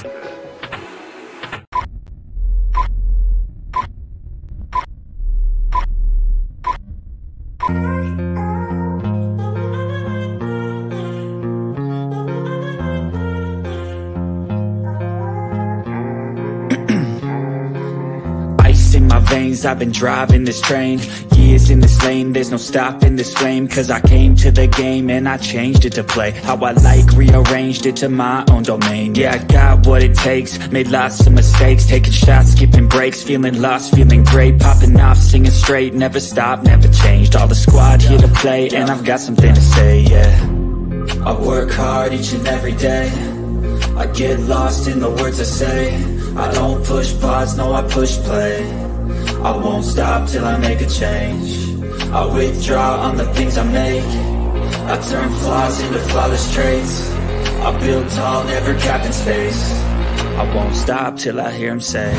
Ice in my veins, I've been driving this train. Years in this lane, there's no stopping this flame. Cause I came to the game and I changed it to play how I like, rearranged it to my own domain. Yeah, I got what it takes, made lots of mistakes, taking shots, skipping breaks, feeling lost, feeling great, popping off, singing straight, never stopped, never changed. All the squad here to play, and I've got something to say, yeah. I work hard each and every day, I get lost in the words I say. I don't push pause, no, I push play. I won't stop till I make a change. I withdraw on the things I make. I turn flaws into flawless traits. I build tall, never capped in space. I won't stop till I hear him say,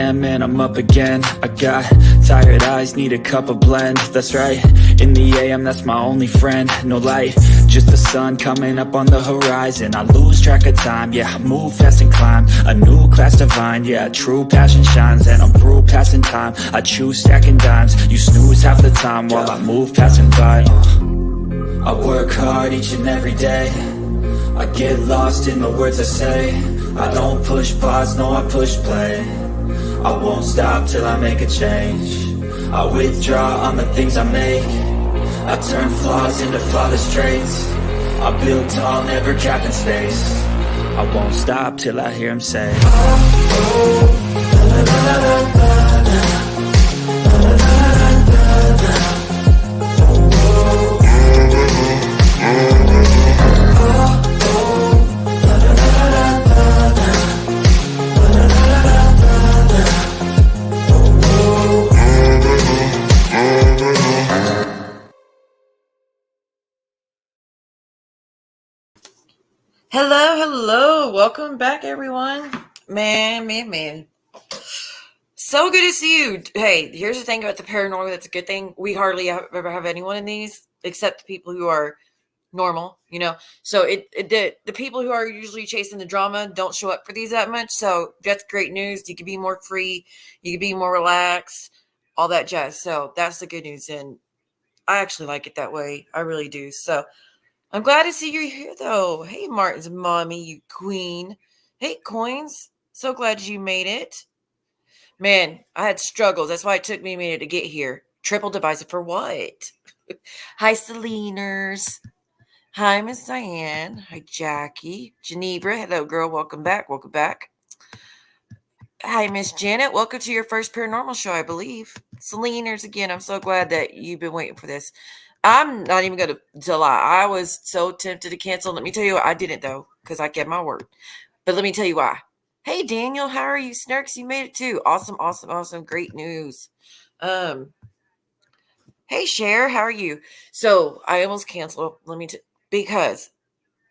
and I'm up again. I got tired eyes, need a cup of blend. That's right, in the AM, that's my only friend. No light, just the sun coming up on the horizon. I lose track of time, yeah, I move fast and climb a new class divine, yeah, true passion shines. And I'm through passing time, I choose stacking dimes. You snooze half the time while I move passing by. I work hard each and every day, I get lost in the words I say. I don't push pause, no, I push play. I won't stop till I make a change. I withdraw on the things I make. I turn flaws into flawless traits. I build tall, never capped in space. I won't stop till I hear him say, Hello. Welcome back, everyone. Man. So good to see you. Hey, here's the thing about the paranormal. That's a good thing. We hardly ever have anyone in these except the people who are normal, you know. So the people who are usually chasing the drama don't show up for these that much. So that's great news. You can be more free. You can be more relaxed, all that jazz. So that's the good news. And I actually like it that way. I really do. So I'm glad to see you here, though. Hey, Martin's mommy, you queen. Hey, Coins. So glad you made it. Man, I had struggles. That's why it took me a minute to get here. Triple divisive for what? Hi, Seleners. Hi, Miss Diane. Hi, Jackie. GInevra. Hello, girl. Welcome back. Hi, Miss Janet. Welcome to your first paranormal show, I believe. Seleners again. I'm so glad that you've been waiting for this. I'm not even going to lie. I was so tempted to cancel. Let me tell you what, I didn't, though, because I kept my word. But let me tell you why. Hey, Daniel, how are you? Snarks, you made it, too. Awesome. Great news. Hey, Cher, how are you? So I almost canceled. Because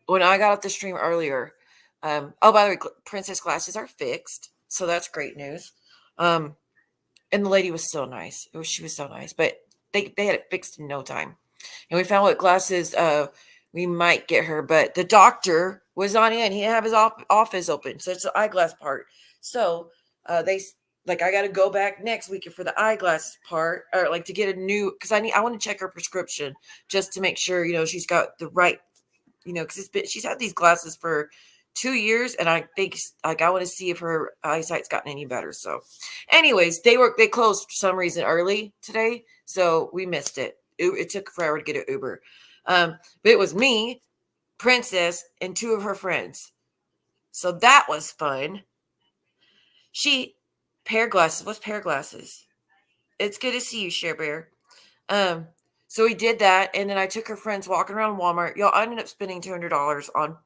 when I got off the stream earlier, by the way, princess classes are fixed. So that's great news. And the lady was so nice. She was so nice. But they had it fixed in no time. And we found what glasses we might get her. But the doctor was not in. He didn't have his office open. So it's the eyeglass part. So I got to go back next week for the eyeglass part, or like to get a new, because I want to check her prescription just to make sure, she's got the right, because she's had these glasses for 2 years, and I think I want to see if her eyesight's gotten any better. So anyways, they closed for some reason early today, so we missed it. It took forever to get an Uber. But it was me, Princess, and 2 of her friends. So that was fun. Pair glasses. What's pair glasses? It's good to see you, Share Bear. So we did that, and then I took her friends walking around Walmart. Y'all, I ended up spending $200 on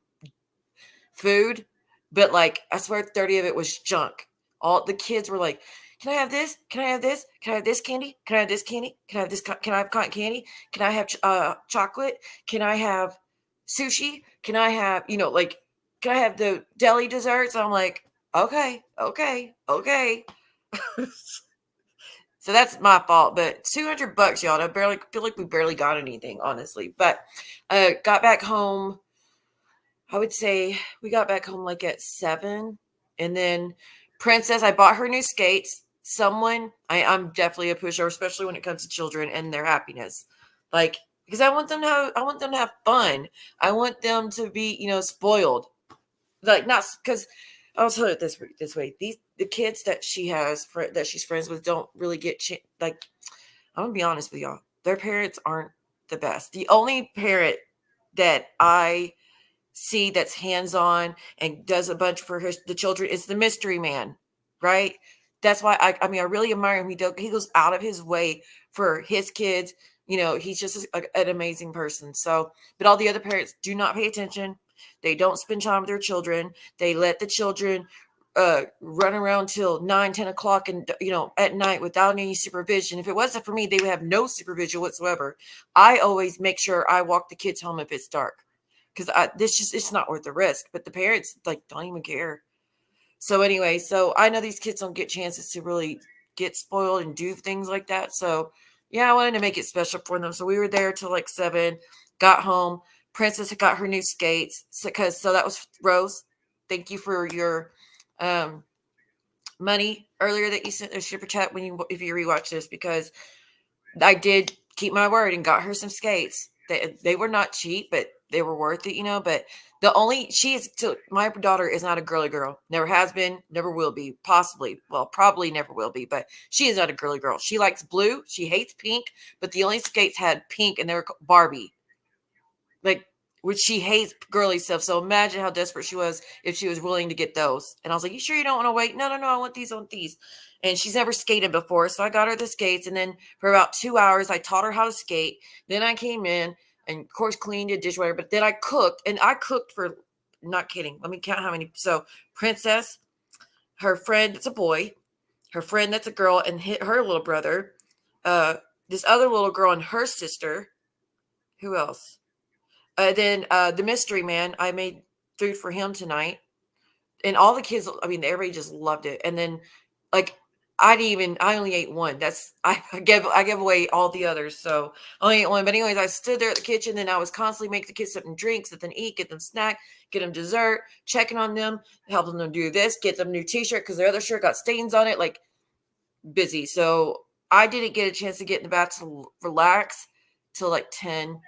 food, but I swear 30 of it was junk. All the kids were like, Can I have this? Can I have this? Can I have this candy? Can I have this candy? Can I have this? Can I have cotton candy? Can I have chocolate? Can I have sushi? Can I have, like, can I have the deli desserts? I'm like, okay, okay, okay. So that's my fault, but $200, y'all. I barely feel like we barely got anything, honestly. But got back home. I would say we got back home like at 7, and then Princess, I bought her new skates. I'm definitely a pusher, especially when it comes to children and their happiness. Like, because I want them to have fun. I want them to be, spoiled. Like, not because I'll tell it this way. The kids that that she's friends with don't really get like. I'm gonna be honest with y'all. Their parents aren't the best. The only parent that I see that's hands-on and does a bunch for the children is the mystery man, right? That's why I really admire him. He goes out of his way for his kids. He's just an amazing person. So, but all the other parents do not pay attention. They don't spend time with their children. They let the children run around till 9, 10 o'clock and at night without any supervision. If it wasn't for me, they would have no supervision whatsoever. I always make sure I walk the kids home if it's dark, because it's not worth the risk. But the parents like don't even care. So anyway, so I know these kids don't get chances to really get spoiled and do things like that. So yeah, I wanted to make it special for them. So we were there till like 7, got home. Princess had got her new skates. So that was Rose. Thank you for your money earlier that you sent a super chat if you rewatch this, because I did keep my word and got her some skates. They were not cheap, but they were worth it, But my daughter is not a girly girl. Never has been, never will be, probably never will be, but she is not a girly girl. She likes blue. She hates pink, but the only skates had pink and they were Barbie. Like, which she hates girly stuff. So imagine how desperate she was if she was willing to get those. And I was like, you sure you don't want to wait? No, I want these, And she's never skated before. So I got her the skates. And then for about 2 hours, I taught her how to skate. Then I came in and, of course, cleaned it, dishwasher. But then I cooked. And I cooked for, not kidding. Let me count how many. So Princess, her friend, it's a boy. Her friend, that's a girl. And her little brother. This other little girl and her sister. Who else? Then the mystery man, I made food for him tonight. And all the kids, everybody just loved it. And then, like, I only ate one. I gave away all the others. So I only ate one. But anyways, I stood there at the kitchen and I was constantly making the kids something drinks, let them eat, get them snack, get them dessert, checking on them, helping them do this, get them a new t-shirt because their other shirt got stains on it, like busy. So I didn't get a chance to get in the bath to relax till like 10.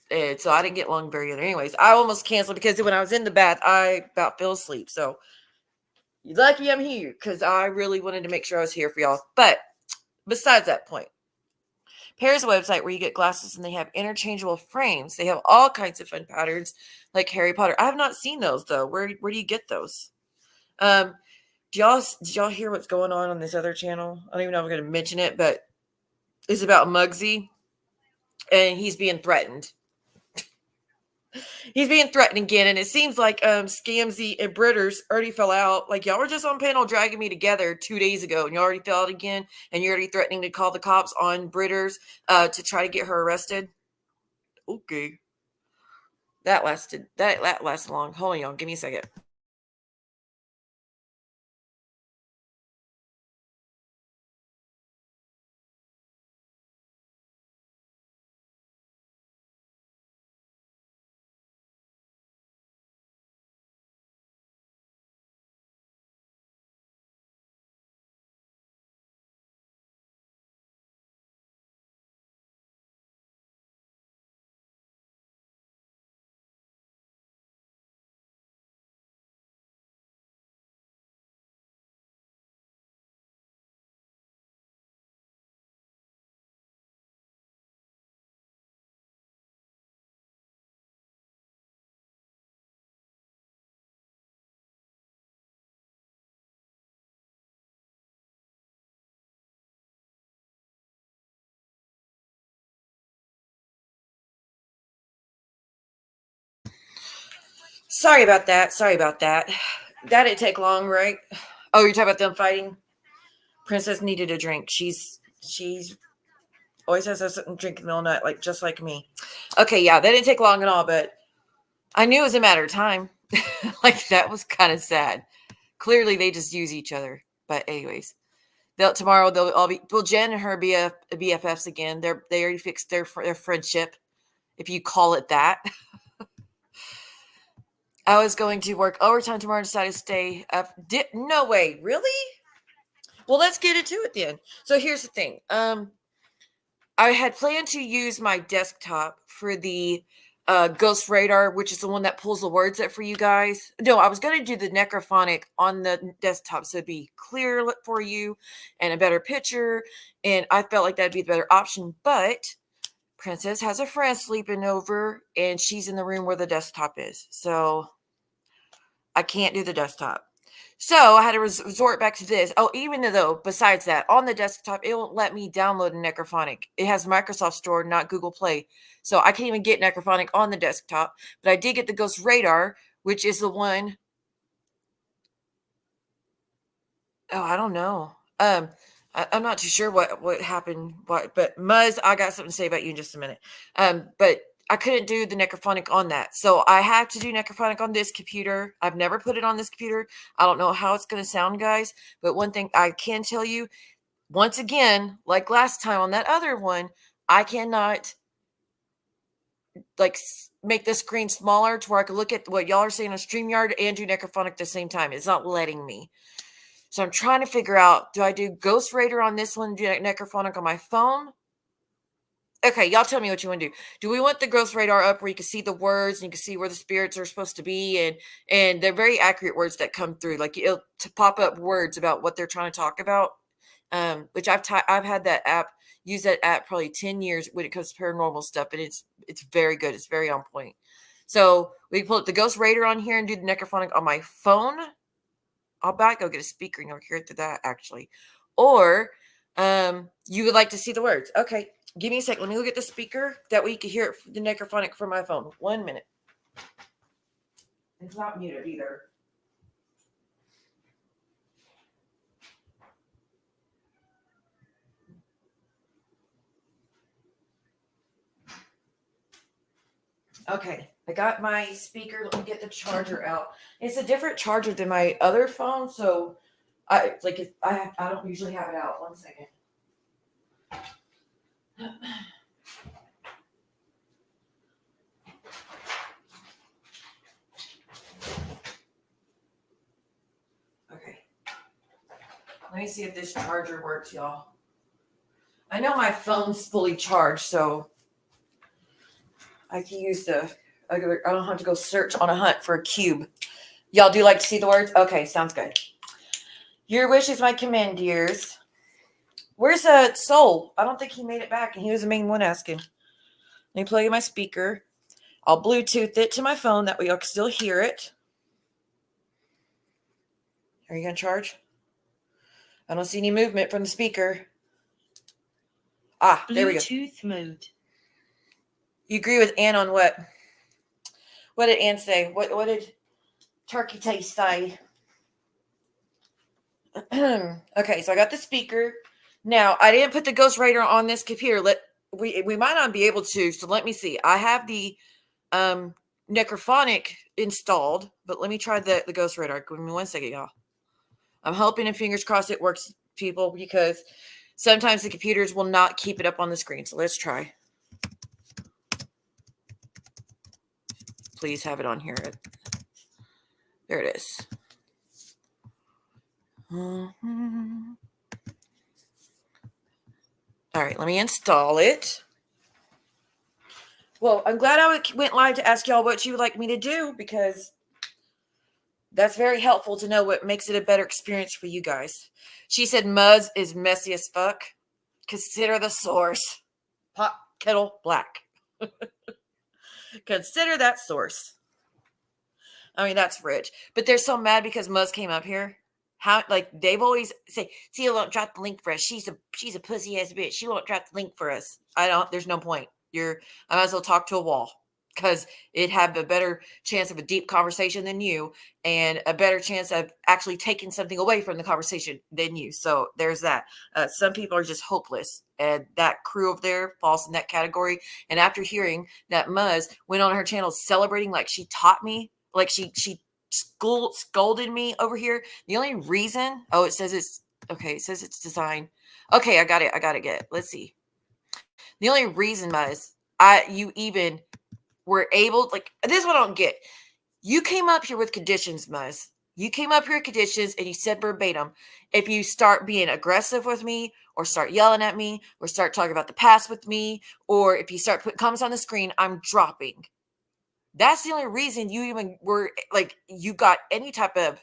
And so I didn't get long very either. Anyways, I almost canceled because when I was in the bath, I about fell asleep. So you're lucky I'm here because I really wanted to make sure I was here for y'all. But besides that point, Pair's a website where you get glasses and they have interchangeable frames. They have all kinds of fun patterns like Harry Potter. I have not seen those though. Where do you get those? Did y'all hear what's going on this other channel? I don't even know if I'm going to mention it, but it's about Muggsy and he's being threatened. He's being threatened again, and it seems like Scamsy and Britters already fell out. Like, y'all were just on panel dragging me together 2 days ago, and you already fell out again, and you're already threatening to call the cops on Britters to try to get her arrested. Okay. That lasted long. Hold on, give me a second. Sorry about that. That didn't take long, right? Oh, you're talking about them fighting? Princess needed a drink. She's always has something to drink in the middle of the night, like just like me. Okay, yeah, that didn't take long at all, but I knew it was a matter of time. Like that was kind of sad. Clearly, they just use each other. But anyways, tomorrow they'll all be. Well, Jen and her be BFFs again. They already fixed their friendship, if you call it that. I was going to work overtime tomorrow. Decided to stay up. No way, really? Well, let's get into it then. So here's the thing. I had planned to use my desktop for the Ghost Radar, which is the one that pulls the words up for you guys. No, I was going to do the necrophonic on the desktop so it'd be clear for you and a better picture. And I felt like that'd be the better option. But Princess has a friend sleeping over and she's in the room where the desktop is. So I can't do the desktop. So I had to resort back to this. Oh, even though, besides that, on the desktop, it won't let me download a Necrophonic. It has Microsoft Store, not Google Play. So I can't even get Necrophonic on the desktop. But I did get the Ghost Radar, which is the one. Oh, I don't know. I'm not too sure what happened. But Muzz, I got something to say about you in just a minute. But I couldn't do the necrophonic on that. So I had to do necrophonic on this computer. I've never put it on this computer. I don't know how it's going to sound, guys. But one thing I can tell you, once again, like last time on that other one, I cannot like make the screen smaller to where I can look at what y'all are saying on StreamYard and do necrophonic at the same time. It's not letting me. So I'm trying to figure out, do I do Ghost Raider on this one, do necrophonic on my phone? Okay, y'all tell me what you want to do. Do we want the Ghost Radar up where you can see the words and you can see where the spirits are supposed to be, and they're very accurate words that come through, like it'll to pop up words about what they're trying to talk about. Which I've had that app, used that app probably 10 years when it comes to paranormal stuff, and it's very good. It's very on point. So we can pull up the Ghost Radar on here and do the necrophonic on my phone. I'll back go get a speaker and you'll hear it through that actually. Or you would like to see the words. Okay. Give me a sec. Let me go get the speaker. That way you can hear it, the necrophonic from my phone. 1 minute. It's not muted either. Okay. I got my speaker. Let me get the charger out. It's a different charger than my other phone. So I don't usually have it out. 1 second. Okay. Let me see if this charger works, y'all. I know my phone's fully charged, so I can use I don't have to go search on a hunt for a cube. Y'all do like to see the words? Okay, sounds good. Your wish is my command, dears. Where's Soul? I don't think he made it back, and he was the main one asking. Let me plug in my speaker. I'll Bluetooth it to my phone. That way y'all can still hear it. Are you going to charge? I don't see any movement from the speaker. Ah, there we go. Bluetooth mode. You agree with Ann on what? What did Ann say? What did Turkey Taste say? Okay, so I got the speaker. Now, I didn't put the Ghost Radar on this computer. We might not be able to, so let me see. I have the necrophonic installed, but let me try the Ghost Radar. Give me 1 second, y'all. I'm hoping and fingers crossed it works, people, because sometimes the computers will not keep it up on the screen. So let's try. Please have it on here. There it is. Mm-hmm. All right, let me install it. Well, I'm glad I went live to ask y'all what you would like me to do, because that's very helpful to know what makes it a better experience for you guys. She said Muzz is messy as fuck. Consider the source. Pot, kettle, black. Consider that source. I mean, that's rich. But they're so mad because Muzz came up here. How, like, they've always say, Tia won't drop the link for us. She's a pussy ass bitch. She won't drop the link for us. There's no point. I might as well talk to a wall, because it had a better chance of a deep conversation than you, and a better chance of actually taking something away from the conversation than you. So there's that. Some people are just hopeless, and that crew over there falls in that category. And after hearing that Muzz went on her channel celebrating like she taught me, like she scolded me over here. The only reason, it says it's designed. Okay, I got it. Let's see. The only reason, Muzz, you even were able, like, this is what I don't get. You came up here with conditions, Muzz. You came up here with conditions and you said verbatim, if you start being aggressive with me or start yelling at me or start talking about the past with me, or if you start putting comments on the screen, I'm dropping. That's the only reason you even were like, you got any type of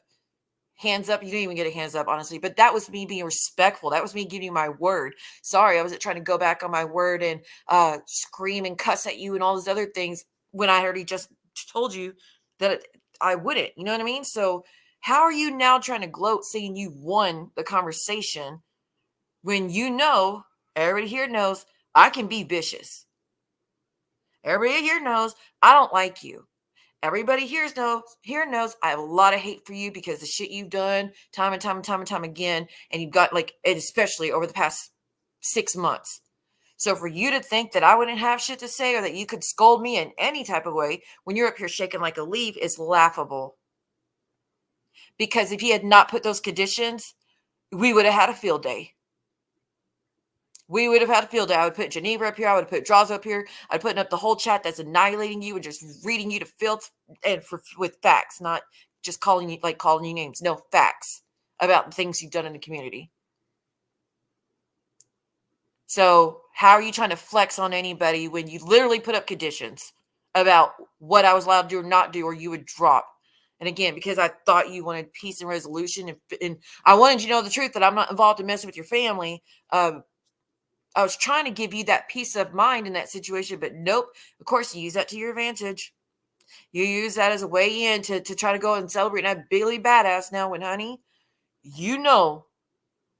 hands up. You didn't even get a hands up, honestly, but that was me being respectful. That was me giving you my word. Sorry, I wasn't trying to go back on my word and scream and cuss at you and all those other things when I already just told you that I wouldn't. You know what I mean? So how are you now trying to gloat saying you won the conversation when you know, everybody here knows, I can be vicious. Everybody here knows I don't like you. Everybody here knows I have a lot of hate for you because the shit you've done time and time again. And you've got, like, especially over the past 6 months. So for you to think that I wouldn't have shit to say or that you could scold me in any type of way when you're up here shaking like a leaf is laughable. Because if you had not put those conditions, we would have had a field day. We would have had a field day. I would put GInevra up here. I would put Draws up here. I'd put up the whole chat that's annihilating you and just reading you to filth, and with facts, not just calling you names. No, facts about the things you've done in the community. So how are you trying to flex on anybody when you literally put up conditions about what I was allowed to do or not do, or you would drop? And again, because I thought you wanted peace and resolution, and I wanted you to know the truth that I'm not involved in messing with your family. I was trying to give you that peace of mind in that situation, but nope. Of course, you use that to your advantage. You use that as a way in to try to go and celebrate. And I'm Billy Badass now when, honey, you know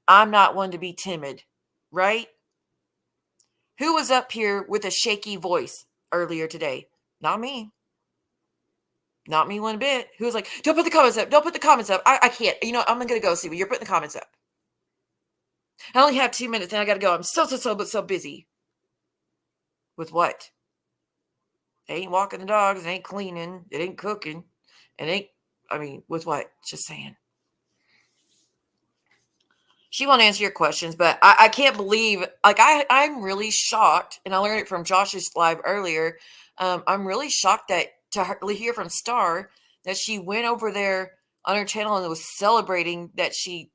I'm not one to be timid, right? Who was up here with a shaky voice earlier today? Not me. Not me one bit. Who was like, don't put the comments up. Don't put the comments up. I can't. You know, I'm going to go see, but you're putting the comments up. I only have 2 minutes and I got to go. I'm so busy. With what? It ain't walking the dogs. It ain't cleaning. It ain't cooking. With what? Just saying. She won't answer your questions, but I can't believe, like, I'm really shocked, and I learned it from Josh's live earlier. I'm really shocked that to hear from Star that she went over there on her channel and was celebrating that she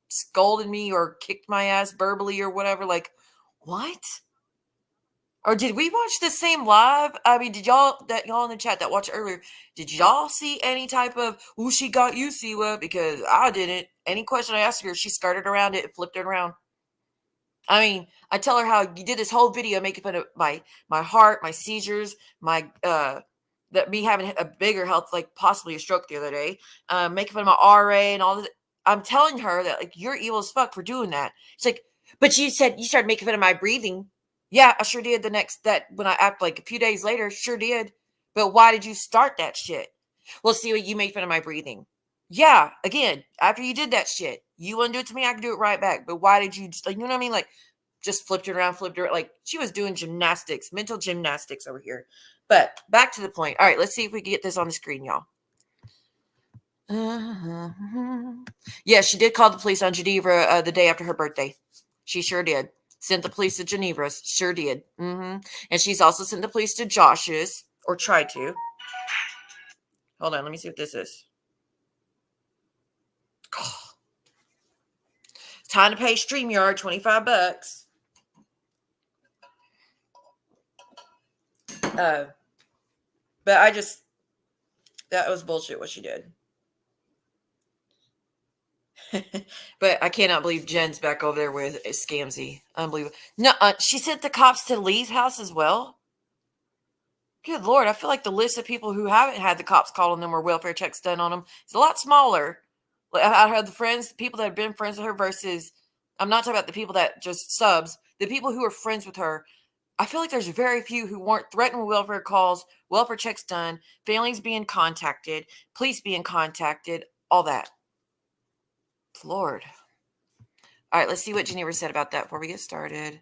scolded me or kicked my ass verbally or whatever. Like, what? Or did we watch the same live? I mean, did y'all in the chat that watched earlier, did y'all see any type of, ooh, she got you, Siwa? Because I didn't. Any question I asked her, she skirted around it and flipped it around. I mean, I tell her how you did this whole video making fun of my heart, my seizures, that me having a bigger health, like possibly a stroke the other day, making fun of my RA and all this. I'm telling her that, like, you're evil as fuck for doing that. She's like, but you said you started making fun of my breathing. Yeah, I sure did. When I act like a few days later, sure did. But why did you start that shit? Well, see what you made fun of my breathing. Yeah, again, after you did that shit, you want to do it to me, I can do it right back. But why did you just, like, you know what I mean? Like, just flipped it around, like she was doing gymnastics, mental gymnastics over here. But back to the point. All right, let's see if we can get this on the screen, y'all. Yeah, she did call the police on GInevra the day after her birthday. She sure did. Sent the police to GInevra's. Sure did. And she's also sent the police to Josh's, or tried to. Hold on, let me see what this is. Oh. Time to pay StreamYard $25. But that was bullshit what she did. But I cannot believe Jen's back over there with a Scamsy. Unbelievable. No, she sent the cops to Lee's house as well. Good Lord, I feel like the list of people who haven't had the cops called on them or welfare checks done on them is a lot smaller. I heard the people that have been friends with her versus, I'm not talking about the people that just subs, the people who are friends with her. I feel like there's very few who weren't threatened with welfare calls, welfare checks done, families being contacted, police being contacted, all that. Lord. All right, let's see what GInevra said about that before we get started.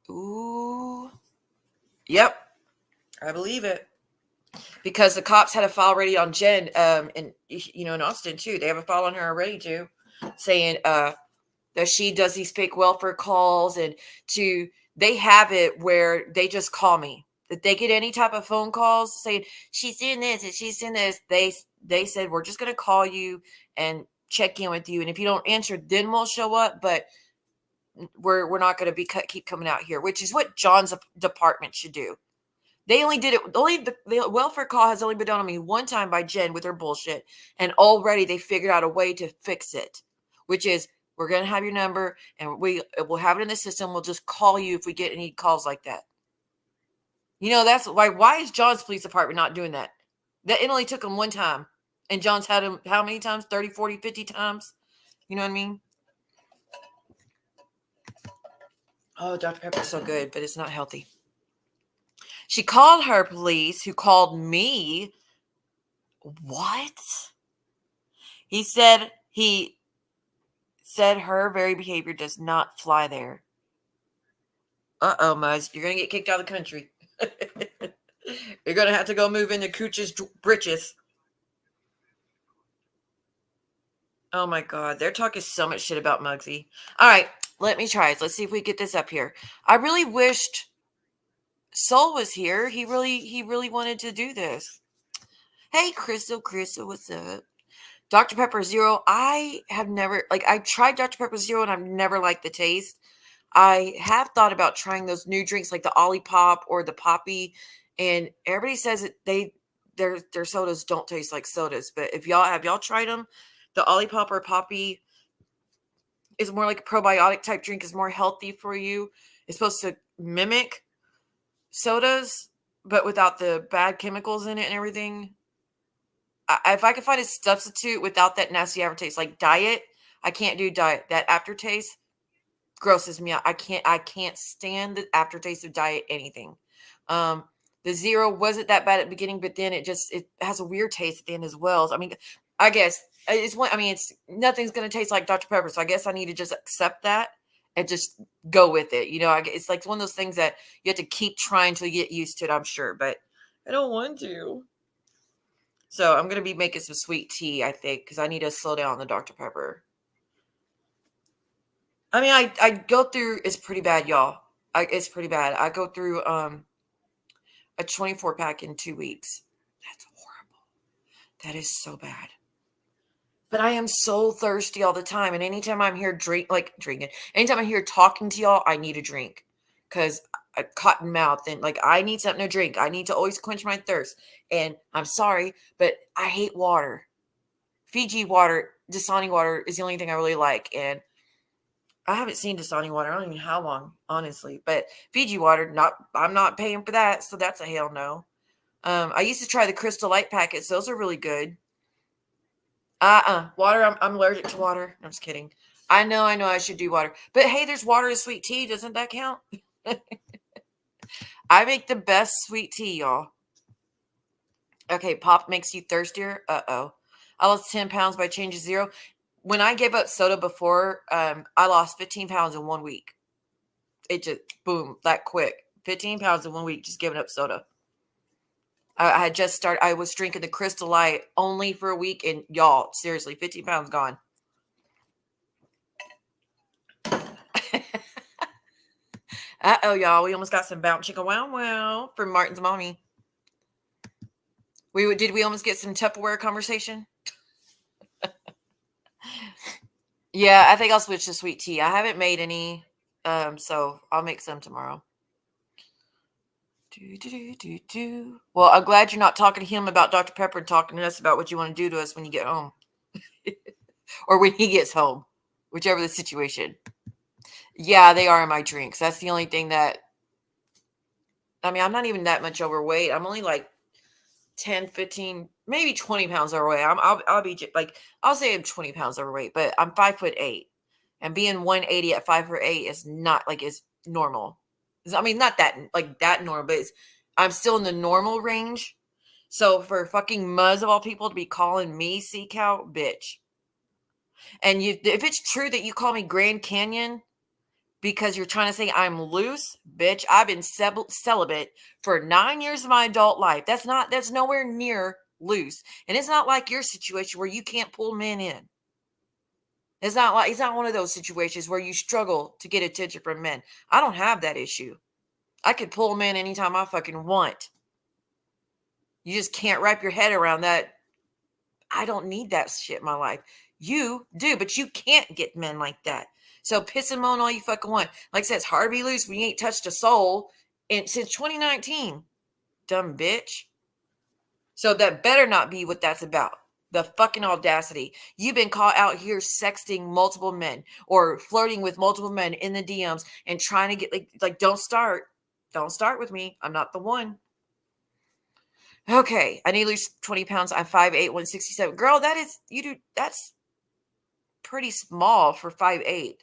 Ooh. Yep. I believe it. Because the cops had a file ready on Jen, and in Austin too. They have a file on her already too, saying that she does these fake welfare calls, and they have it where they just call me. That they get any type of phone calls saying she's doing this and she's doing this. They said we're just gonna call you and check in with you, and if you don't answer, then we'll show up. But we're not going to keep coming out here, which is what John's department should do. They only did it. The welfare call has only been done on me one time by Jen with her bullshit, and already they figured out a way to fix it, which is we're going to have your number and we'll have it in the system. We'll just call you if we get any calls like that. That's why is John's police department not doing that? That it only took them one time, and John's had him how many times? 30, 40, 50 times. You know what I mean? Oh, Dr. Pepper's so good, but it's not healthy. She called her police, who called me. What? He said her very behavior does not fly there. Uh-oh, Muzz. You're going to get kicked out of the country. You're going to have to go move into Cooch's britches. Oh, my God. They're talking so much shit about Muggsy. All right. Let me try it. Let's see if we get this up here. I really wished Soul was here. He really wanted to do this. Hey, Crystal, what's up? Dr. Pepper Zero. I have never, I tried Dr. Pepper Zero and I've never liked the taste. I have thought about trying those new drinks like the Olipop or the Poppy, and everybody says that their sodas don't taste like sodas. But have y'all tried them? The Olipop or Poppy is more like a probiotic type drink, is more healthy for you. It's supposed to mimic sodas, but without the bad chemicals in it and everything. If I could find a substitute without that nasty aftertaste, like diet, I can't do diet. That aftertaste grosses me out. I can't stand the aftertaste of diet anything. The Zero wasn't that bad at the beginning, but then it has a weird taste at the end as well. I mean, I guess it's nothing's going to taste like Dr. Pepper. So I guess I need to just accept that and just go with it. It's like one of those things that you have to keep trying to get used to it, I'm sure, but I don't want to. So I'm going to be making some sweet tea, I think, because I need to slow down on the Dr. Pepper. I mean, I go through, it's pretty bad, y'all. It's pretty bad. I go through a 24 pack in 2 weeks. That's horrible. That is so bad. But I am so thirsty all the time. And anytime I'm here drinking, anytime I'm here talking to y'all, I need a drink. Because I cotton mouth and I need something to drink. I need to always quench my thirst. And I'm sorry, but I hate water. Fiji water, Dasani water is the only thing I really like. And I haven't seen Dasani water. I don't even know how long, honestly. But Fiji water, I'm not paying for that. So that's a hell no. I used to try the Crystal Light packets. Those are really good. Water, I'm allergic to water. I'm just kidding. I know I should do water. But hey, there's water in sweet tea. Doesn't that count? I make the best sweet tea, y'all. Okay, pop makes you thirstier. Uh-oh. I lost 10 pounds by changing Zero. When I gave up soda before, I lost 15 pounds in 1 week. It just, boom, that quick. 15 pounds in 1 week, just giving up soda. I had just started. I was drinking the Crystal Light only for a week, and y'all, seriously, 15 pounds gone. Uh-oh, y'all. We almost got some bounce chicka wow wow from Martin's mommy. Did we almost get some Tupperware conversation? Yeah, I think I'll switch to sweet tea. I haven't made any, so I'll make some tomorrow. Well, I'm glad you're not talking to him about Dr. Pepper and talking to us about what you want to do to us when you get home. Or when he gets home, whichever the situation. Yeah, they are in my drinks. That's the only thing that, I'm not even that much overweight. I'm only 10, 15, maybe 20 pounds overweight. I'll be I'll say I'm 20 pounds overweight, but I'm 5'8", and being 180 at 5'8" is not normal. I mean, not that like that normal, but I'm still in the normal range. So for fucking Muzz of all people to be calling me sea cow, bitch. And if it's true that you call me Grand Canyon because you're trying to say I'm loose, bitch, I've been celibate for 9 years of my adult life. That's nowhere near loose. And it's not like your situation where you can't pull men in. It's not one of those situations where you struggle to get attention from men. I don't have that issue. I could pull men anytime I fucking want. You just can't wrap your head around that. I don't need that shit in my life. You do, but you can't get men like that. So piss and moan all you fucking want. Like I said, it's hard to be loose when you ain't touched a soul since 2019. Dumb bitch. So that better not be what that's about. The fucking audacity. You've been caught out here sexting multiple men or flirting with multiple men in the DMs and trying to get like don't start. Don't start with me. I'm not the one. Okay, I need to lose 20 pounds. I'm 5'8", 167. Girl, that's pretty small for 5'8"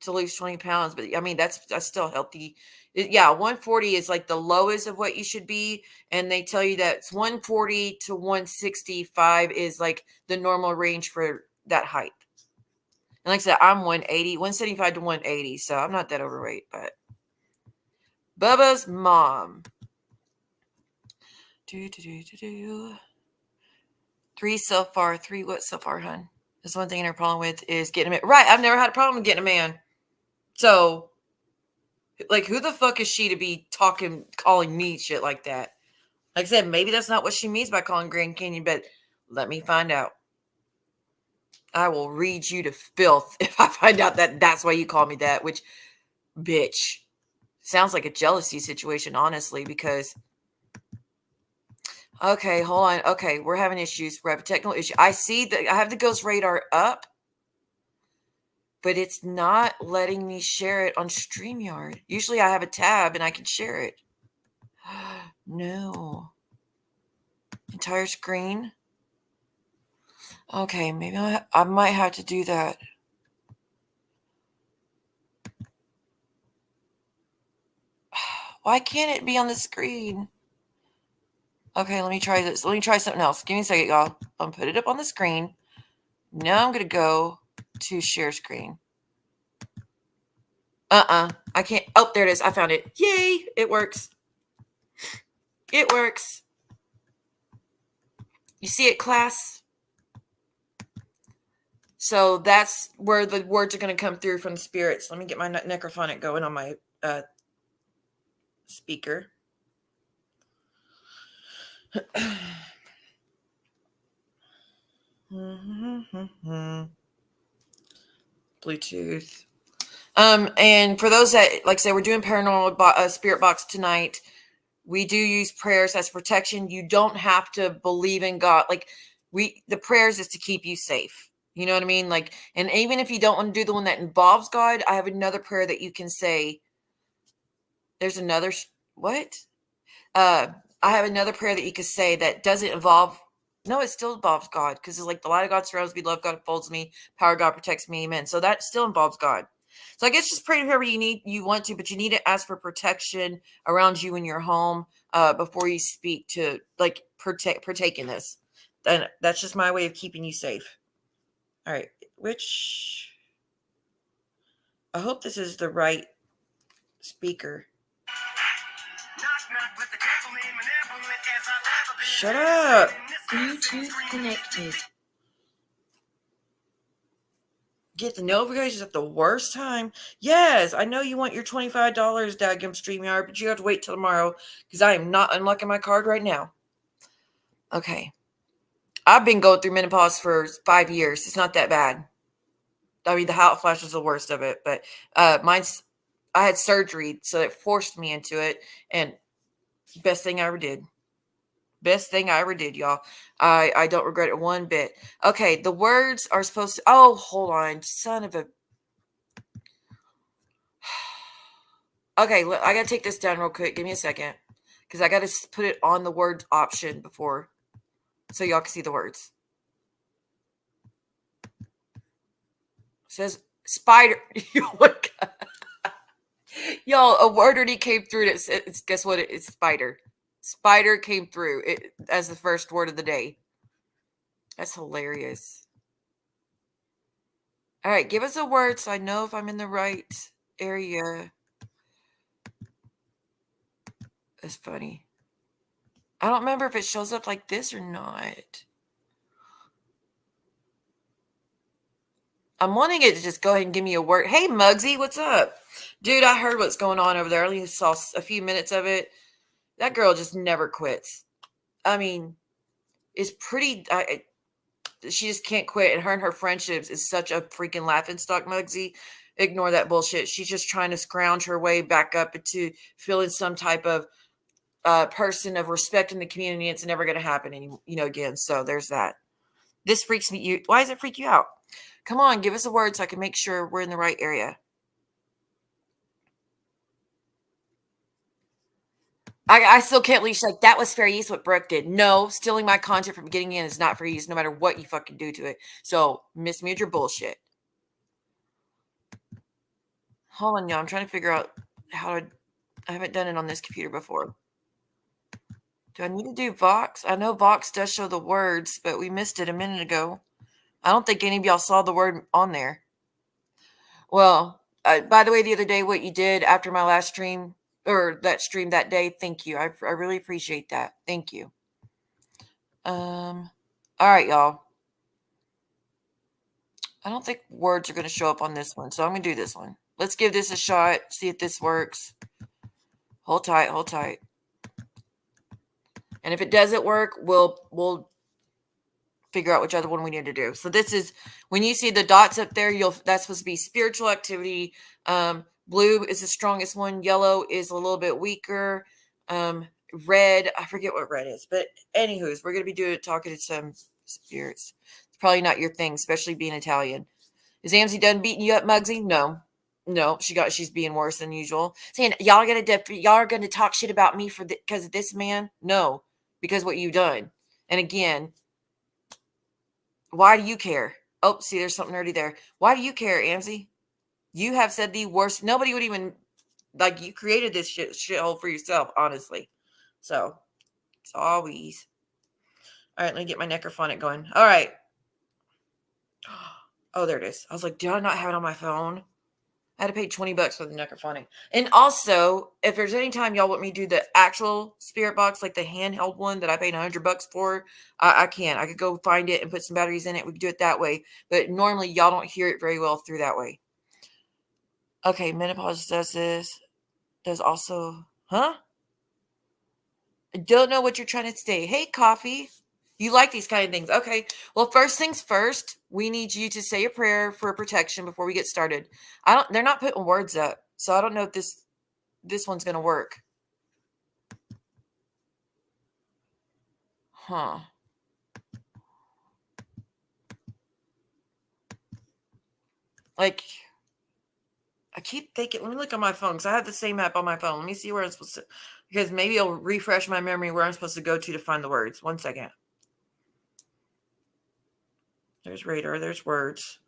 to lose 20 pounds. But I mean, that's still healthy. Yeah, 140 is like the lowest of what you should be. And they tell you that it's 140 to 165 is like the normal range for that height. And like I said, I'm 180, 175 to 180. So I'm not that overweight, but Bubba's mom. 3 so far. 3 what so far, hun? That's one thing I have a problem with is getting a man. Right, I've never had a problem with getting a man. So, like, who the fuck is she to be calling me shit like that? Like I said, maybe that's not what she means by calling Grand Canyon, but let me find out. I will read you to filth if I find out that that's why you call me that, which, bitch, sounds like a jealousy situation, honestly, because... Okay, hold on. Okay, we're having issues. We're having a technical issue. I see that I have the ghost radar up, but it's not letting me share it on StreamYard. Usually I have a tab and I can share it. No. Entire screen. Okay, maybe I might have to do that. Why can't it be on the screen? Okay, let me try this. Let me try something else. Give me a second, y'all. I'm going to put it up on the screen. Now I'm going to go to share screen. I can't. Oh, there it is. I found it. Yay. It works. It works. You see it, class? So that's where the words are going to come through from the spirits. Let me get my necrophonic going on my speaker. Bluetooth. And for those that, like I said, we're doing paranormal spirit box tonight. We do use prayers as protection. You don't have to believe in God. Like the prayers is to keep you safe. You know what I mean? Like, and even if you don't want to do the one that involves God, I have another prayer that you can say. There's another, what? I have another prayer that you could say that doesn't involve, no, it still involves God. Because it's like the light of God surrounds me, love God folds me, power of God protects me, amen. So that still involves God. So I guess just pray to whoever you want to, but you need to ask for protection around you in your home before you speak to like partake in this. Then that's just my way of keeping you safe. All right, I hope this is the right speaker. Shut up. Bluetooth connected. Get the notifications at the worst time. Yes, I know you want your $25, daggum StreamYard, but you have to wait till tomorrow because I am not unlocking my card right now. Okay. I've been going through menopause for 5 years. It's not that bad. I mean, the hot flash was the worst of it, but I had surgery, so it forced me into it, and best thing I ever did. Best thing I ever did, y'all. I don't regret it one bit. Okay, the words are supposed to... Oh, hold on. Son of a... Okay, I got to take this down real quick. Give me a second. Because I got to put it on the words option before... So y'all can see the words. It says spider... Oh my God. Y'all, a word already came through. It's guess what? It's spider. Spider came through it as the first word of the day. That's hilarious. All right, give us a word so I know if I'm in the right area. That's funny. I don't remember if it shows up like this or not. I'm wanting it to just go ahead and give me a word. Hey, Muggsy, what's up? Dude, I heard what's going on over there. I only saw a few minutes of it. That girl just never quits. I mean, it's pretty. She just can't quit. And her friendships is such a freaking laughingstock, Muggsy. Ignore that bullshit. She's just trying to scrounge her way back up into feeling some type of person of respect in the community. It's never going to happen again. So there's that. This freaks me. Why does it freak you out? Come on, give us a word so I can make sure we're in the right area. I still can't believe she's like, that was fair use what Brooke did. No, stealing my content from getting in is not fair use no matter what you fucking do to it. So mismute your bullshit. Hold on, y'all. I'm trying to figure out how to. I haven't done it on this computer before. Do I need to do Vox? I know Vox does show the words, but we missed it a minute ago. I don't think any of y'all saw the word on there. Well, by the way, the other day, what you did after my last stream, or that stream that day, thank you. I really appreciate that. Thank you. All right, y'all. I don't think words are going to show up on this one, so I'm going to do this one. Let's give this a shot, see if this works. Hold tight, hold tight. And if it doesn't work, we'll figure out which other one we need to do. So this is, when you see the dots up there, that's supposed to be spiritual activity. Blue is the strongest one. Yellow is a little bit weaker. Red, I forget what red is, but anywho's, we're going to be talking to some spirits. It's probably not your thing, especially being Italian. Is Amzy done beating you up, Muggsy? No, she's being worse than usual. Saying y'all are gonna talk shit about me because of this man. No, because what you've done. And again, why do you care? Oh, see, there's something already there. Why do you care, Amzy? You have said the worst. Nobody would even, like, you created this shithole for yourself, honestly. So, it's always. All right, let me get my necrophonic going. All right. Oh, there it is. I was like, did I not have it on my phone? I had to pay $20 for the necrophonic. And also, if there's any time y'all want me to do the actual spirit box, like the handheld one that I paid $100 for, I can. I could go find it and put some batteries in it. We could do it that way. But normally, y'all don't hear it very well through that way. Okay, menopause does this. Does also, huh? I don't know what you're trying to say. Hey, Coffee. You like these kind of things. Okay. Well, first things first, we need you to say a prayer for protection before we get started. They're not putting words up. So I don't know if this one's going to work. Huh. Like, I keep thinking, let me look on my phone because I have the same app on my phone. Let me see where I'm supposed to, because maybe it'll refresh my memory where I'm supposed to go to find the words. 1 second. There's radar. There's words.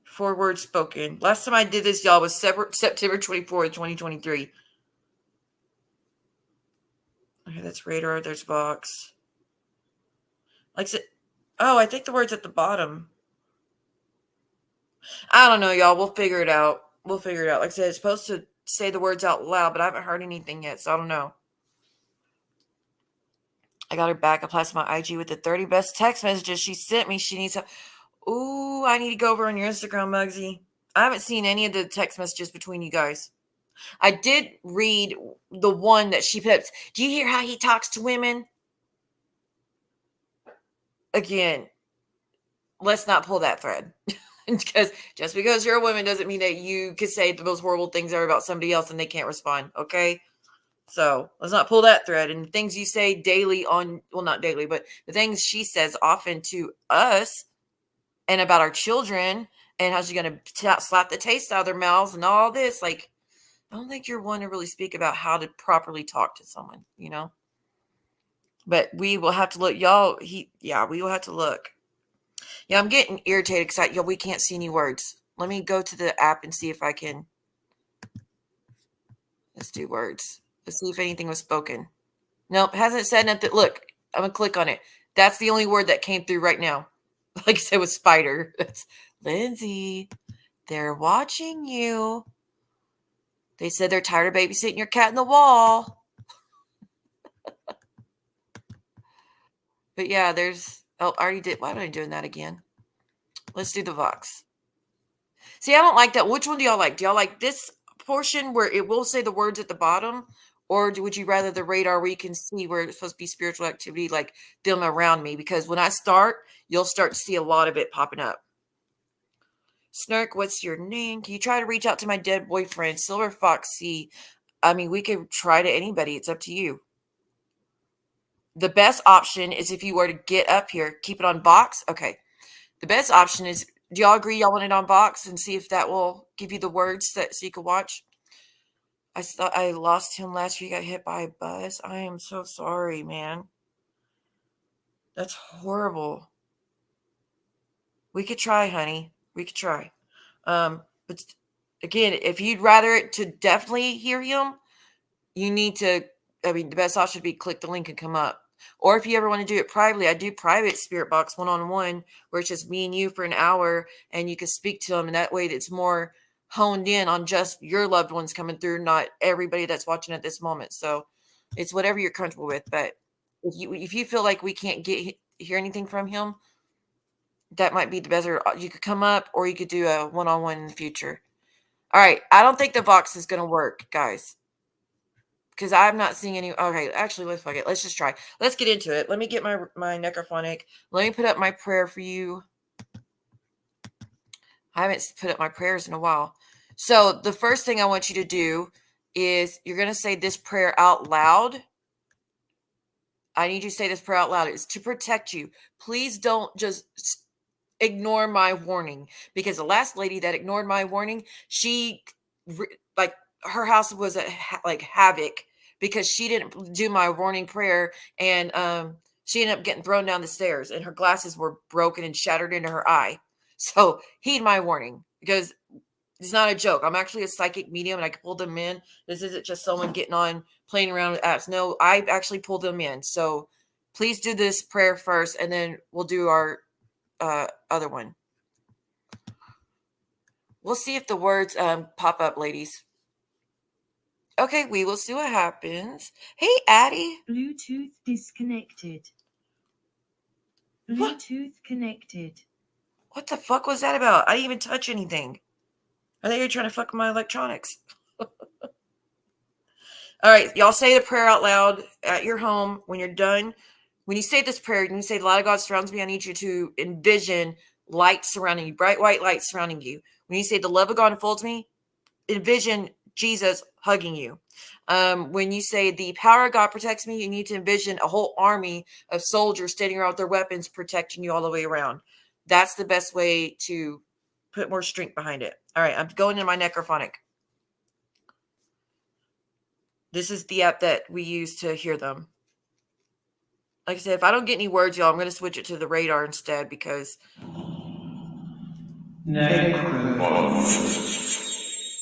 Four words spoken. Last time I did this, y'all, was September 24th, 2023. Okay, that's radar. There's Vox. Like, oh, I think the word's at the bottom. I don't know, y'all. We'll figure it out. Like I said, it's supposed to say the words out loud, but I haven't heard anything yet, so I don't know. I got her back. I placed my IG with the 30 best text messages she sent me. She needs help. Ooh, I need to go over on your Instagram, Muggsy. I haven't seen any of the text messages between you guys. I did read the one that she put up. Do you hear how he talks to women? Again, let's not pull that thread. Because just because you're a woman doesn't mean that you could say the most horrible things ever about somebody else and they can't respond. Okay. So let's not pull that thread. And things you say daily not daily, but the things she says often to us and about our children and how she's going to slap the taste out of their mouths and all this. Like, I don't think you're one to really speak about how to properly talk to someone, But we will have to look, y'all. We will have to look. Yeah, I'm getting irritated because we can't see any words. Let me go to the app and see if I can. Let's do words. Let's see if anything was spoken. Nope, hasn't said nothing. Look, I'm going to click on it. That's the only word that came through right now. Like I said with spider. That's Lindsay. They're watching you. They said they're tired of babysitting your cat in the wall. But yeah, there's... Oh, I already did. Why am I doing that again? Let's do the Vox. See, I don't like that. Which one do y'all like? Do y'all like this portion where it will say the words at the bottom? Or would you rather the radar where you can see where it's supposed to be spiritual activity, like them around me? Because when I start, you'll start to see a lot of it popping up. Snark, what's your name? Can you try to reach out to my dead boyfriend, Silver Foxy? I mean, we could try to anybody. It's up to you. The best option is if you were to get up here, keep it on box. Okay. The best option is, do y'all agree y'all want it on box and see if that will give you the words that so you can watch? I thought I lost him last year. He got hit by a bus. I am so sorry, man. That's horrible. We could try, honey. We could try. But again, if you'd rather it to definitely hear him, you need to, I mean, the best option would be click the link and come up. Or if you ever want to do it privately, I do private spirit box one-on-one where it's just me and you for an hour and you can speak to them. And that way it's more honed in on just your loved ones coming through, not everybody that's watching at this moment. So it's whatever you're comfortable with. But if you feel like we can't hear anything from him, that might be the better. You could come up or you could do a one-on-one in the future. All right. I don't think the Vox is going to work, guys. Because I'm not seeing any. Okay, actually, let's fuck it. Let's just try. Let's get into it. Let me get my necrophonic. Let me put up my prayer for you. I haven't put up my prayers in a while. So the first thing I want you to do is you're going to say this prayer out loud. I need you to say this prayer out loud. It's to protect you. Please don't just ignore my warning. Because the last lady that ignored my warning, she, like, her house was like havoc because she didn't do my warning prayer, and she ended up getting thrown down the stairs and her glasses were broken and shattered into her eye. So heed my warning, because it's not a joke. I'm actually a psychic medium and I can pull them in. This isn't just someone getting on playing around with apps. No, I actually pulled them in. So please do this prayer first and then we'll do our other one. We'll see if the words pop up, ladies. Okay, we will see what happens. Hey, Addie. Bluetooth disconnected. Bluetooth connected. What the fuck was that about? I didn't even touch anything. I think you're trying to fuck my electronics. All right, y'all say the prayer out loud at your home when you're done. When you say this prayer, and you say, the light of God surrounds me, I need you to envision light surrounding you, bright white light surrounding you. When you say the love of God enfolds me, envision Jesus hugging you. When you say the power of God protects me, you need to envision a whole army of soldiers standing around with their weapons protecting you all the way around. That's the best way to put more strength behind it. All right, I'm going into my necrophonic. This is the app that we use to hear them. Like I said, if I don't get any words, y'all, I'm going to switch it to the radar instead because... Can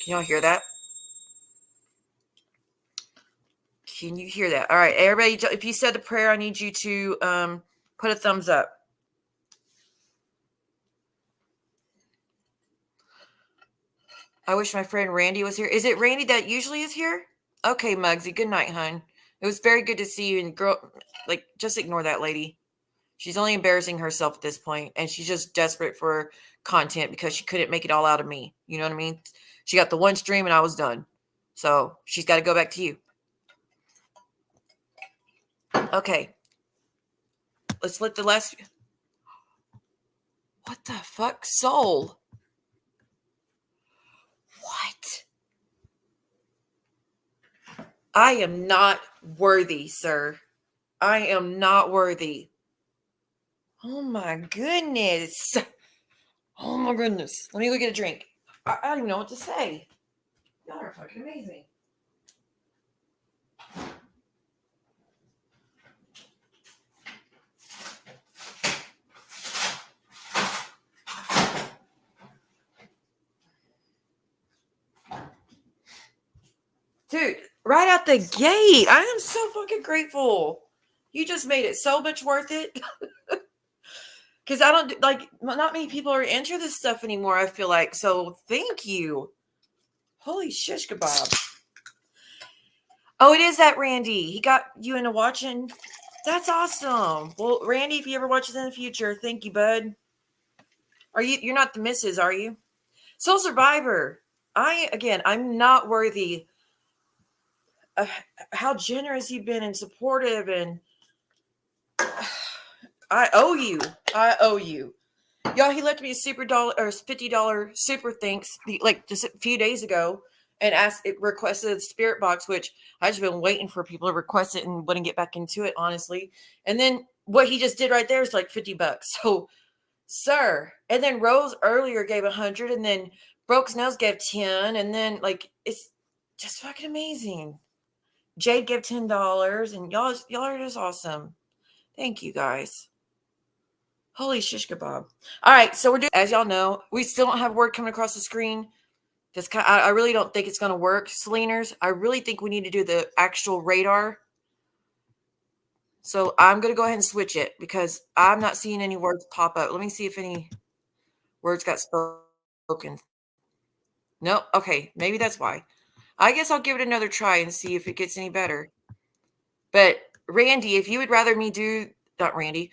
y'all hear that? Can you hear that? All right, everybody, if you said the prayer, I need you to put a thumbs up. I wish my friend Randy was here. Is it Randy that usually is here? Okay, Muggsy, good night, hun. It was very good to see you. And girl, like, just ignore that lady. She's only embarrassing herself at this point, and she's just desperate for content because she couldn't make it all out of me. You know what I mean? She got the one stream, and I was done. So she's got to go back to you. Okay. Let's let the last... What the fuck? Soul. What? I am not worthy, sir. I am not worthy. Oh my goodness. Oh my goodness. Let me go get a drink. I don't even know what to say. Y'all are fucking amazing. Dude, right out the gate. I am so fucking grateful. You just made it so much worth it. Because I don't like, not many people are into this stuff anymore, I feel like. So thank you. Holy shish kebab. Oh, it is that Randy. He got you into watching. That's awesome. Well, Randy, if you ever watch this in the future, thank you, bud. You're not the missus, are you? Soul Survivor. I'm not worthy of how generous you've been and supportive, and I owe you. Y'all, he left me a $50 super thanks like just a few days ago and requested the spirit box, which I just been waiting for people to request it and wouldn't get back into it, honestly. And then what he just did right there is like $50. So, sir. And then Rose earlier gave 100, and then Broke Nose gave 10, and then like it's just fucking amazing. Jade gave $10, and y'all are just awesome. Thank you guys. Holy shish kebab. All right, so we're doing, as y'all know, we still don't have word coming across the screen. I really don't think it's going to work. Seleners, I really think we need to do the actual radar. So I'm going to go ahead and switch it because I'm not seeing any words pop up. Let me see if any words got spoken. No, okay, maybe that's why. I guess I'll give it another try and see if it gets any better. But Randy, if you would rather me do, not Randy,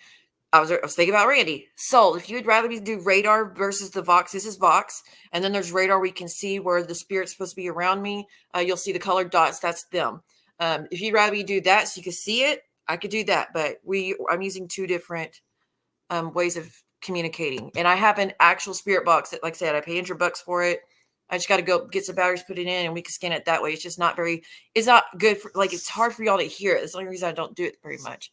I was thinking about Randy. Soul, if you would rather me do radar versus the Vox, this is Vox. And then there's radar. We can see where the spirit's supposed to be around me. You'll see the colored dots. That's them. If you'd rather me do that so you can see it, I could do that. But I'm using two different ways of communicating. And I have an actual spirit box that, like I said, I pay $100 for it. I just got to go get some batteries, put it in, and we can scan it that way. It's just not it's not good for, like, it's hard for y'all to hear it. That's the only reason I don't do it very much.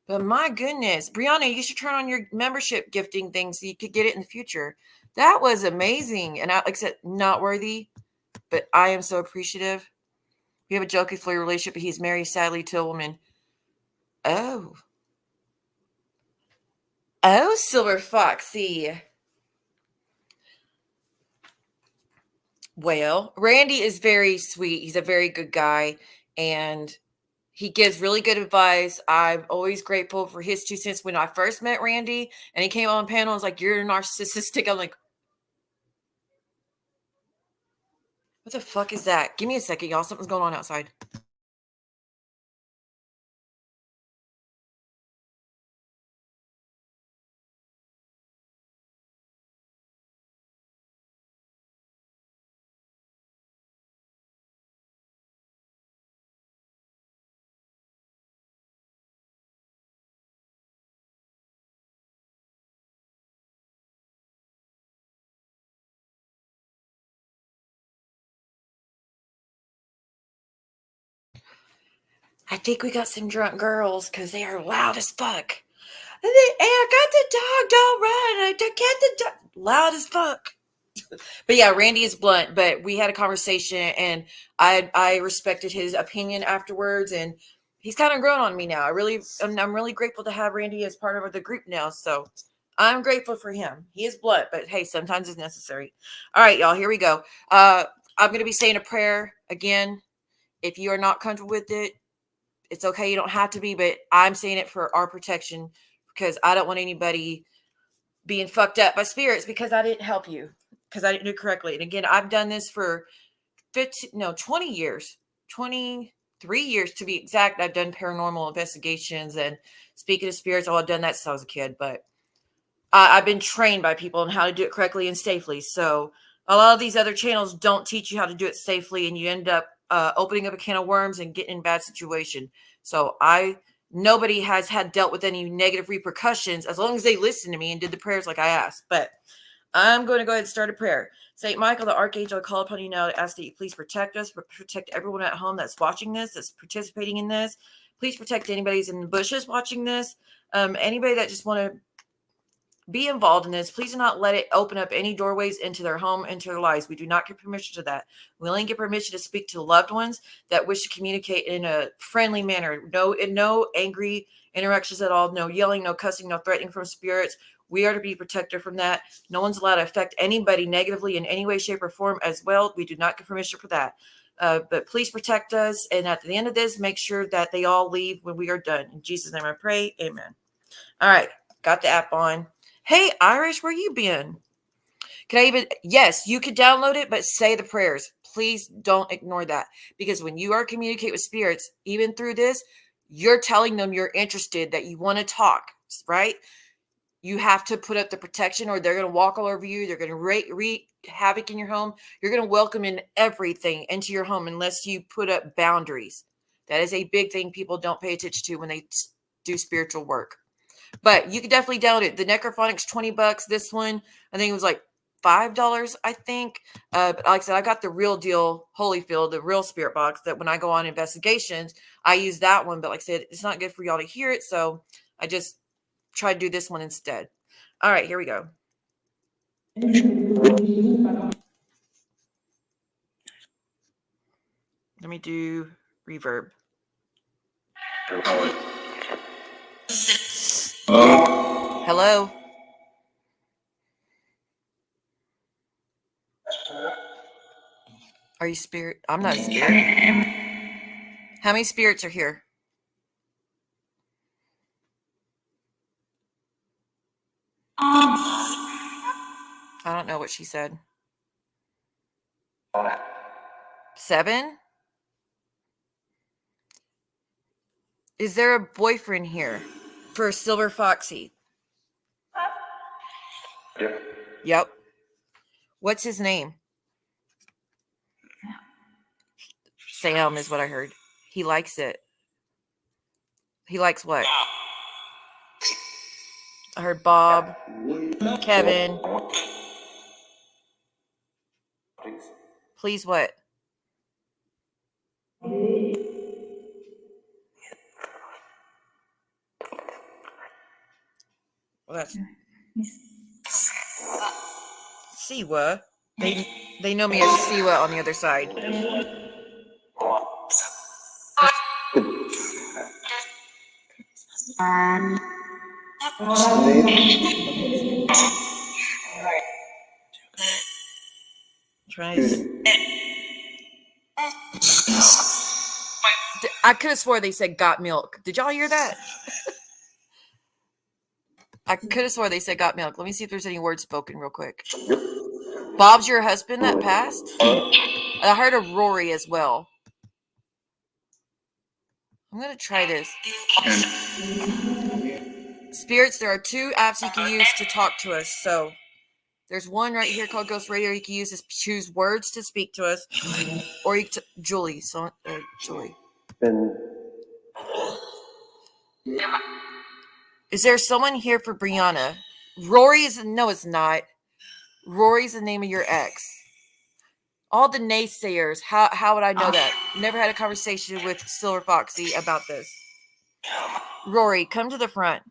But my goodness, Briana, you should turn on your membership gifting thing so you could get it in the future. That was amazing. And like I said, not worthy, but I am so appreciative. We have a jokey flowy relationship, but he's married, sadly, to a woman. Oh, Silver Foxy. Well, Randy is very sweet. He's a very good guy, and he gives really good advice. I'm always grateful for his 2 cents. When I first met Randy and he came on panel, I was like, "You're narcissistic." I'm like, what the fuck is that? Give me a second, y'all. Something's going on outside. I think we got some drunk girls because they are loud as fuck. And I got the dog, don't run. I get the dog. Loud as fuck. But yeah, Randy is blunt, but we had a conversation and I respected his opinion afterwards, and he's kind of grown on me now. I'm really grateful to have Randy as part of the group now. So I'm grateful for him. He is blunt, but hey, sometimes it's necessary. All right, y'all, here we go. I'm going to be saying a prayer again. If you are not comfortable with it, it's okay. You don't have to be, but I'm saying it for our protection because I don't want anybody being fucked up by spirits because I didn't help you, because I didn't do it correctly. And again, I've done this for 20 years, 23 years to be exact. I've done paranormal investigations and speaking of spirits. I've done that since I was a kid, but I've been trained by people on how to do it correctly and safely. So a lot of these other channels don't teach you how to do it safely, and you end up opening up a can of worms and getting in a bad situation. So nobody has had dealt with any negative repercussions as long as they listened to me and did the prayers like I asked. But I'm going to go ahead and start a prayer. Saint Michael, the Archangel, I call upon you now to ask that you please protect us, protect everyone at home that's watching this, that's participating in this. Please protect anybody who's in the bushes watching this. Anybody that just want to be involved in this, please do not let it open up any doorways into their home, into their lives. We do not give permission to that. We only give permission to speak to loved ones that wish to communicate in a friendly manner. No angry interactions at all. No yelling, no cussing, no threatening from spirits. We are to be protected from that. No one's allowed to affect anybody negatively in any way, shape, or form as well. We do not give permission for that. But please protect us. And at the end of this, make sure that they all leave when we are done. In Jesus' name I pray. Amen. All right. Got the app on. Hey, Irish, where you been? Can I even? Yes, you can download it, but say the prayers. Please don't ignore that. Because when you are communicating with spirits, even through this, you're telling them you're interested, that you want to talk, right? You have to put up the protection or they're going to walk all over you. They're going to wreak havoc in your home. You're going to welcome in everything into your home unless you put up boundaries. That is a big thing people don't pay attention to when they do spiritual work. But you can definitely download it. The Necrophonics, $20. This one, I think it was like $5, I think. But like I said, I got the real deal Holyfield, the real spirit box, that when I go on investigations, I use that one. But like I said, it's not good for y'all to hear it. So I just try to do this one instead. All right, here we go. Let me do reverb. Hello? Are you spirit? I'm not a spirit. How many spirits are here? I don't know what she said. 7? Is there a boyfriend here for Silver Foxy? Yep. What's his name? Sam is what I heard. He likes it. He likes what? I heard Bob, Kevin. Please what? Well, that's Siwa. They know me as Siwa on the other side. I could have swore they said got milk. Did y'all hear that? I could have swore they said got milk. Let me see if there's any words spoken real quick. Bob's your husband that passed? I heard of Rory as well. I'm going to try this. Spirits, there are 2 apps you can use to talk to us. So there's one right here called Ghost Radio. You can use this, choose words to speak to us. Or you can Julie. Julie. Is there someone here for Briana? Rory is, no, it's not. Rory's the name of your ex. All the naysayers, how would I know that? Never had a conversation with Silver Foxy about this. Rory, come to the front.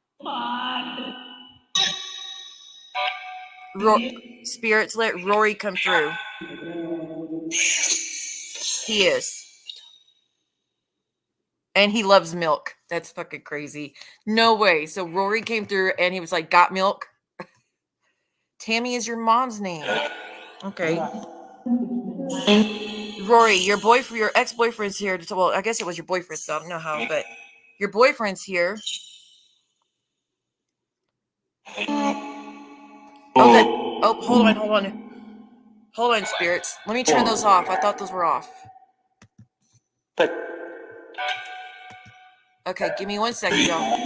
Spirits, let Rory come through. He is. And he loves milk. That's fucking crazy. No way. So Rory came through and he was like, got milk? Tammy is your mom's name. Okay. Rory, your ex-boyfriend's here. Well, I guess it was your boyfriend, so I don't know how, but your boyfriend's here. Okay. Oh, hold on. Hold on, spirits. Let me turn those off. I thought those were off. Okay, give me 1 second, y'all.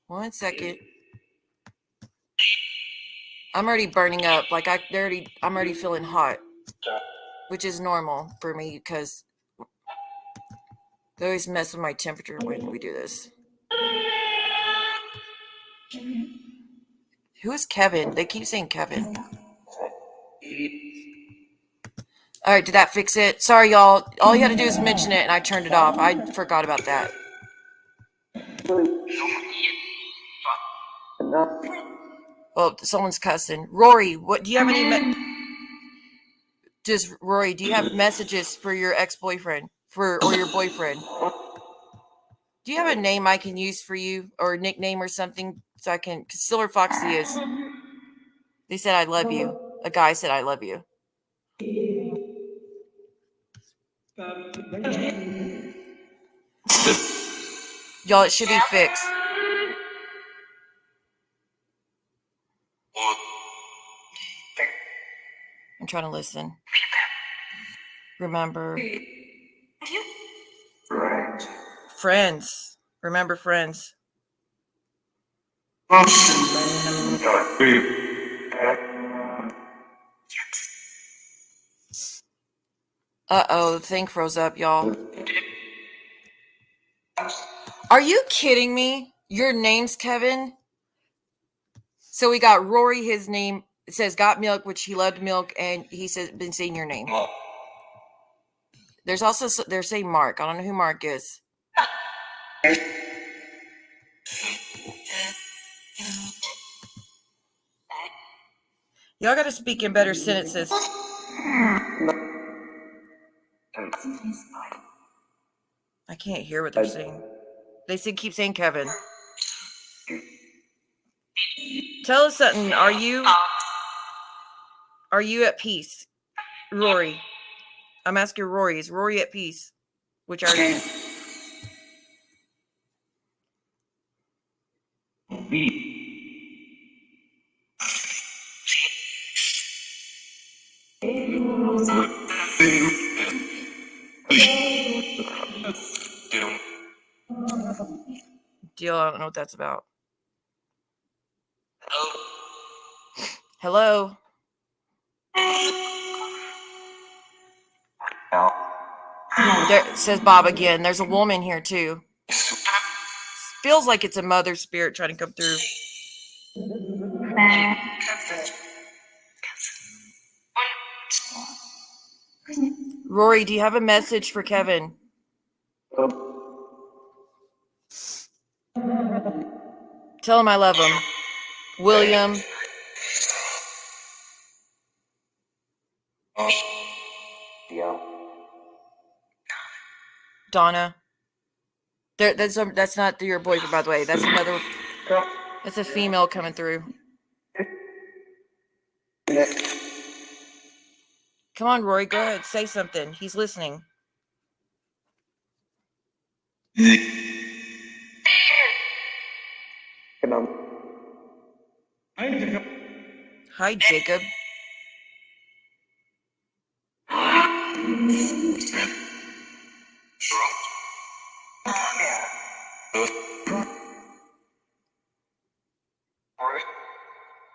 1 second. I'm already burning up. Like I'm already feeling hot, which is normal for me because they always mess with my temperature when we do this. Who is Kevin? They keep saying Kevin. All right, did that fix it? Sorry, y'all. All you had to do is mention it, and I turned it off. I forgot about that. Well, someone's cussing. Rory, what do you have any? Rory, do you have messages for your ex-boyfriend or your boyfriend? Do you have a name I can use for you or a nickname or something so I can? Because Silver Foxy is. They said I love you. A guy said I love you. Y'all, it should be fixed. I'm trying to listen. Remember. Friends. Remember friends. Uh-oh, the thing froze up, y'all. Are you kidding me? Your name's Kevin? So we got Rory, his name, it says got milk, which he loved milk, and he says been saying your name. There's also, they're saying Mark. I don't know who Mark is. Y'all got to speak in better sentences. I can't hear what they're saying. They keep saying Kevin. Tell us something. Are you at peace? Rory. I'm asking Rory. Is Rory at peace? Which are you? Deal. I don't know what that's about. Hello. There, says Bob again. There's a woman here too. Feels like it's a mother spirit trying to come through. Rory, do you have a message for Kevin? Tell him I love him. William. Donna. That's not your boyfriend, by the way. That's another. That's a female coming through. Come on, Rory. Go ahead. Say something. He's listening. Hi, Jacob.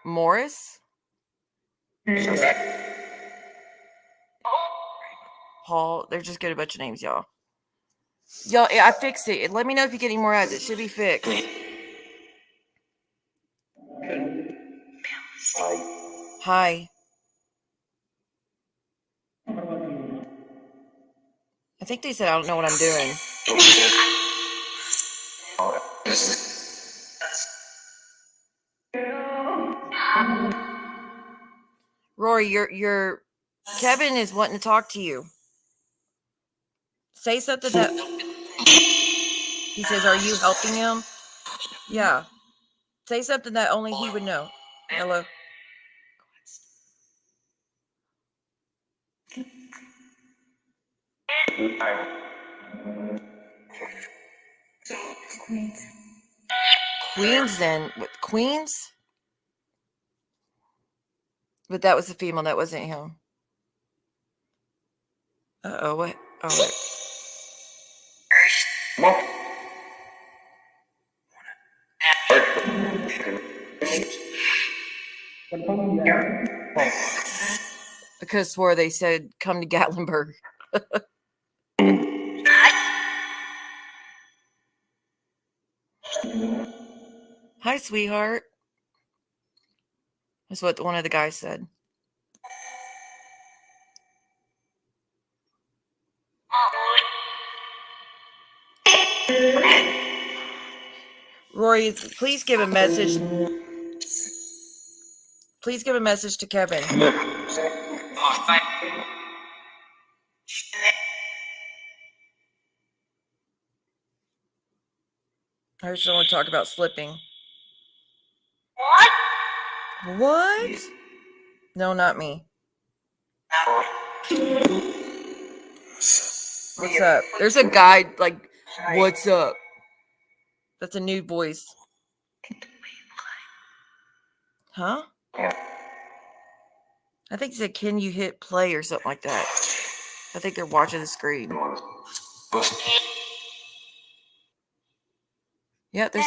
Morris? Paul. They're just getting a bunch of names, y'all. Y'all, I fixed it. Let me know if you get any more ads. It should be fixed. Hi. I think they said I don't know what I'm doing. Rory, your Kevin is wanting to talk to you. Say something that he says, are you helping him? Yeah. Say something that only he would know. Hello. Queens then. What, Queens? But that was the female. That wasn't him. Uh-oh. What? Oh, I could have swore they said come to Gatlinburg. Hi, sweetheart. That's what one of the guys said. Rory, please give a message. Please give a message to Kevin. I heard someone talk about slipping. What? No, not me. What's up? There's a guy like, what's up? That's a new voice. Huh? I think he said, can you hit play or something like that? I think they're watching the screen. Yeah, there's.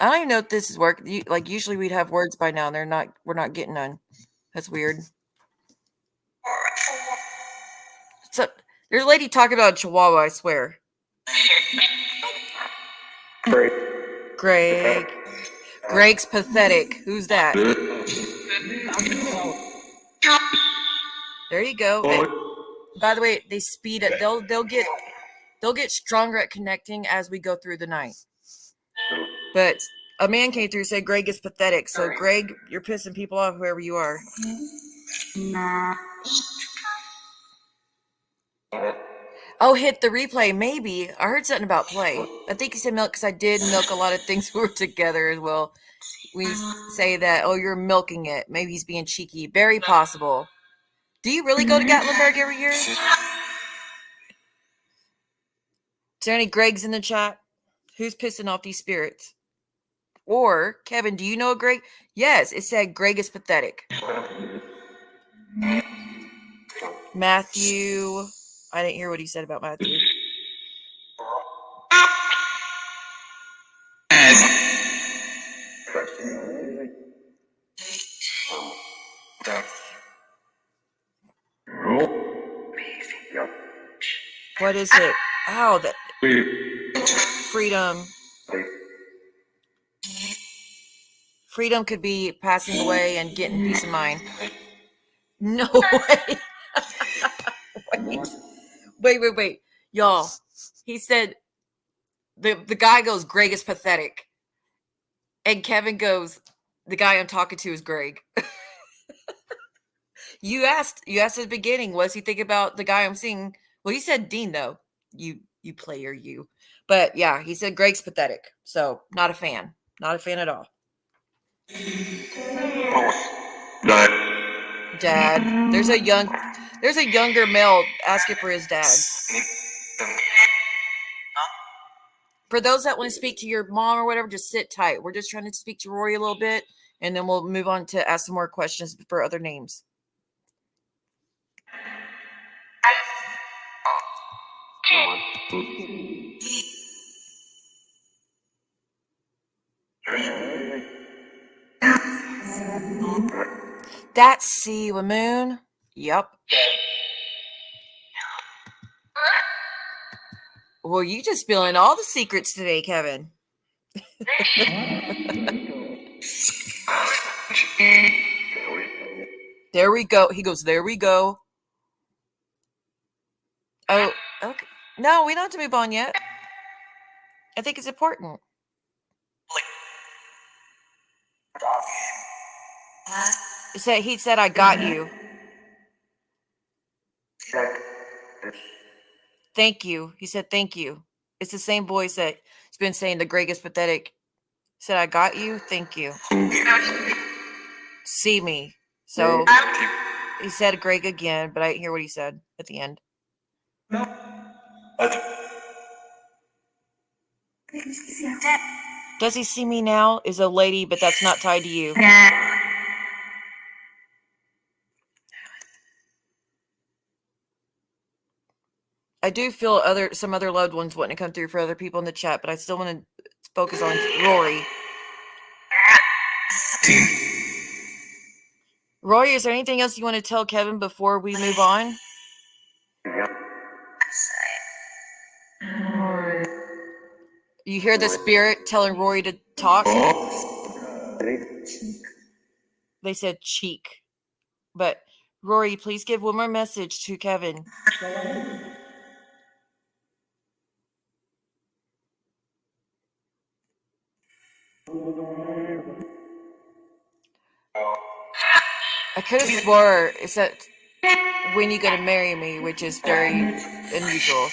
I don't even know if this is working. Like usually we'd have words by now, and they're not. We're not getting none. That's weird. So there's a lady talking about a Chihuahua. I swear. Greg. Greg's pathetic. Who's that? There you go. And by the way, they speed it. They'll get stronger at connecting as we go through the night. But a man came through and said Greg is pathetic. So Greg, you're pissing people off whoever you are. Oh, hit the replay. Maybe. I heard something about play. I think he said milk because I did milk a lot of things when we were together as well. We say that, oh, you're milking it. Maybe he's being cheeky. Very possible. Do you really go to Gatlinburg every year? Is there any Gregs in the chat? Who's pissing off these spirits? Or, Kevin, do you know a Greg? Yes, it said Greg is pathetic. Matthew. I didn't hear what he said about Matthew. What is it? Ow, that freedom. Freedom could be passing away and getting peace of mind. No way. Wait. Y'all, he said, the guy goes, Greg is pathetic. And Kevin goes, the guy I'm talking to is Greg. You asked at the beginning, what does he think about the guy I'm seeing? Well, he said Dean, though. You player, you. But yeah, he said Greg's pathetic. So not a fan. Not a fan at all. Dad. There's a younger male asking for his dad. For those that want to speak to your mom or whatever, just sit tight. We're just trying to speak to Rory a little bit, and then we'll move on to ask some more questions for other names. That's C, Moon. Yep. Well, you just spilling all the secrets today, Kevin. There we go. He goes, there we go. Oh, okay. No, we don't have to move on yet. I think it's important. He said, I got you. Thank you. He said, thank you. It's the same voice that he's been saying the Greg is pathetic. He said, I got you. Thank you. See me. So he said Greg again, but I didn't hear what he said at the end. Does he see me now? Is a lady, but that's not tied to you. I do feel some other loved ones wanting to come through for other people in the chat, but I still want to focus on Rory. Rory, is there anything else you want to tell Kevin before we move on? You hear the spirit telling Rory to talk? They said cheek. But Rory, please give one more message to Kevin. I could have swore it said when you gonna marry me, which is very unusual.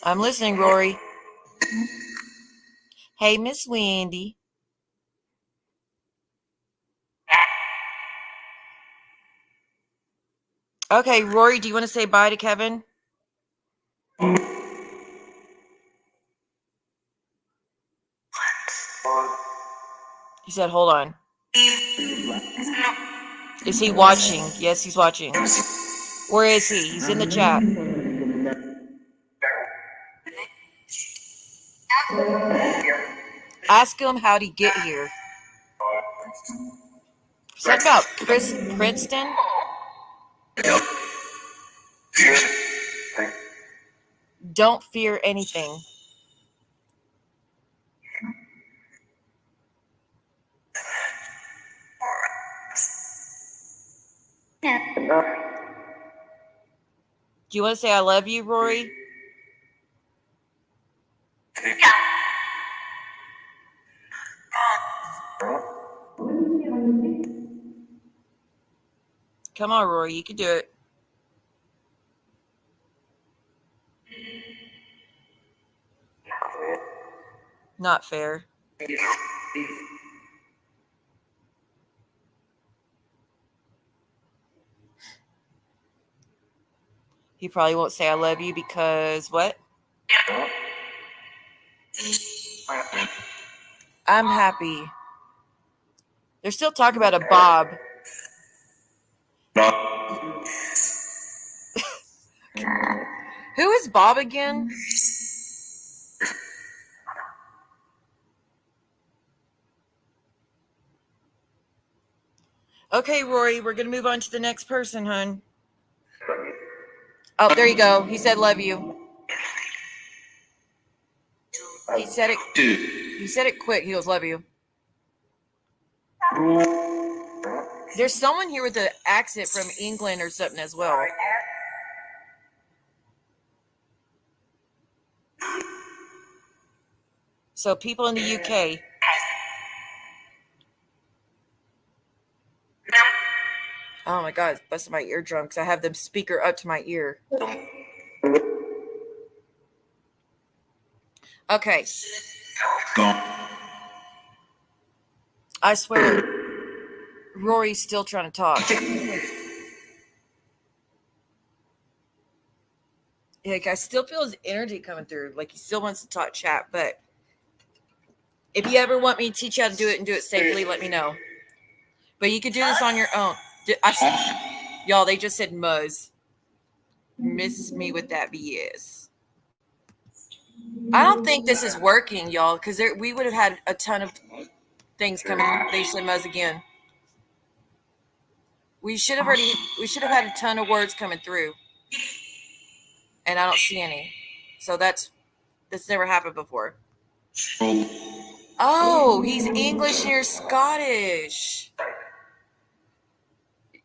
I'm listening, Rory. Hey, Miss Wendy. Okay, Rory, do you want to say bye to Kevin? He said, hold on. Is he watching? Yes, he's watching. Where is he? He's in the chat. Ask him how'd he get here. Something about Princeton? Don't fear anything. Do you want to say I love you, Rory? Come on, Rory, you can do it. Not fair. He probably won't say I love you because what? I'm happy. They're still talking about a Bob. Who is Bob again? Okay, Rory, we're going to move on to the next person, hon. Oh, there you go. He said love you. He said it quick. He goes, love you. There's someone here with an accent from England or something as well. So people in the UK. Oh my God, it's busting my eardrum because I have the speaker up to my ear. Okay. I swear, Rory's still trying to talk. Like, I still feel his energy coming through. Like, he still wants to talk chat. But if you ever want me to teach you how to do it and do it safely, let me know. But you could do this on your own. Y'all, they just said Muzz. Miss me with that BS. I don't think this is working, y'all, because we would have had a ton of things coming. They said Muzz again. We should have had a ton of words coming through. And I don't see any. So this never happened before. Oh, he's English and you're Scottish.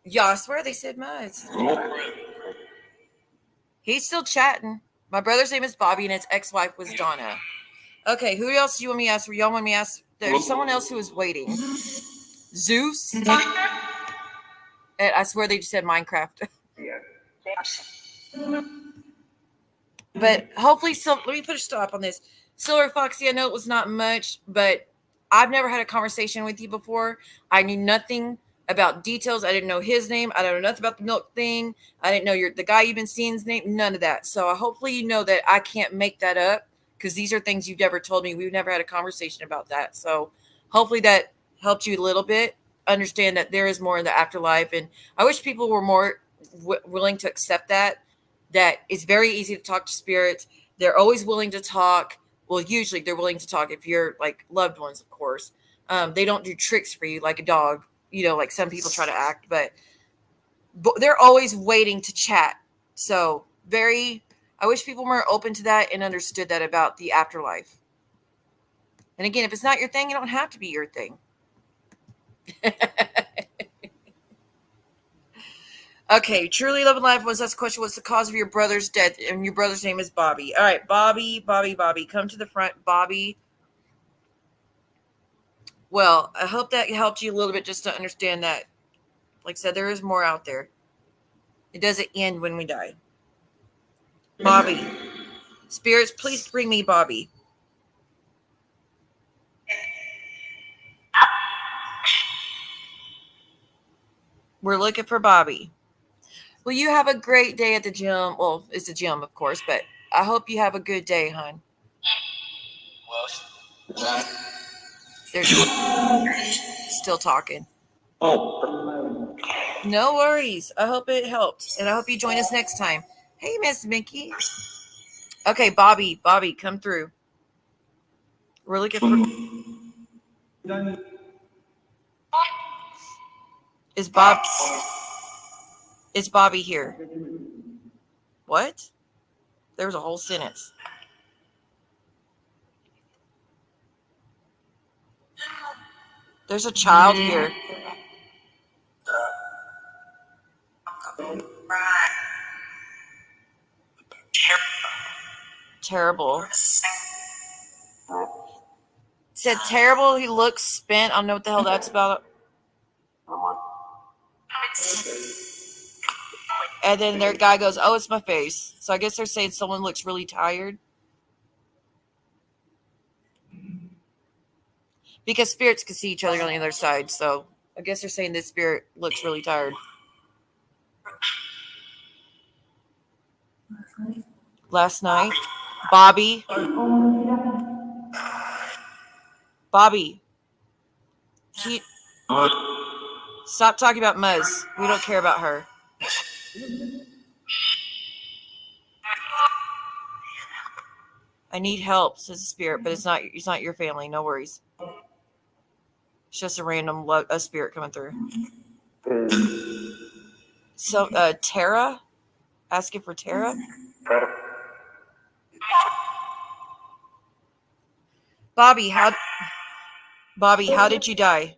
Yeah, I swear they said Muzz. He's still chatting. My brother's name is Bobby and his ex-wife was Donna. Okay, who else do you want me to ask? Y'all want me to ask? There's someone else who is waiting. Zeus? And I swear they just said Minecraft. But hopefully, let me put a stop on this. Silver Foxy, I know it was not much, but I've never had a conversation with you before. I knew nothing about details. I didn't know his name. I don't know nothing about the milk thing. I didn't know the guy you've been seeing's name. None of that. So hopefully you know that I can't make that up because these are things you've never told me. We've never had a conversation about that. So hopefully that helped you a little bit understand that there is more in the afterlife. And I wish people were more willing to accept that it's very easy to talk to spirits. They're always willing to talk. Well, usually they're willing to talk if you're like loved ones, of course. They don't do tricks for you like a dog, like some people try to act, but they're always waiting to chat. So I wish people were open to that and understood that about the afterlife. And again, if it's not your thing, it don't have to be your thing. Okay, truly love and life was this question. What's the cause of your brother's death? And your brother's name is Bobby. All right, Bobby, come to the front, Bobby. Well, I hope that helped you a little bit just to understand that, like I said, there is more out there. It doesn't end when we die. Bobby. Spirits, please bring me Bobby. We're looking for Bobby. Well, you have a great day at the gym. Well, it's a gym, of course, but I hope you have a good day, hon. They're still talking. Oh, No worries. I hope it helped, and I hope you join us next time. Hey, Miss Mickey. Okay, Bobby, come through. We're looking for. Is Bobby here? What? There was a whole sentence. There's a child here. Terrible. Said terrible. He looks spent. I don't know what the hell that's about. And then their guy goes, "Oh, it's my face." So I guess they're saying someone looks really tired. Because spirits can see each other on the other side. So I guess they're saying this spirit looks really tired. Last night, Bobby. Stop talking about Muzz. We don't care about her. I need help, says the spirit, but it's not your family. No worries. It's just a random spirit coming through. So, Tara? Asking for Tara? Bobby, how did you die?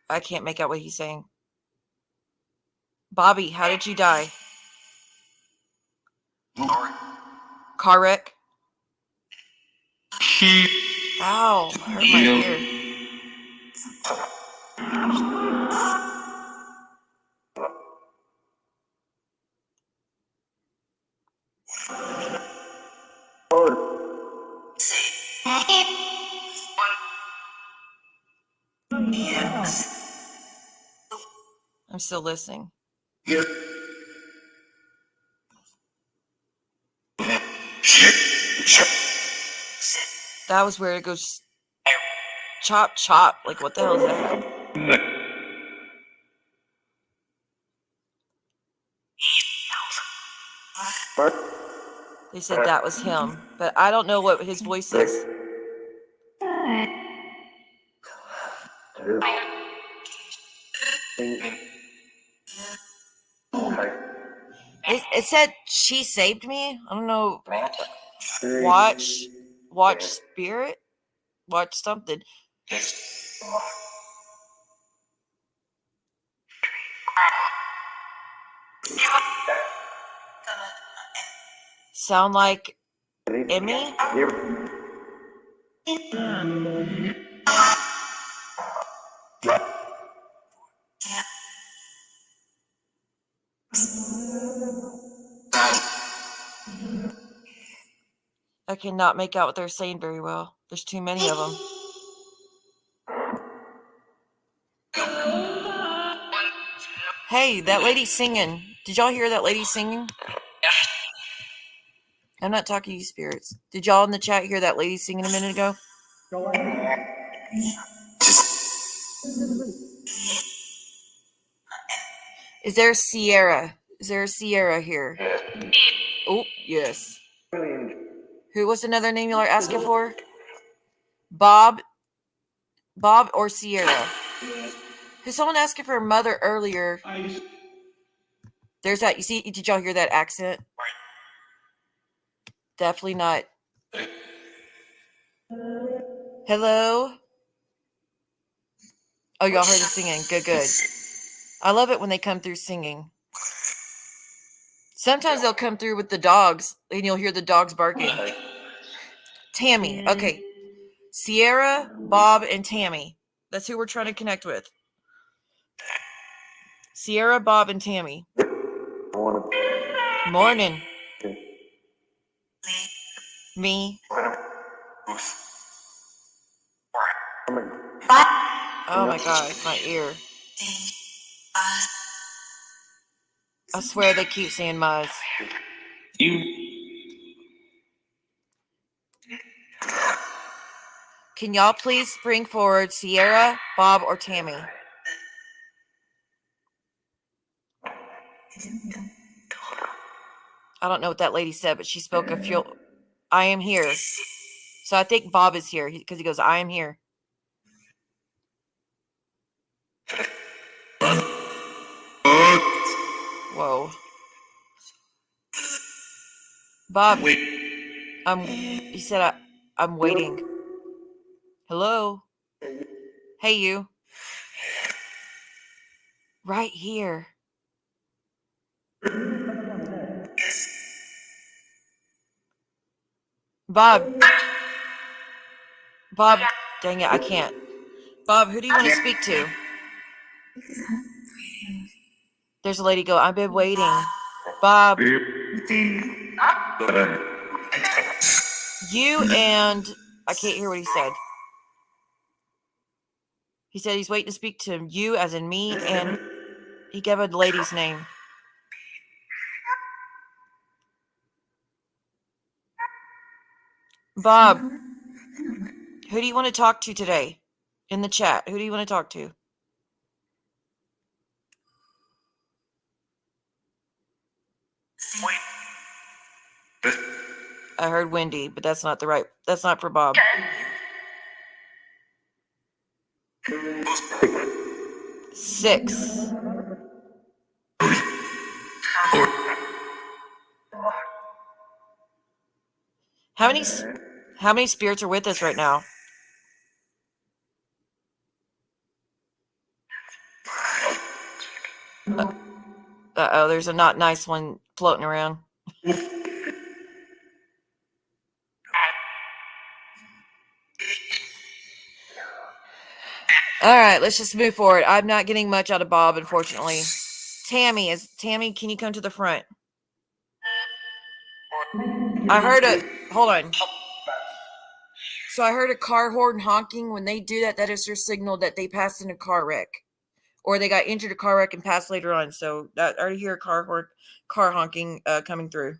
I can't make out what he's saying. Bobby, how did you die? Car wreck? Ow, hurt my ear. I'm still listening. That was where it goes chop chop. Like, what the hell is that? They said that was him, but I don't know what his voice is. It said she saved me. I don't know. Watch spirit. Watch something. Sound like Emmy? I cannot make out what they're saying very well. There's too many of them. Hey, that lady singing. Did y'all hear that lady singing? I'm not talking to you spirits. Did y'all in the chat hear that lady singing a minute ago? Is there a Sierra? Is there a Sierra here? Oh, yes. Who was another name y'all are asking for? Bob or Sierra? Who's someone asking for a mother earlier? There's that. You see, did y'all hear that accent? Definitely not. Hello? Oh, y'all heard the singing. Good. I love it when they come through singing. Sometimes they'll come through with the dogs, and you'll hear the dogs barking. Tammy. Okay. Sierra, Bob, and Tammy. That's who we're trying to connect with. Sierra, Bob, and Tammy. Morning. Me. Oh my God, my ear. I swear they keep saying Muzz. Can y'all please bring forward Sierra, Bob, or Tammy? I don't know what that lady said, but she spoke a few. I am here. So I think Bob is here because he goes, I am here. Whoa. Bob, he said, I'm waiting. Hello? Hey, you. Right here. Bob, dang it, I can't. Bob, who do you want to speak to? There's a lady go, I've been waiting. Bob. You and I can't hear what he said. He said he's waiting to speak to you, as in me, and he gave a lady's name. Bob, who do you want to talk to today? In the chat, who do you want to talk to? I heard Wendy, but that's not for Bob. 6. How many spirits are with us right now? Uh-oh, there's a not nice one floating around. All right, let's just move forward. I'm not getting much out of Bob, unfortunately. Tammy, can you come to the front? I heard hold on. So I heard a car horn honking. When they do that, that is their signal that they passed in a car wreck. Or they got injured in a car wreck and passed later on. So I already hear a car honking coming through.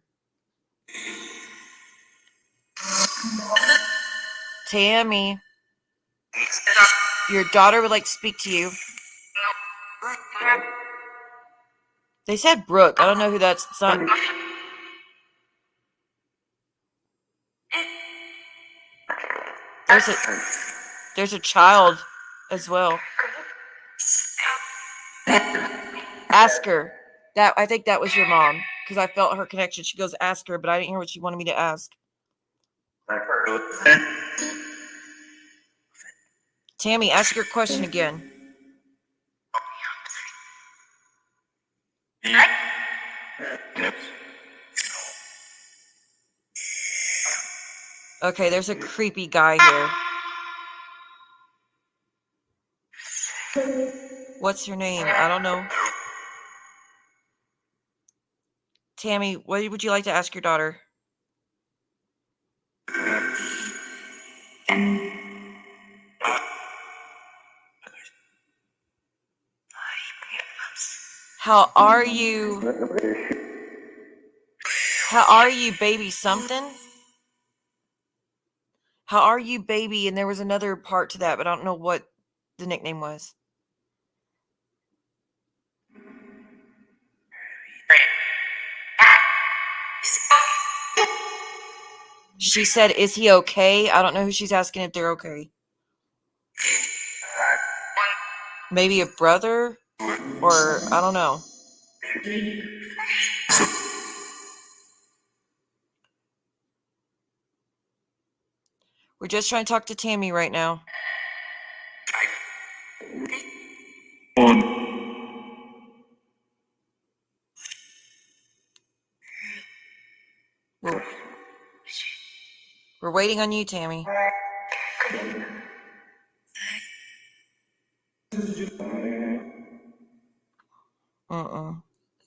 Tammy, your daughter would like to speak to you. They said Brooke. I don't know who that's. It's not. There's a child as well. Ask her. I think that was your mom because I felt her connection. She goes, ask her, but I didn't hear what she wanted me to ask. Tammy, ask your question again. Okay, there's a creepy guy here. What's her name? I don't know. Tammy, what would you like to ask your daughter? How are you? How are you, baby something? How are you, baby? And there was another part to that, but I don't know what the nickname was. She said, is he okay? I don't know who she's asking if they're okay. Maybe a brother? Or, I don't know. We're just trying to talk to Tammy right now. We're waiting on you, Tammy.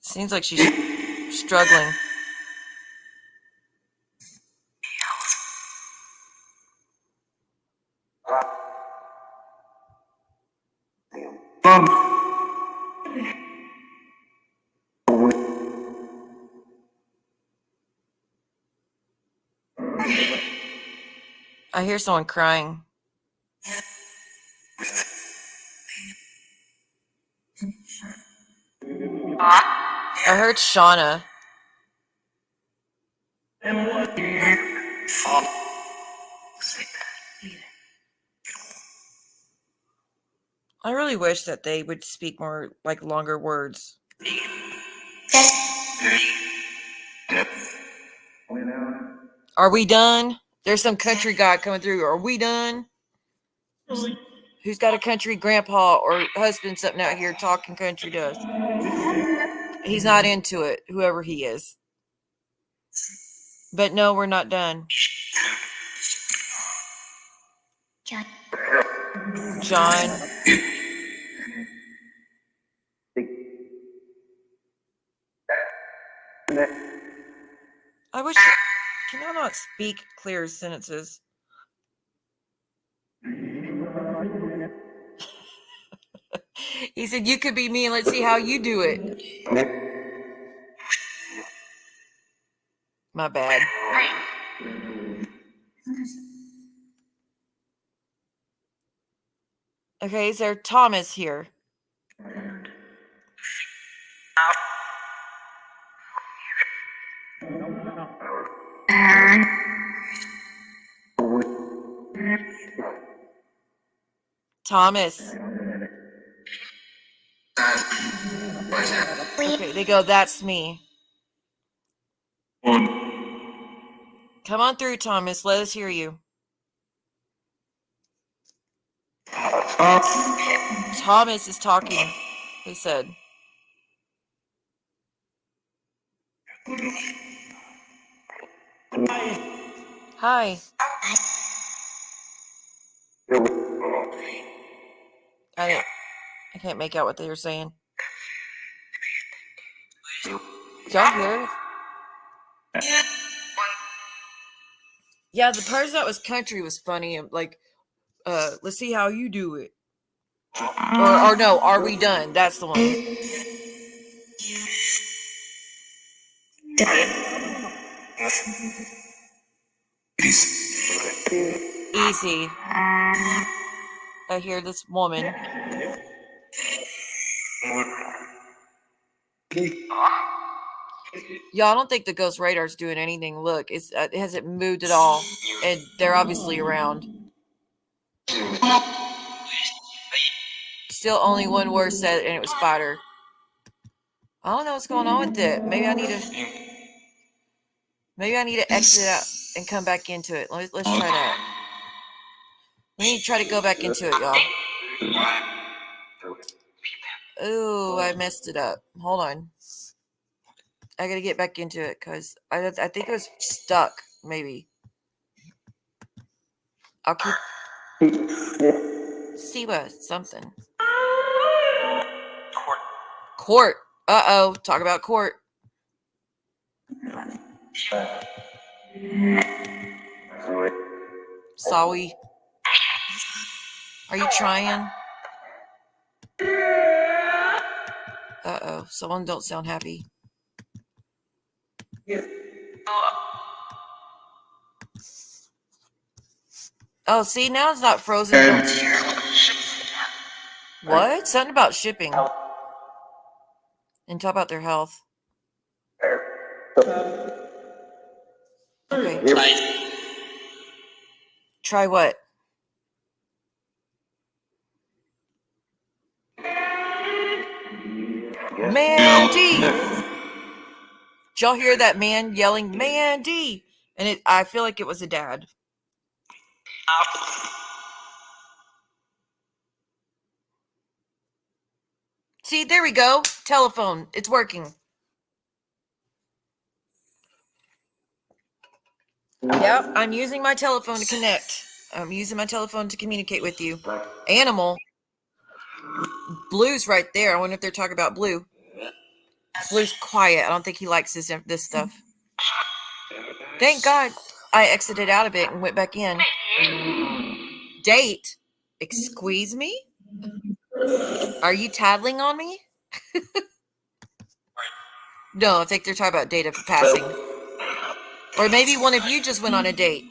Seems like she's struggling. I hear someone crying. I heard Shauna. I really wish that they would speak more like longer words. Are we done? There's some country guy coming through. Are we done? Who's got a country grandpa or husband something out here talking country to us? He's not into it, whoever he is. But no, we're not done. John. I wish. Can y'all not speak clear sentences? He said, you could be me and let's see how you do it. My bad. Okay, is there Thomas here? Thomas. Okay, they go, that's me. Come on through, Thomas. Let us hear you. Thomas is talking, he said. Hi. I can't make out what they were saying. Y'all hear it? Yeah, the person that was country was funny. Like, let's see how you do it. Or no, are we done? That's the one. Easy. I hear this woman. Y'all, I don't think the ghost radar's doing anything. Look, it hasn't moved at all, and they're obviously around. Still only one word said, and it was spider. I don't know what's going on with it. Maybe I need to exit out and come back into it. Let's try that. We need to try to go back into it, y'all. Ooh, I messed it up. Hold on. I gotta get back into it because I think it was stuck. Maybe. I'll keep. Siba, something. Court. Uh-oh. Talk about court. Sawi. Are you trying? Uh-oh. Someone don't sound happy. Oh, see, now it's not frozen. What? Something about shipping. And talk about their health. Okay. Try what? Mandy! Did y'all hear that man yelling, Mandy? And I feel like it was a dad. See, there we go. Telephone. It's working. Yep, I'm using my telephone to connect. I'm using my telephone to communicate with you. Animal. Blue's right there. I wonder if they're talking about Blue. Blue's quiet. I don't think he likes this stuff. Thank God I exited out of it and went back in. Date? Excuse me? Are you tattling on me? No, I think they're talking about date of passing. Or maybe one of you just went on a date.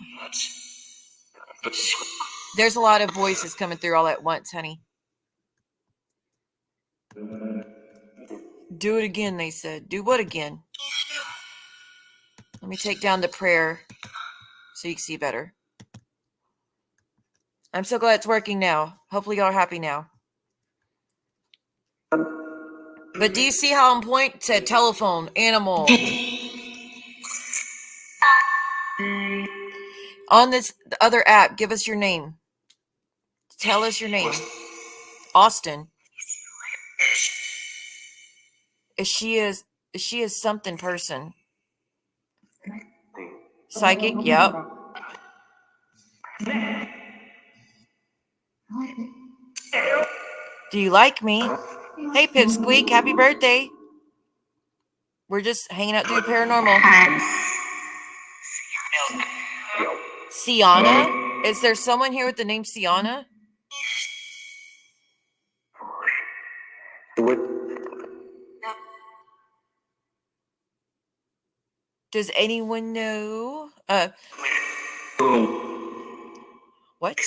There's a lot of voices coming through all at once, honey. Do it again, they said. Do what again? Let me take down the prayer so you can see better. I'm so glad it's working now. Hopefully y'all are happy now. But do you see how on point to telephone, animal? On this other app, give us your name. Tell us your name. Austin. Is she a something person? Psychic? Yep. Do you like me? Hey, Pipsqueak, happy birthday. We're just hanging out doing paranormal. Sienna? Is there someone here with the name Sienna? Does anyone know? What?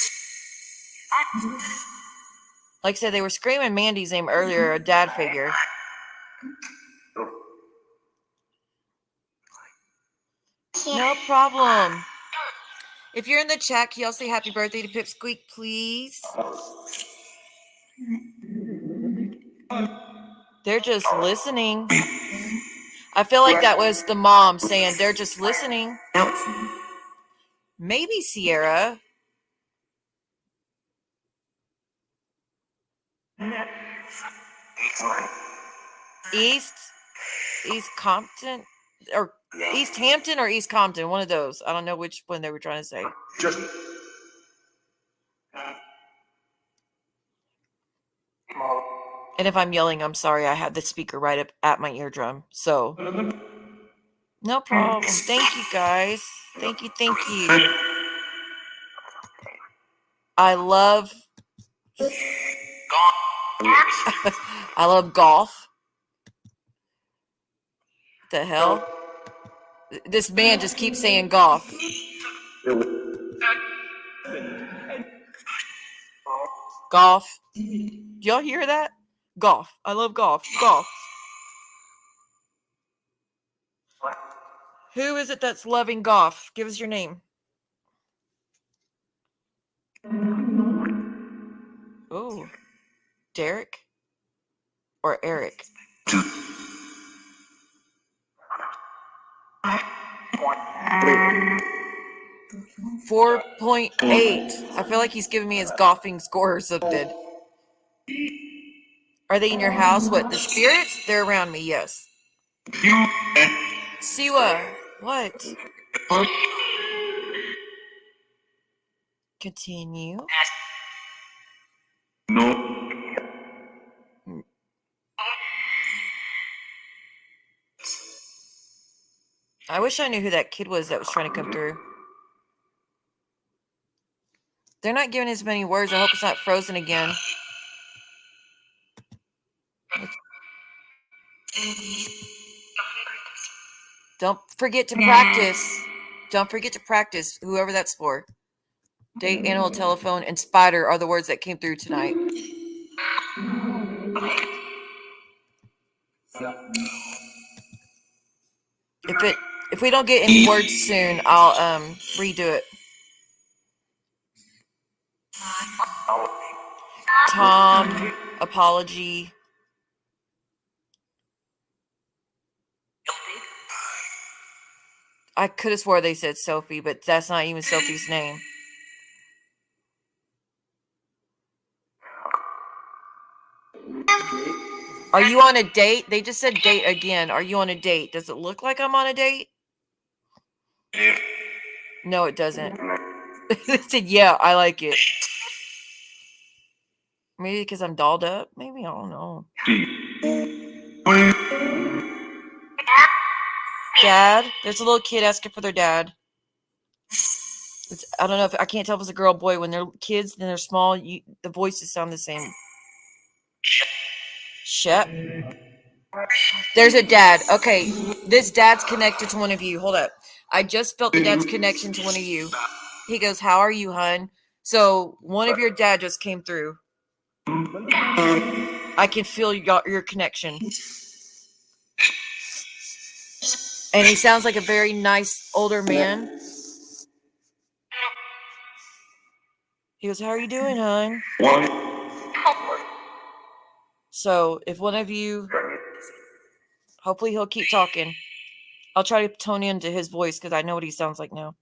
Like I said, they were screaming Mandy's name earlier, a dad figure. No problem. If you're in the chat, can y'all say happy birthday to Pipsqueak, please? They're just listening. I feel like that was the mom saying they're just listening. Maybe Sierra. East Compton or East Hampton or East Compton, one of those. I don't know which one they were trying to say. And if I'm yelling, I'm sorry. I had the speaker right up at my eardrum. So no problem. Thank you, guys. Thank you. I love I love golf. The hell? This man just keeps saying golf. Golf. Do y'all hear that? Golf. I love golf. Golf. Who is it that's loving golf? Give us your name. Oh, Derek or Eric? 4.8. I feel like he's giving me his golfing score or something. Are they in your house? What, the spirits? They're around me, yes. Siwa, what? Continue. I wish I knew who that kid was that was trying to come through. They're not giving as many words. I hope it's not frozen again. Don't forget to practice. Don't forget to practice, whoever that's for. Date, animal, telephone, and spider are the words that came through tonight. If we don't get any words soon, I'll redo it. Tom, apology. I could have swore they said Sophie, but that's not even Sophie's name. Are you on a date? They just said date again. Are you on a date? Does it look like I'm on a date? No, it doesn't. It said, yeah, I like it. Maybe because I'm dolled up? Maybe, I don't know. Dad? There's a little kid asking for their dad. I don't know if I can't tell if it's a girl or boy. When they're kids and they're small, the voices sound the same. Shep. There's a dad. Okay, this dad's connected to one of you. Hold up. I just felt the dad's connection to one of you. He goes, how are you, hun? So one of your dad just came through. I can feel your connection. And he sounds like a very nice older man. He goes, how are you doing, hon? So if one of you, hopefully he'll keep talking. I'll try to tone into his voice because I know what he sounds like now.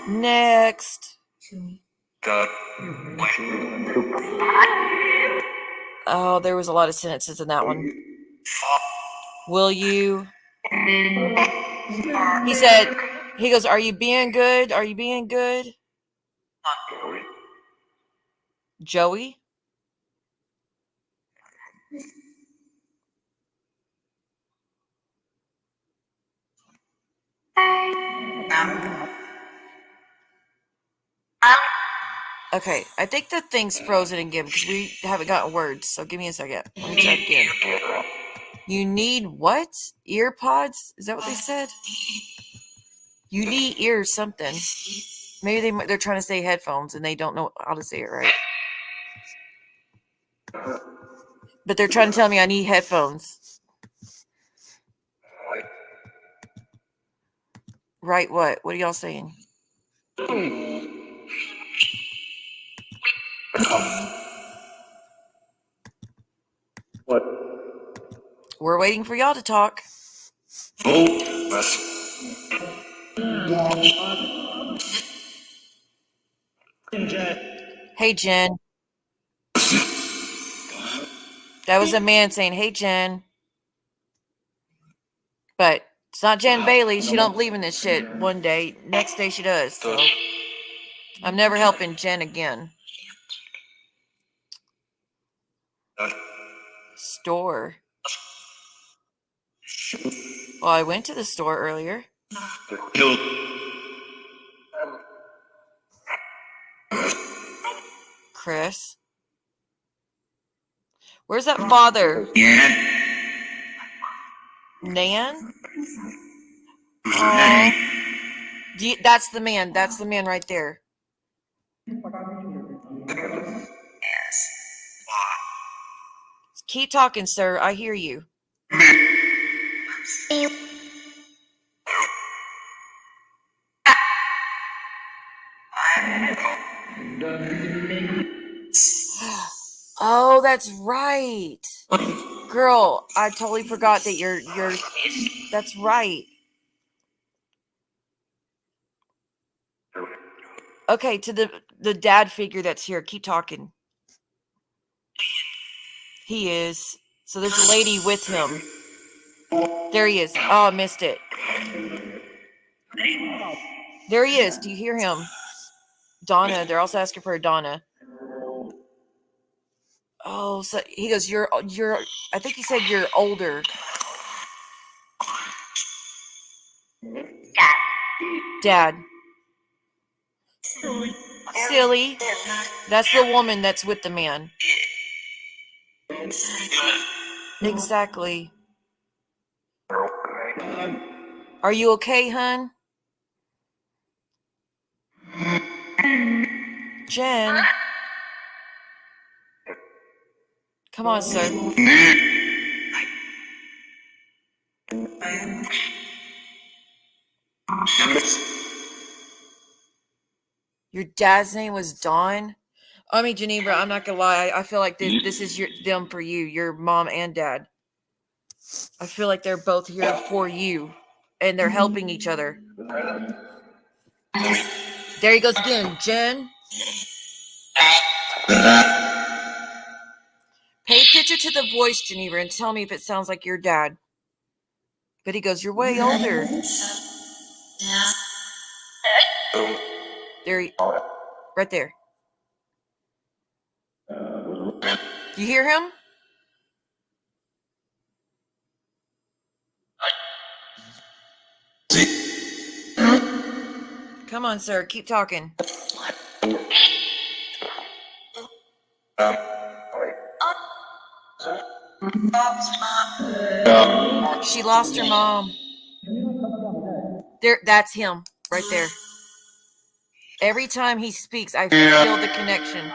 Next. Oh, there was a lot of sentences in that one. Will you? He said, he goes, are you being good? Are you being good? Joey? Okay, I think the thing's frozen again because we haven't gotten words. So give me a second. Let me try it again. You need what? Ear pods? Is that what they said? You need ears something. Maybe they're trying to say headphones and they don't know how to say it right. But they're trying to tell me I need headphones. Right what? What are y'all saying? What? We're waiting for y'all to talk. Hey, Jen. That was a man saying, hey, Jen. But it's not Jen Bailey. She don't believe in this shit one day. Next day she does. So I'm never helping Jen again. Store. Well, I went to the store earlier. Chris. Where's that father? Nan? That's the man. That's the man right there. Keep talking, sir. I hear you. Oh, that's right. Girl, I totally forgot that you're that's right. Okay, to the dad figure that's here. Keep talking. He is. So there's a lady with him. There he is. Oh, I missed it. There he is. Do you hear him? Donna. They're also asking for a Donna. Oh, so he goes, you're I think he said you're older. Dad. Silly. That's the woman that's with the man. Exactly. Are you okay, hun? Jen. Come on, sir. Your dad's name was Dawn? I mean, GInevra, I'm not gonna lie. I feel like this is them for you, your mom and dad. I feel like they're both here for you, and they're helping each other. There he goes again, Jen. Pay attention to the voice, GInevra, and tell me if it sounds like your dad. But he goes, you're way older. There, right there. You hear him? Come on, sir. Keep talking. She lost her mom. There, that's him. Right there. Every time he speaks, I feel the connection.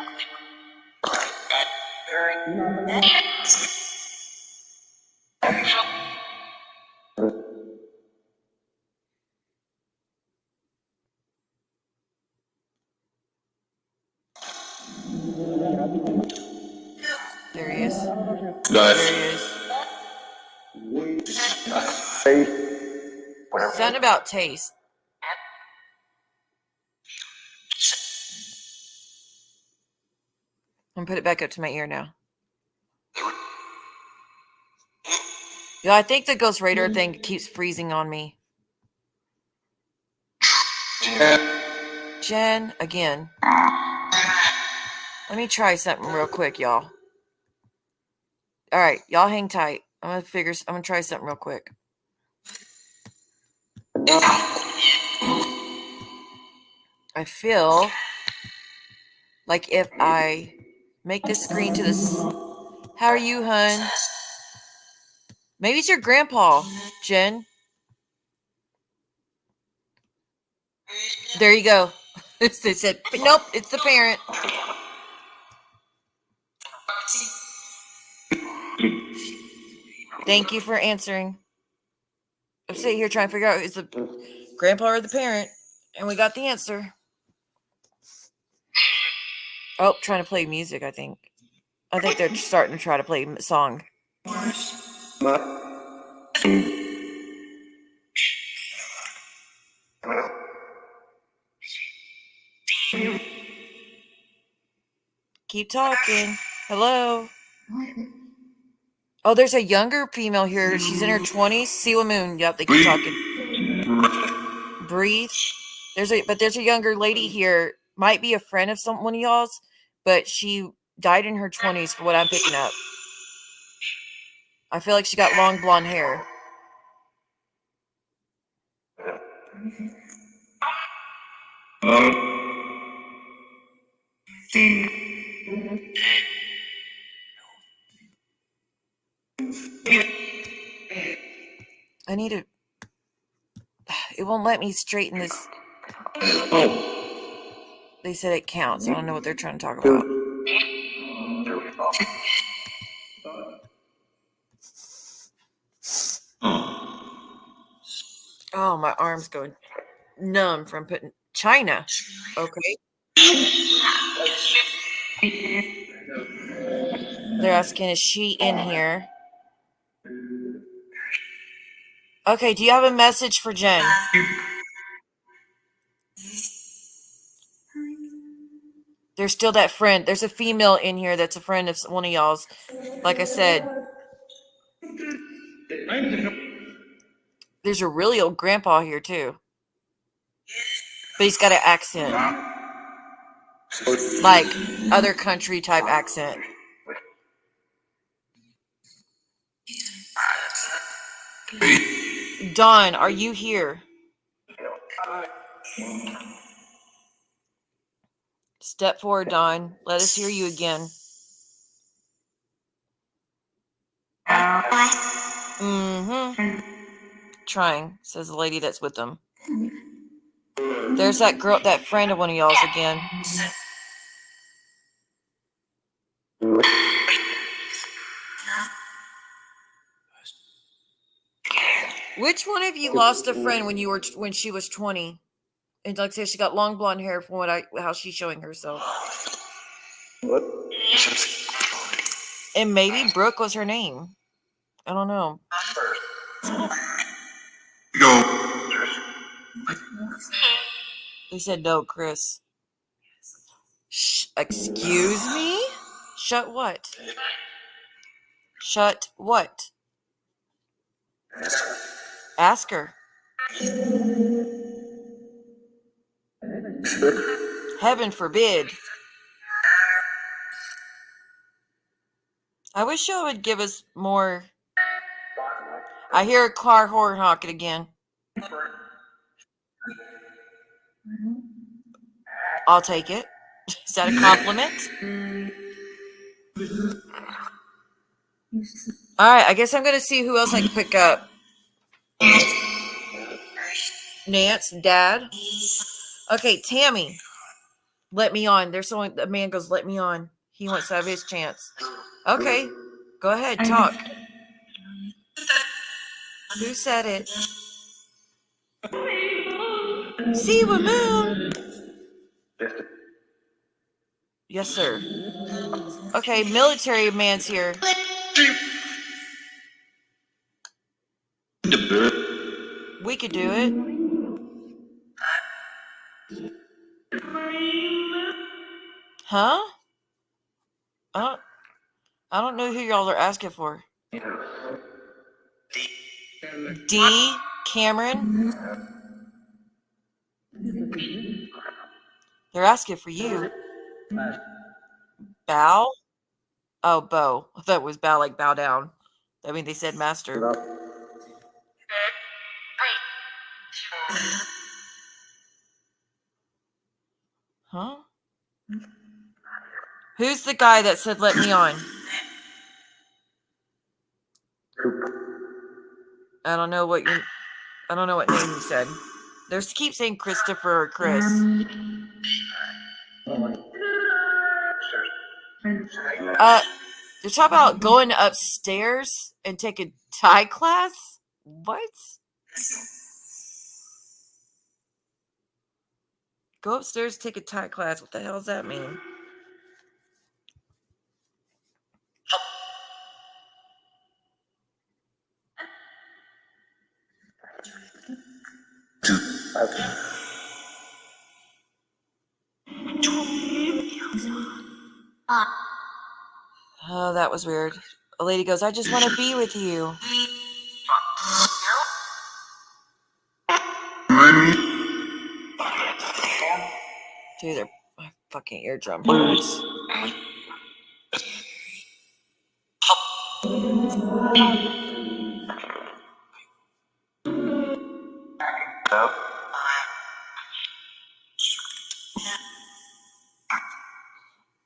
There he is. There he is. Something about taste. I'm going to put it back up to my ear now. Yeah, I think the Ghost Raider thing keeps freezing on me. Jen, again. Let me try something real quick, y'all. All right, y'all hang tight. I'm gonna try something real quick. I feel like if I make this screen to this. How are you, hun? Maybe it's your grandpa, Jen. There you go. They said, nope, it's the parent. Thank you for answering. I'm sitting here trying to figure out is the grandpa or the parent, and we got the answer. Oh, trying to play music, I think. I think they're starting to try to play a song. Keep talking. Hello. Oh, there's a younger female here. She's in her 20s. Siwa Moon. Yep, they keep talking. Breathe. There's a younger lady here. Might be a friend of one of y'all's, but she died in her 20s for what I'm picking up. I feel like she got long blonde hair. I need to. It won't let me straighten this. They said it counts. I don't know what they're trying to talk about. Oh, my arm's going numb from putting China. Okay. They're asking, is she in here? Okay, do you have a message for Jen? There's still that friend. There's a female in here that's a friend of one of y'all's. Like I said, there's a really old grandpa here too. But he's got an accent. Like other country type accent. Dawn, are you here? Step forward, Dawn. Let us hear you again. Mm-hmm. Trying, says the lady that's with them. There's that girl, that friend of one of y'all's again. Which one of you lost a friend when she was 20? And like I said, she got long blonde hair from how she's showing herself. What? And maybe Brooke was her name. I don't know. They said no, Chris. Excuse me? Shut what? Shut what? Ask her. Heaven forbid. I wish y'all would give us more. I hear a car horn honking again. I'll take it. Is that a compliment? All right, I guess I'm going to see who else I can pick up. Nance, Dad. Okay, Tammy, let me on. There's someone, a man goes, let me on. He wants to have his chance. Okay, go ahead, talk. Who said it? Siwa Moon. Yes, sir. Okay, military man's here. We could do it. Huh? I don't know who y'all are asking for. D. Cameron. They're asking for you. Bow? Oh, Bo. I thought it was bow like bow down. I mean, they said master. Huh? Who's the guy that said let me on? I don't know what name you said. They keep saying Christopher or Chris. They're talking about going upstairs and take a Thai class? What? Go upstairs, take a Thai class. What the hell does that mean? Oh, that was weird. A lady goes, I just want to be with you. Dude, my fucking eardrum hurts.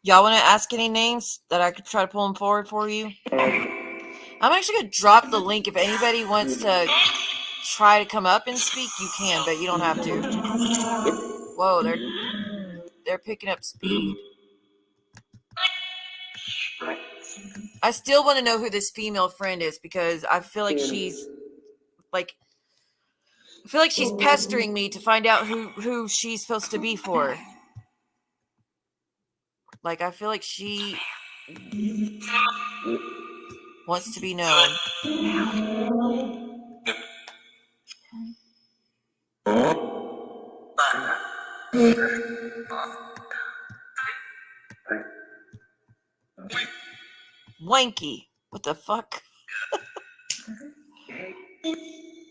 Y'all want to ask any names that I could try to pull them forward for you? I'm actually going to drop the link. If anybody wants to try to come up and speak, you can, but you don't have to. Whoa, they're picking up speed. I still want to know who this female friend is because I feel like she's pestering me to find out who she's supposed to be for. Like, I feel like she wants to be known. Wanky. What the fuck?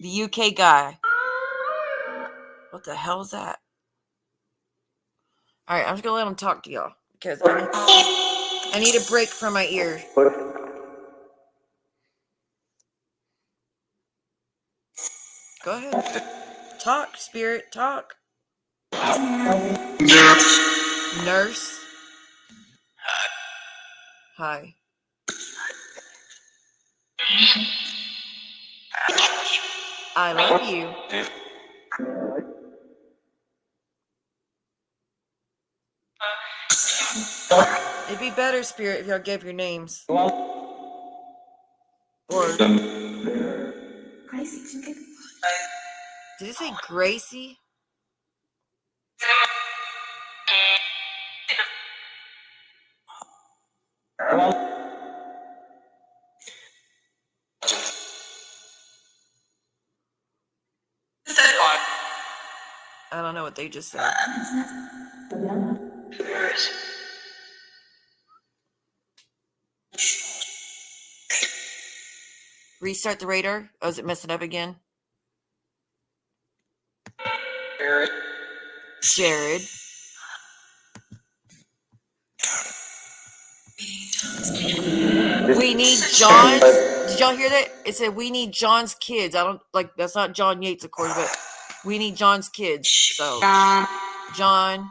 The UK guy. What the hell is that? All right, I'm just going to let him talk to y'all because I need a break from my ear. Go ahead. Talk, spirit, talk. Nurse. Hi. I love you. It'd be better, spirit, if y'all gave your names. Or did it say Gracie? I don't know what they just said. Restart the radar. Oh, is it messing up again? Jared. We need John's. Did y'all hear that? It said we need John's kids. I don't like that's not John Yates, of course, but we need John's kids. So John.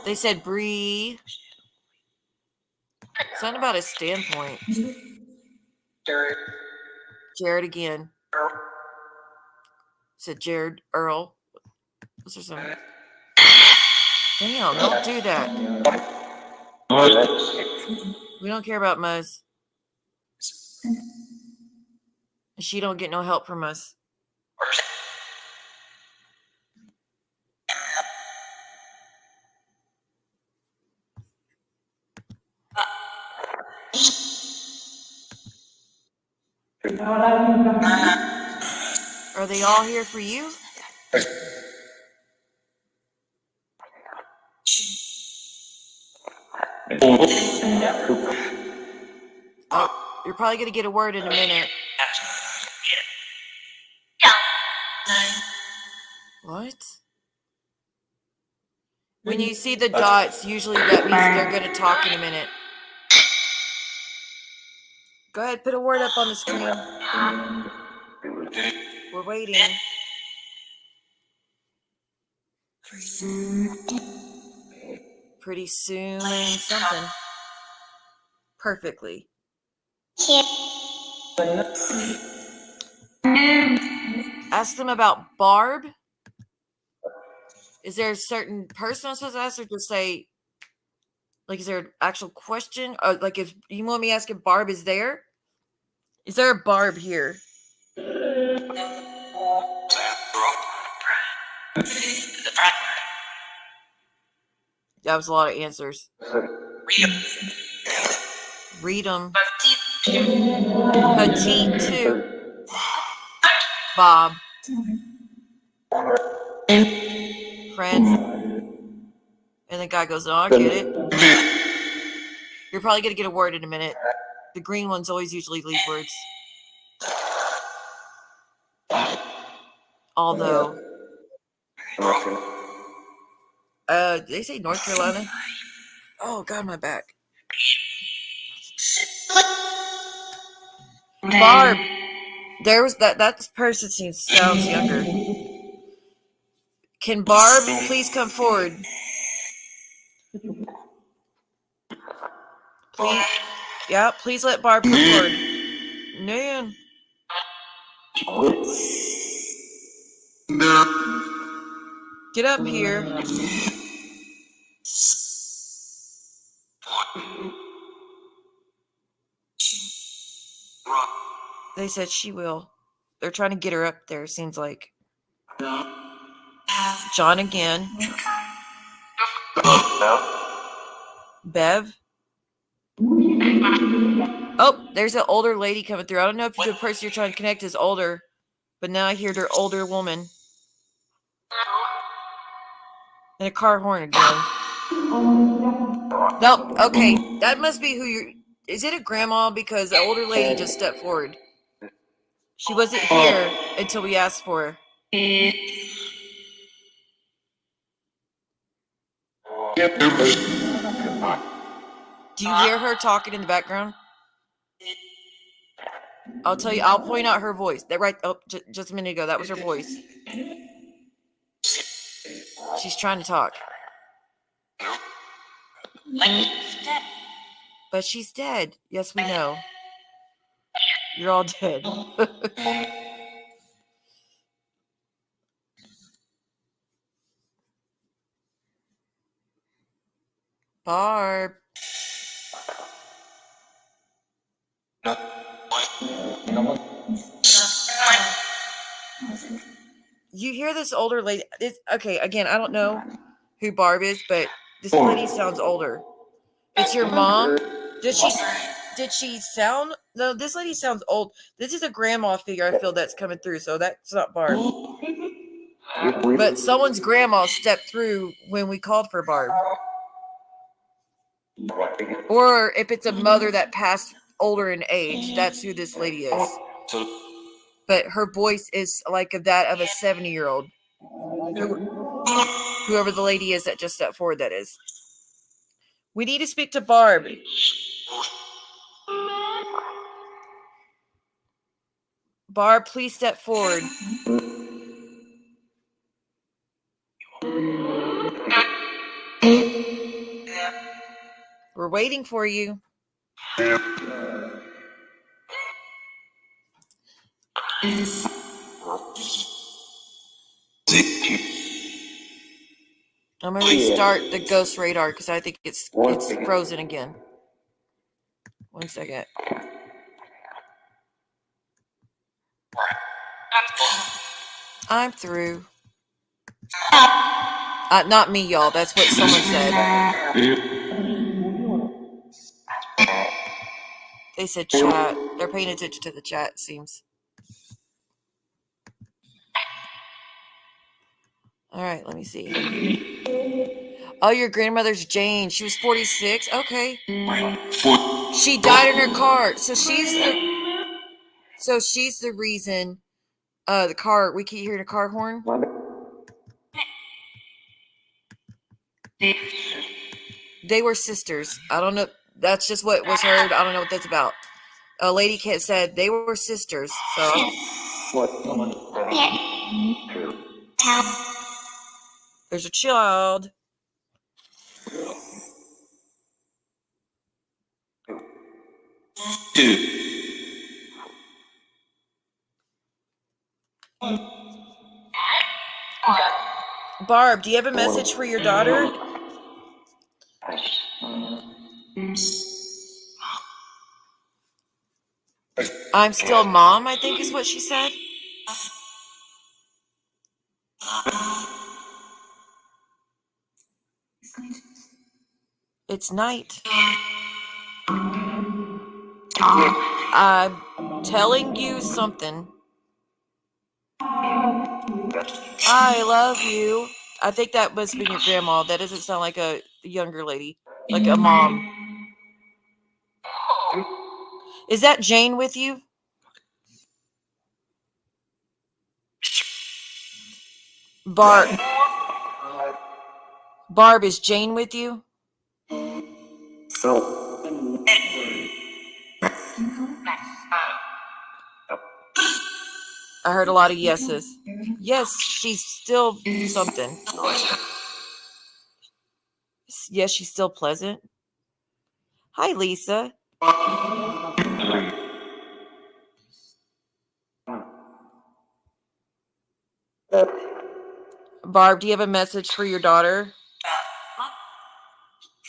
They said Bree. Something about a standpoint. Jared again. Said Jared Earl. Was there something? Damn, don't do that. We don't care about Muzz. She don't get no help from us. Are they all here for you? Oh, you're probably going to get a word in a minute. What? When you see the dots, usually that means they're going to talk in a minute. Go ahead, put a word up on the screen. We're waiting. Pretty soon something. Perfectly. Ask them about Barb. Is there a certain person I'm supposed to ask, or just say, like, is there an actual question? Or, like, if you want me to ask if Barb is there? Is there a Barb here? That was a lot of answers. Read them. Petite, too. Bob. Friend. And the guy goes, oh, I get it. You're probably going to get a word in a minute. The green ones always usually leave words. Although, they say North Carolina. Oh, God, my back. Barb. There was that person sounds younger. Can Barb please come forward? Please. Yeah, please let Barb come forward. Man. Get up here. They said she will. They're trying to get her up there, seems like. John again. Bev. Oh, there's an older lady coming through. I don't know if the person you're trying to connect is older, but now I hear their older woman. And a car horn again. Nope. Okay, that must be who you're. Is it a grandma? Because the older lady just stepped forward. She wasn't here until we asked for her. Do you hear her talking in the background? I'll tell you. I'll point out her voice. That right. Oh, just a minute ago, that was her voice. She's trying to talk. But she's dead. Yes, we know. You're all dead. Barb. You hear this older lady? Okay, again, I don't know who Barb is, but this lady sounds older. It's your mom? Did she sound? No, this lady sounds old. This is a grandma figure I feel that's coming through, so that's not Barb. But someone's grandma stepped through when we called for Barb. Or if it's a mother that passed older in age, that's who this lady is. But her voice is like that of a 70-year-old. Whoever the lady is that just stepped forward, that is. We need to speak to Barb. Barb, please step forward. We're waiting for you. I'm gonna restart the ghost radar because I think it's frozen again. 1 second. I'm through. Not me, y'all. That's what someone said. They said chat. They're paying attention to the chat, it seems. All right, let me see. Oh, your grandmother's Jane. She was 46. Okay. She died in her car. So she's the reason the car, we keep hearing a car horn. They were sisters. I don't know. That's just what was heard. I don't know what that's about. A lady said they were sisters. So there's a child. Barb, do you have a message for your daughter? I'm still mom, I think is what she said. It's night. I'm telling you something. I love you. I think that must be your grandma. That doesn't sound like a younger lady, like a mom. Is that Jane with you? Barb, is Jane with you? No. I heard a lot of yeses. Yes, she's still something. Yes, she's still pleasant. Hi, Lisa. Barb, do you have a message for your daughter?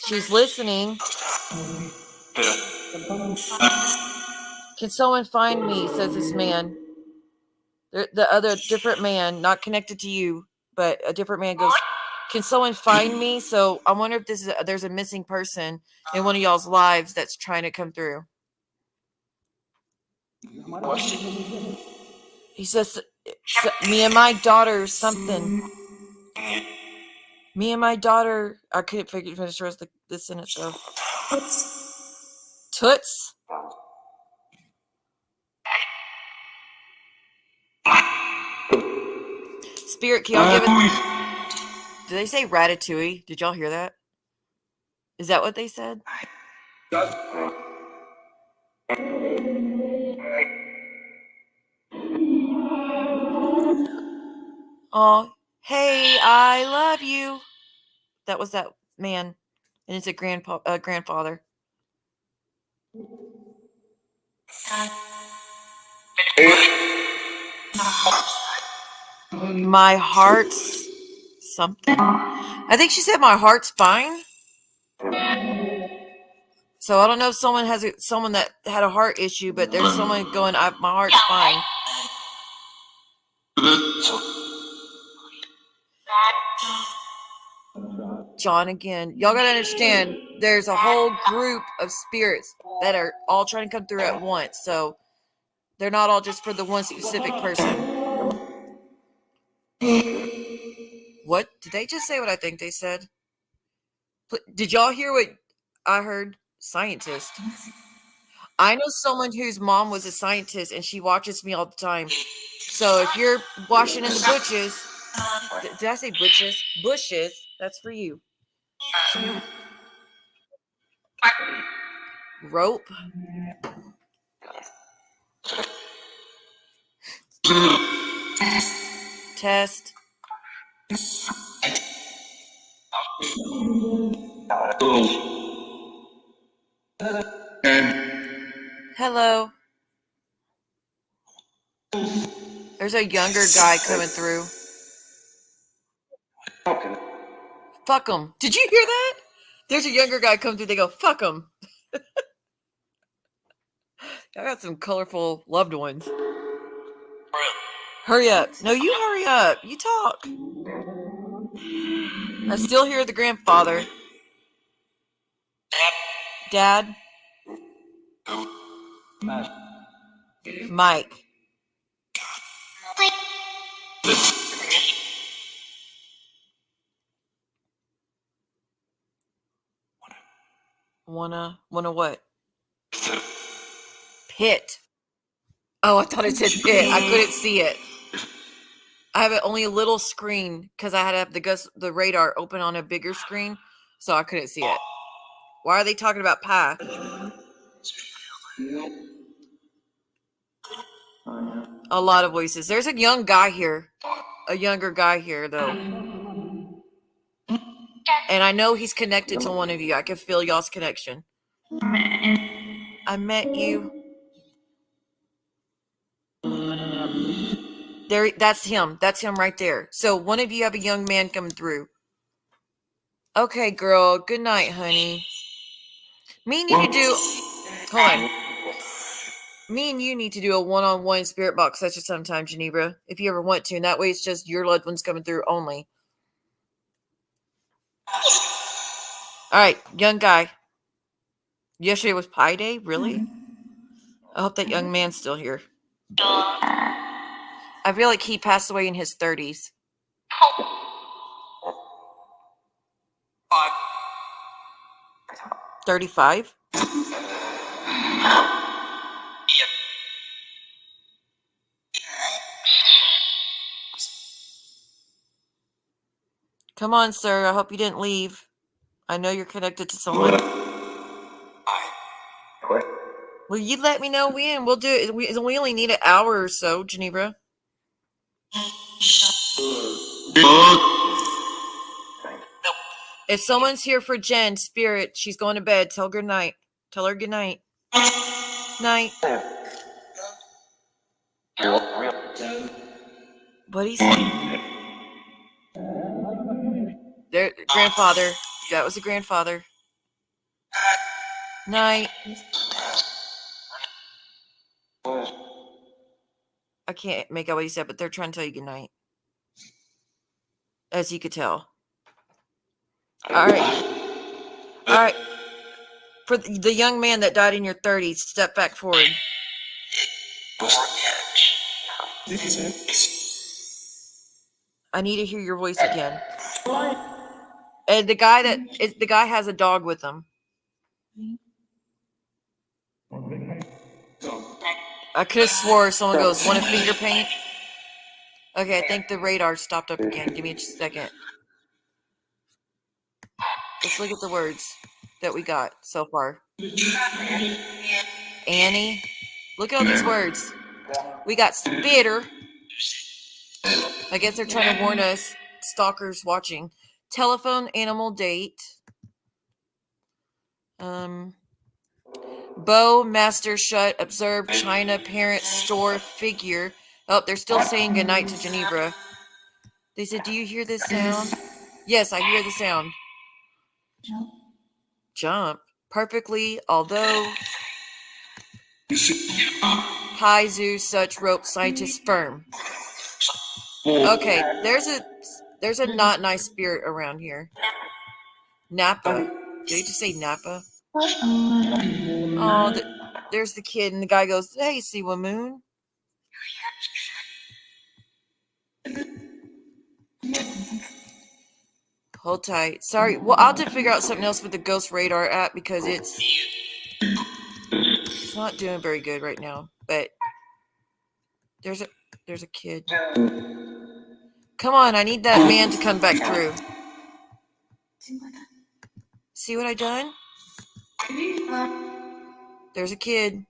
She's listening. Can someone find me, says this man. The other different man, not connected to you, but a different man goes, can someone find me? So I wonder if there's a missing person in one of y'all's lives that's trying to come through. He says, me and my daughter, something. Me and my daughter, I couldn't finish the rest of the sentence though. Toots? Spirit, can y'all give it? Did they say ratatouille? Did y'all hear that? Is that what they said? Oh, hey, I love you. That was that man, and it's a grandfather. My heart's something. I think she said my heart's fine. So I don't know if someone someone that had a heart issue, but there's someone going, my heart's fine. John again. Y'all gotta understand, there's a whole group of spirits that are all trying to come through at once. So they're not all just for the one specific person. What? Did they just say what I think they said? Did y'all hear what I heard? Scientist. I know someone whose mom was a scientist and she watches me all the time. So if you're washing in the bushes, did I say bushes? Bushes, that's for you. Rope. Test. Hello. There's a younger guy coming through. Okay. Fuck him. Did you hear that? There's a younger guy come through. They go, fuck him. I got some colorful loved ones. Hurry up. No, you hurry up. You talk. I still hear the grandfather. Dad? Mike. Wanna what? Pit. Oh, I thought it said pit. I couldn't see it. I have only a little screen because I had to have the radar open on a bigger screen, so I couldn't see it. Why are they talking about pie? A lot of voices. There's a young guy here. A younger guy here, though. And I know he's connected to one of you. I can feel y'all's connection. I met you. There, that's him. That's him right there. So one of you have a young man coming through. Okay, girl. Good night, honey. Me and you need to do. Hold on. Me and you need to do a one-on-one spirit box session sometime, GInevra, if you ever want to. And that way it's just your loved ones coming through only. All right, young guy. Yesterday was Pi Day? Really? I hope that young man's still here. I feel like he passed away in his 30s. 35? Come on, sir. I hope you didn't leave. I know you're connected to someone. Will you let me know when? We'll do it. We only need an hour or so, GInevra. If someone's here for Jen, spirit, she's going to bed. Tell her good night. Tell her good night. Night. What do you say? There, grandfather. That was a grandfather. Night. I can't make out what he said, but they're trying to tell you good night. As you could tell. All right. For the young man that died in your 30s, step back forward. I need to hear your voice again. And the guy has a dog with him. I could have swore someone goes, want a finger paint? Okay, I think the radar stopped up again. Give me a second. Let's look at the words that we got so far. Annie. Look at all these words. We got spitter. I guess they're trying to warn us, stalkers watching. Telephone, animal, date. Bow, master, shut, observe, China, parent, store, figure. Oh, they're still saying goodnight to GInevra. They said, do you hear this sound? Yes, I hear the sound. Jump. Perfectly, although. Pi, zoo, such, rope, scientist, firm. Okay, there's a not nice spirit around here. Napa. Did he just say Napa? Oh, there's the kid, and the guy goes, hey, Siwa Moon. Hold tight. Sorry. Well, I'll have to figure out something else with the Ghost Radar app because it's not doing very good right now. But there's a kid. Come on, I need that man to come back through. See what I done? There's a kid.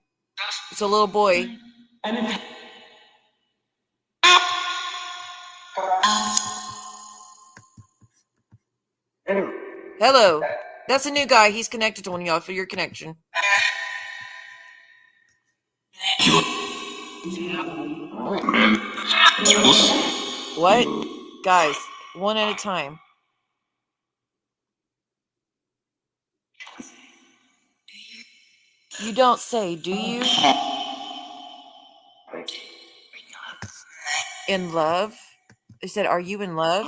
It's a little boy. Hello. That's a new guy. He's connected to one of y'all for your connection. What? Guys, one at a time. You don't say, do you? In love? They said, are you in love?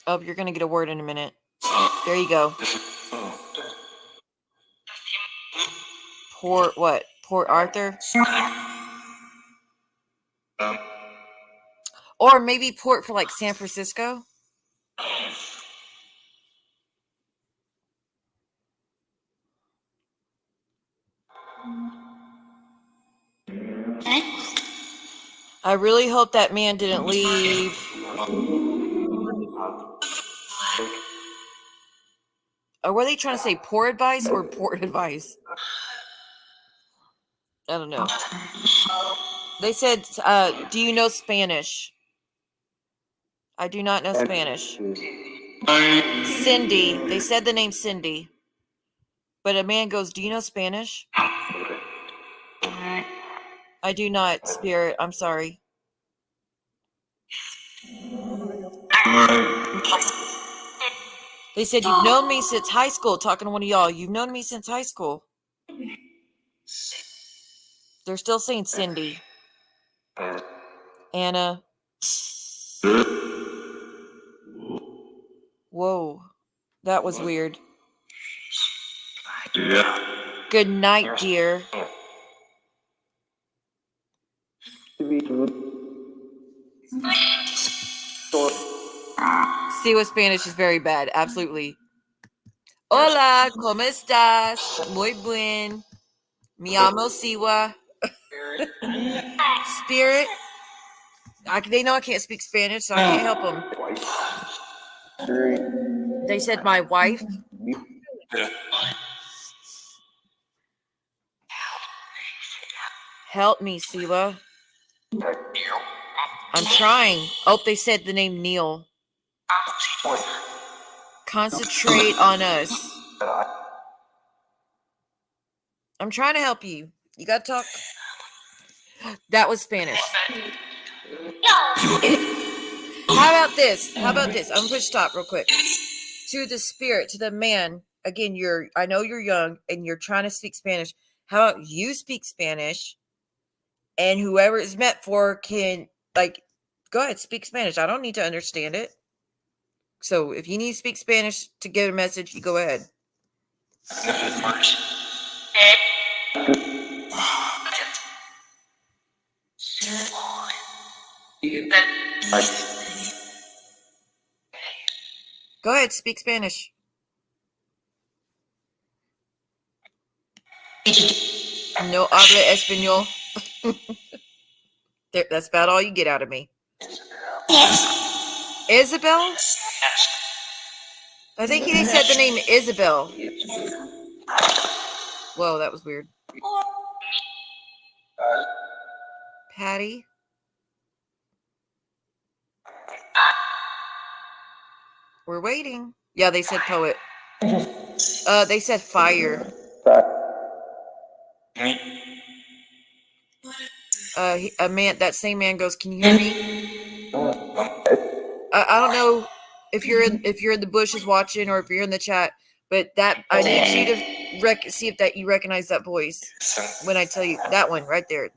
Oh, you're going to get a word in a minute. There you go. Port what? Port Arthur? Or maybe port for like San Francisco? I really hope that man didn't leave. Or were they trying to say poor advice or port advice? I don't know. They said, do you know Spanish? I do not know Spanish. Cindy. They said the name Cindy. But a man goes, do you know Spanish? I do not, Spirit. I'm sorry. They said, you've known me since high school. Talking to one of y'all. You've known me since high school. They're still saying Cindy. Anna. Whoa. That was weird. Good night, dear. Siwa Spanish is very bad. Absolutely. Hola, ¿cómo estás? Muy bien. Me llamo Siwa. Spirit. They know I can't speak Spanish, so I can't help them. They said my wife. Help me, Siwa. I'm trying. Oh, they said the name Neil. Concentrate on us. I'm trying to help you. You got to talk. That was Spanish. How about this? I'm going to push stop real quick. To the spirit, to the man. Again, I know you're young and you're trying to speak Spanish. How about you speak Spanish? And whoever it's meant for can, go ahead, speak Spanish. I don't need to understand it. So if you need to speak Spanish to get a message, you go ahead. Go ahead, speak Spanish. No habla español. That's about all you get out of me. Isabel? I think he said the name Isabel. Whoa, that was weird. Patty? We're waiting. Yeah, they said poet. They said fire. That same man goes, can you hear me? I don't know if you're in the bushes watching or if you're in the chat, but that I need you to see if that you recognize that voice when I tell you that one right there.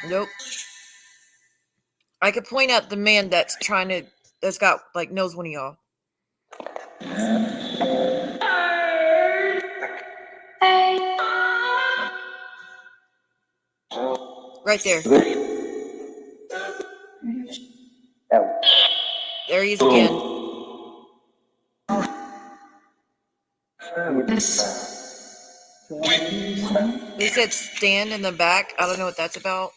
Nope. I could point out the man that's got knows one of y'all. Right there. There he is again. They said stand in the back. I don't know what that's about.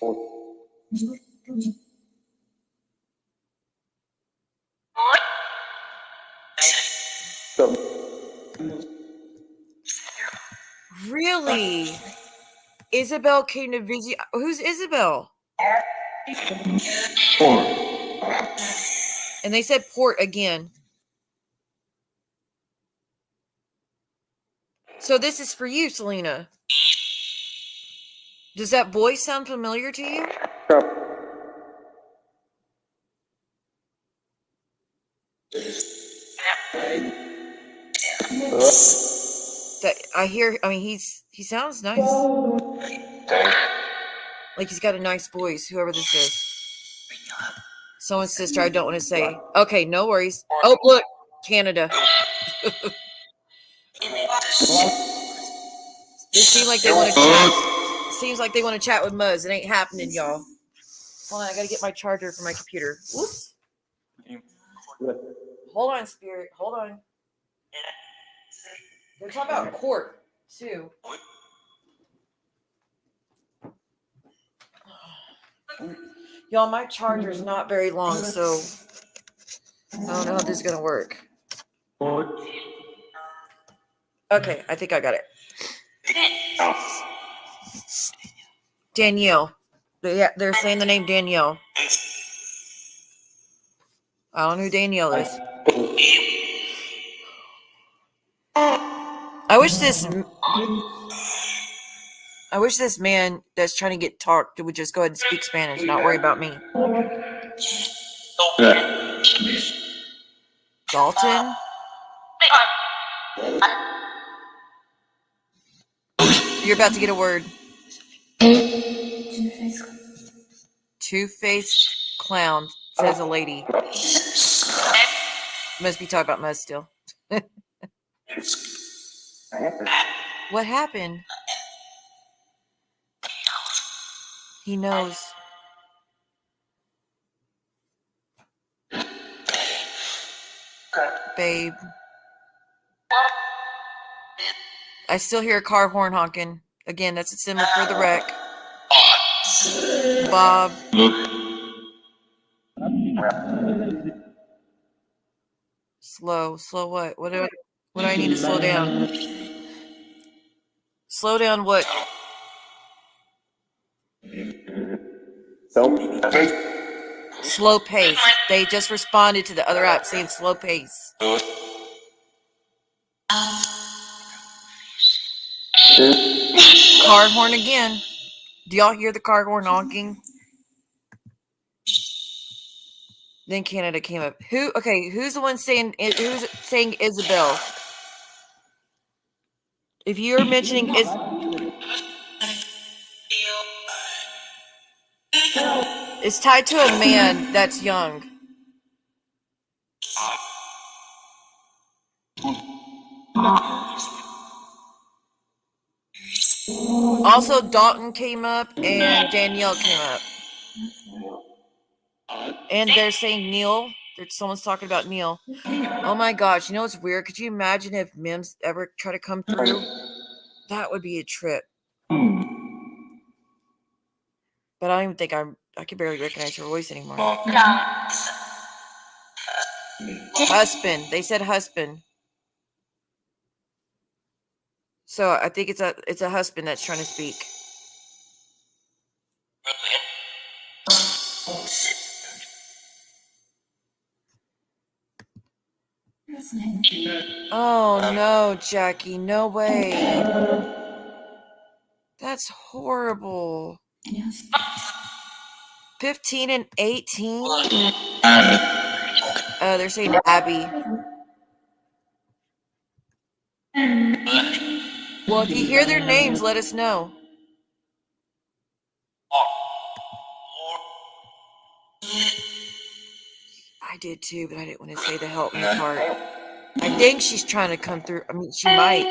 Really? Isabel came to visit. Who's Isabel? And they said port again. So this is for you, Selena. Does that voice sound familiar to you? That I hear. I mean, he sounds nice. Like he's got a nice voice. Whoever this is. Someone's sister. I don't want to say. Okay, no worries. Oh, look, Canada. It seems like they want to chat. Seems like they want to chat with Muzz. It ain't happening, y'all. Hold on, I gotta get my charger for my computer. Whoops. Hold on, Spirit. Hold on. They're talking about court too. Y'all, my charger's not very long, so I don't know how this is gonna work. Okay, I think I got it. Danielle. They're saying the name Danielle. I don't know who Danielle is. I wish this man that's trying to get talked would just go ahead and speak Spanish, not worry about me. Dalton? You're about to get a word. Two-faced clown, says a lady. Must be talking about Muzz still. What happened? He knows. Babe. I still hear a car horn honking. Again, that's a symbol for the wreck. Bob. Slow what? What do I need to slow down? Slow down what? Slow pace. They just responded to the other app saying slow pace. Car horn again. Do y'all hear the car horn honking? Then Canada came up. Who's the one saying Isabel? If you're mentioning it's tied to a man that's young. Also, Dalton came up and Danielle came up. And they're saying Neil. Someone's talking about Neil. Oh my gosh, you know what's weird? Could you imagine if Mims ever try to come through? That would be a trip. But I don't even think I can barely recognize her voice anymore. Husband. They said husband. So I think it's a husband that's trying to speak. Oh no, Jackie, no way. That's horrible. 15 and 18? They're saying Abby. Well, if you hear their names, let us know. I did too, but I didn't want to say the help me part. I think she's trying to come through. I mean, she might.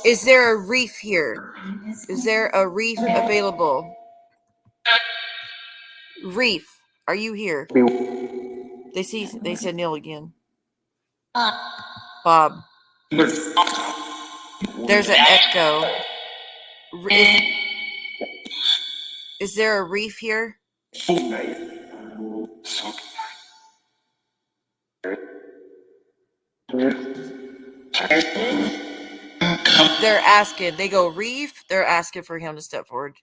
Is there a reef here? Is there a reef available? Reef, are you here? They said Neil again. Bob. There's an echo. Is there a reef here? They're asking. They go reef. They're asking for him to step forward.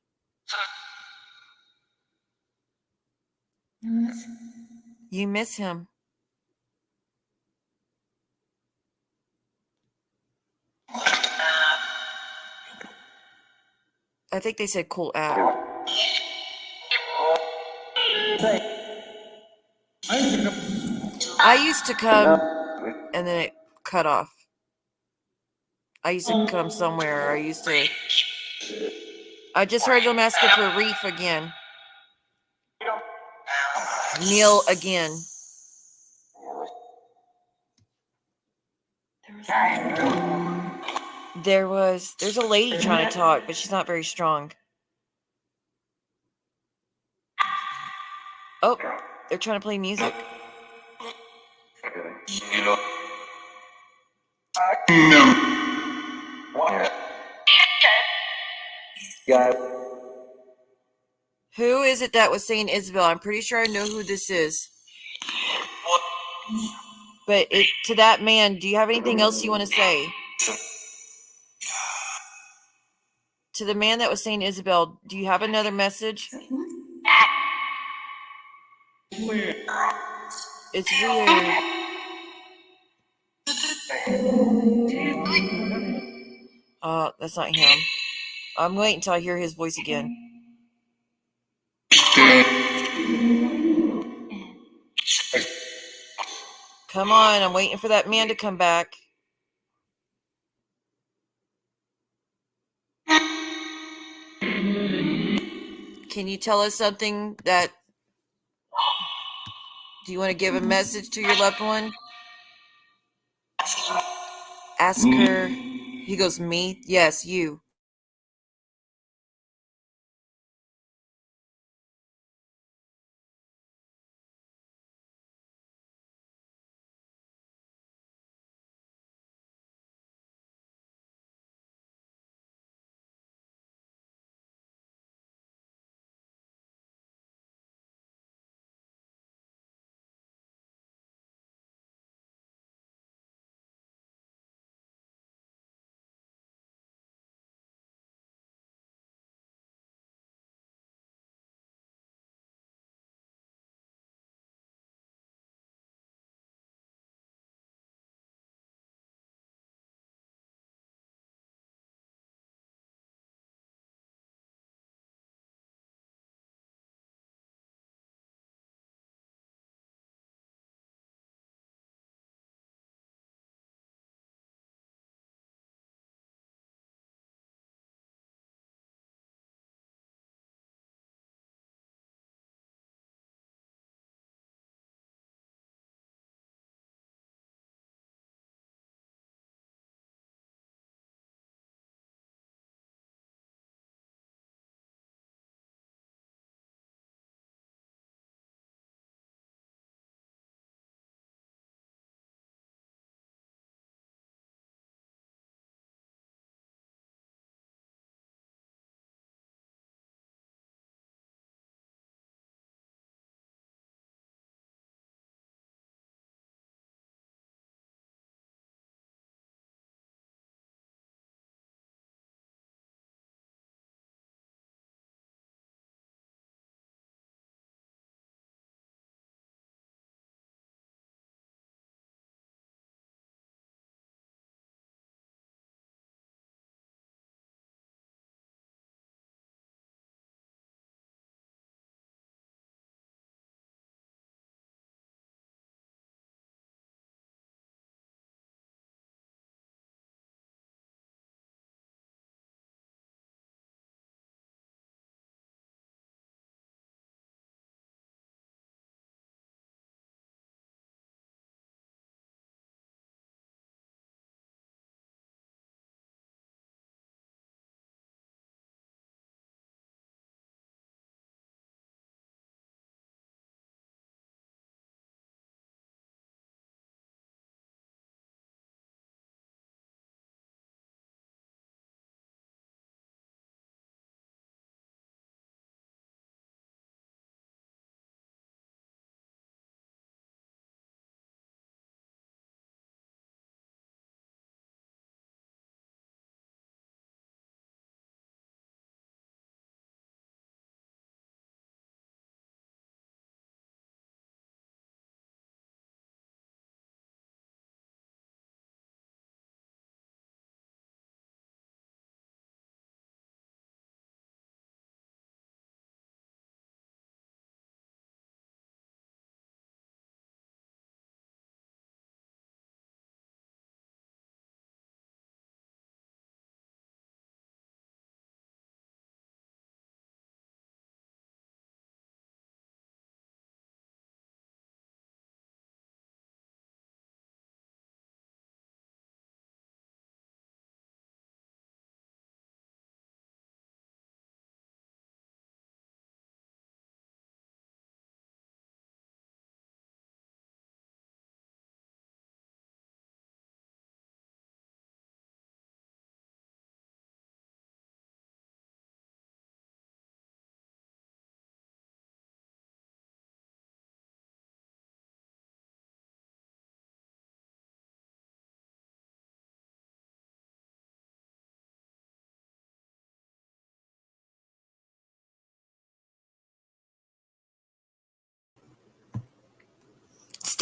You miss him. I think they said cool app. I used to come and then it cut off. I used to come somewhere. I just heard them asking for Reef again. Neil again. There's a lady trying to talk, but she's not very strong. Oh, they're trying to play music. Who is it that was saying Isabel? I'm pretty sure I know who this is. But to that man, do you have anything else you want to say? To the man that was saying Isabel, do you have another message? It's weird. That's not him. I'm waiting until I hear his voice again. Come on, I'm waiting for that man to come back. Can you tell us something do you want to give a message to your loved one? Ask her. He goes, me? Yes, you.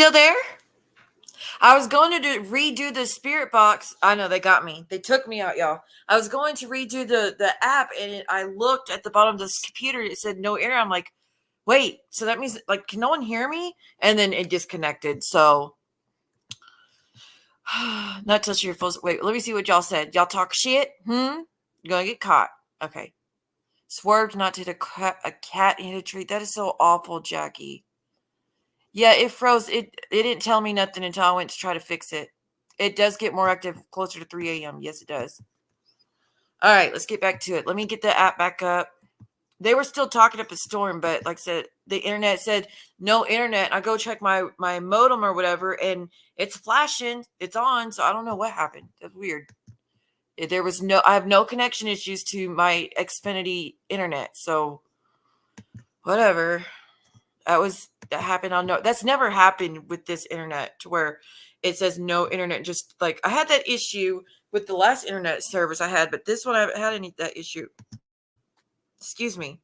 still there? I was going to redo the spirit box. I know they got me. They took me out, y'all. I was going to redo the app, and I looked at the bottom of this computer. It said no internet. I'm like, wait. So that means like, can no one hear me? And then it disconnected. So not till you're full. Wait, let me see what y'all said. Y'all talk shit. You're gonna get caught. Okay. Swerved not to a cat in a tree. That is so awful, Jackie. Yeah, it froze. It didn't tell me nothing until I went to try to fix it. It does get more active closer to 3 a.m. Yes, it does. All right, let's get back to it. Let me get the app back up. They were still talking up a storm, but like I said, the internet said no internet. I go check my modem or whatever, and it's flashing. It's on, so I don't know what happened. That's weird. I have no connection issues to my Xfinity internet, so whatever. That happened that's never happened with this internet to where it says no internet. Just like I had that issue with the last internet service I had, but this one I haven't had that issue. Excuse me.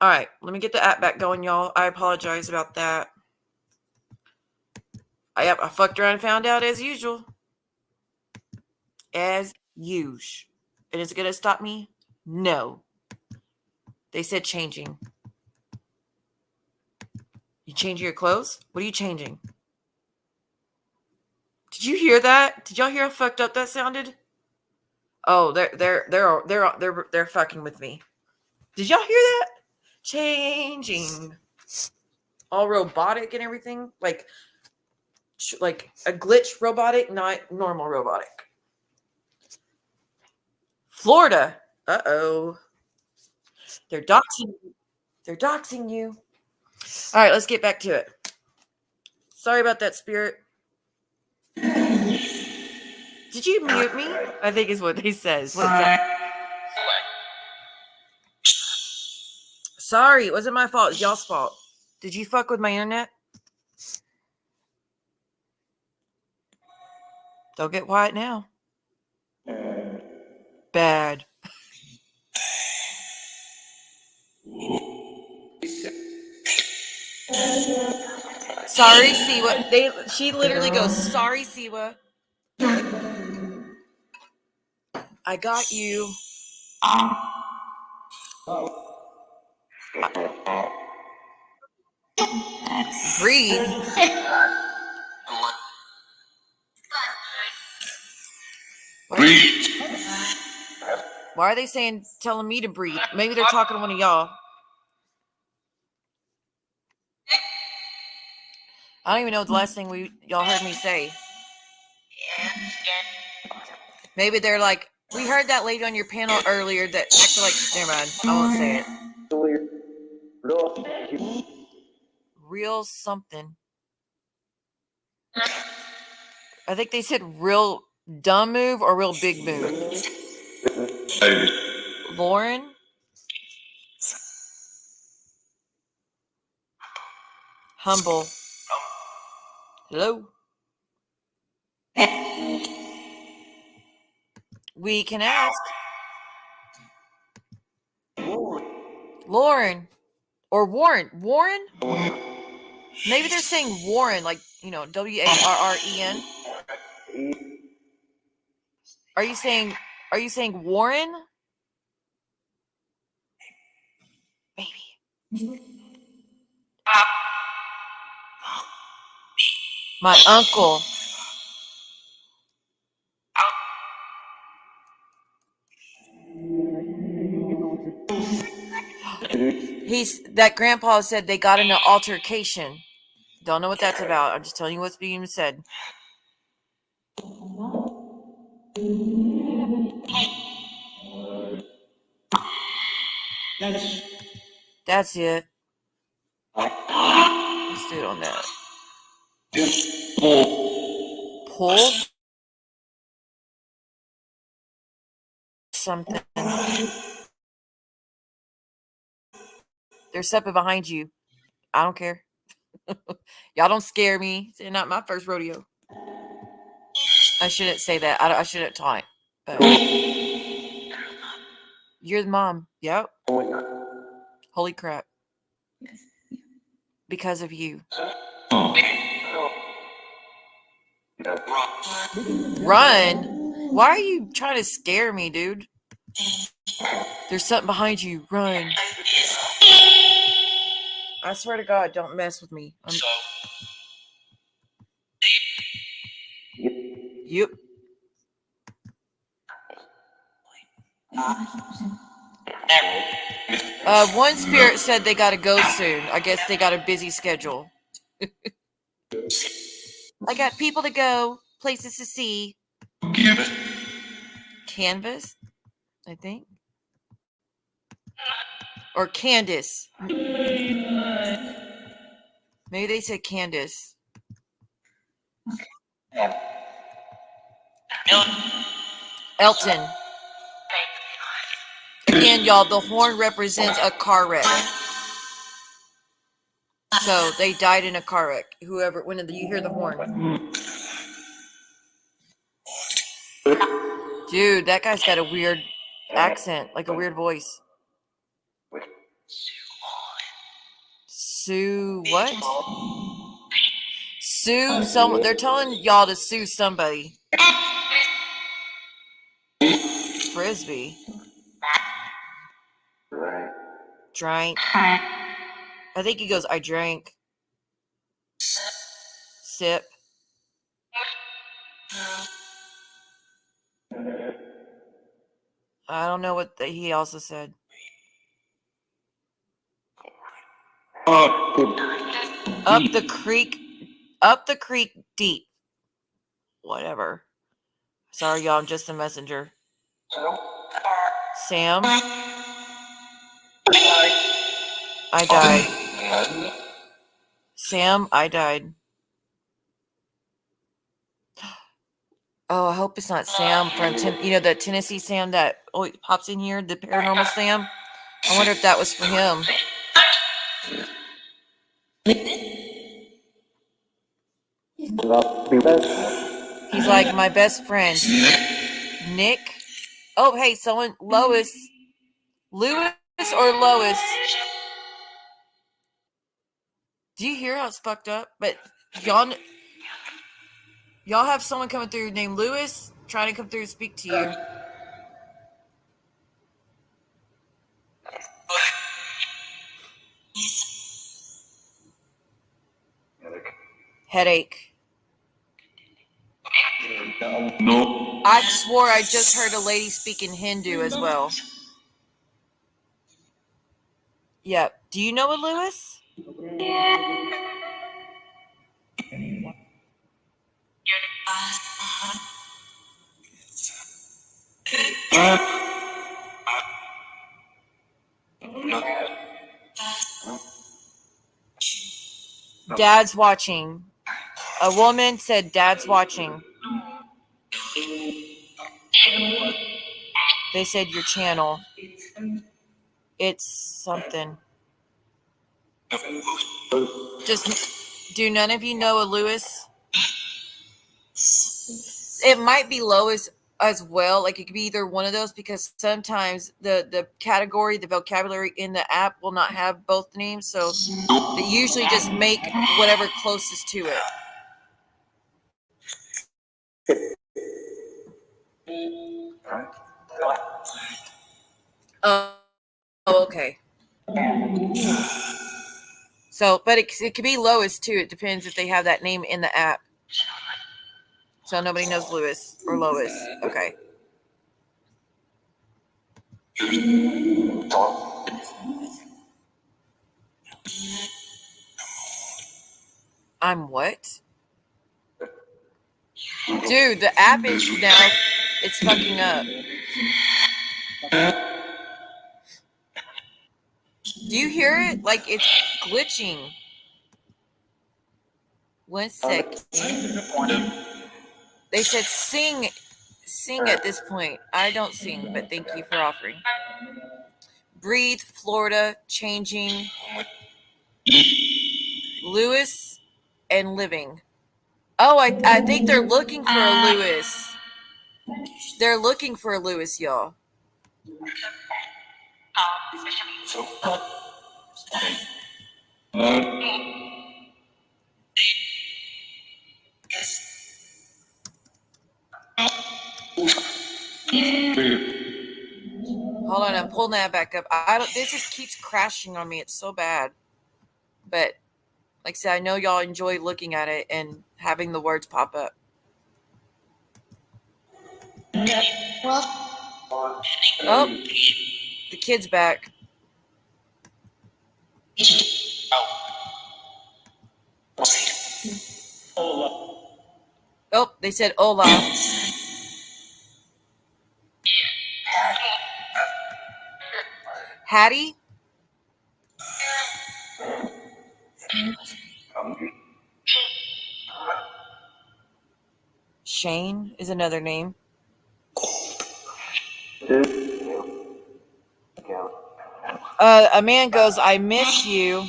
All right, let me get the app back going, y'all. I apologize about that. I fucked around and found out as usual. As usual. And is it gonna stop me? No. They said changing. You changing your clothes? What are you changing? Did you hear that? Did y'all hear how fucked up that sounded? Oh, they're fucking with me. Did y'all hear that? Changing. All robotic and everything, like a glitch robotic, not normal robotic. Florida. Uh-oh. They're doxing you. All right, let's get back to it. Sorry about that, Spirit. Did you mute me? I think is what they says. What's that? Sorry, it wasn't my fault. It's y'all's fault. Did you fuck with my internet? Don't get quiet now. Bad. Sorry, Siwa. She literally goes, sorry, Siwa. I got you. Breathe. Breathe. Why are they telling me to breathe? Maybe they're talking to one of y'all. I don't even know the last thing y'all heard me say. Maybe they're like, we heard that lady on your panel earlier that acted like, never mind, I won't say it. Real something. I think they said real dumb move or real big move. Lauren? Humble. Hello? We can ask. Lauren. Or Warren. Warren? Maybe they're saying Warren, like, Warren. Are you saying Warren? Maybe. My uncle. That grandpa said they got in an altercation. Don't know what that's about. I'm just telling you what's being said. That's it. Let's do it on that. Pull something. There's something behind you. I don't care. Y'all don't scare me. It's not my first rodeo. I shouldn't say that. I shouldn't taunt. But you're the mom. Yep. Holy crap. Because of you. Run? Why are you trying to scare me, dude? There's something behind you. Run. I swear to God, don't mess with me. Yep. One spirit said they got to go soon. I guess they got a busy schedule. I got people to go, places to see. Canvas, I think. Or Candace. Maybe they said Candace. Elton. Again, y'all, the horn represents a car wreck. So they died in a car wreck. Whoever, when you hear the horn. Dude, that guy's got a weird accent, like a weird voice. Sue what? Sue some. They're telling y'all to sue somebody. Frisbee. Drank. I think he goes, I drank. Sip. I don't know what he also said. Up the creek deep. Whatever. Sorry, y'all, I'm just a messenger. Sam. I died. Sam, I died. Oh, I hope it's not Sam from the Tennessee Sam that pops in here, the paranormal Sam. I wonder if that was for him. He's like my best friend. Nick. Oh, hey, someone. Lois. Lewis or Lois? Do you hear how it's fucked up? But y'all have someone coming through named Lewis trying to come through and speak to you. Headache. No. I swore I just heard a lady speaking Hindu as well. Yep. Do you know a Lewis? Dad's watching. A woman said Dad's watching. They said your channel. It's something. Do none of you know a Lewis? It might be Lois as well. Like it could be either one of those because sometimes the category, the vocabulary in the app will not have both names. So they usually just make whatever closest to it. Oh, okay. So, but it could be Lois too. It depends if they have that name in the app. So nobody knows Lewis or Lois. Okay. I'm what? Dude, the app is now, it's fucking up. Do you hear it? Like it's glitching. 1 sec. They said sing at this point. I don't sing, but thank you for offering. Breathe, Florida, changing. Lewis and living. Oh, I think they're looking for a Lewis. They're looking for a Lewis, y'all. Hold on, I'm pulling that back up. I don't. This just keeps crashing on me. It's so bad. But like I said, I know y'all enjoy looking at it and having the words pop up. Oh, the kid's back. Oh, they said hola. Hattie? Shane is another name. A man goes, I miss you.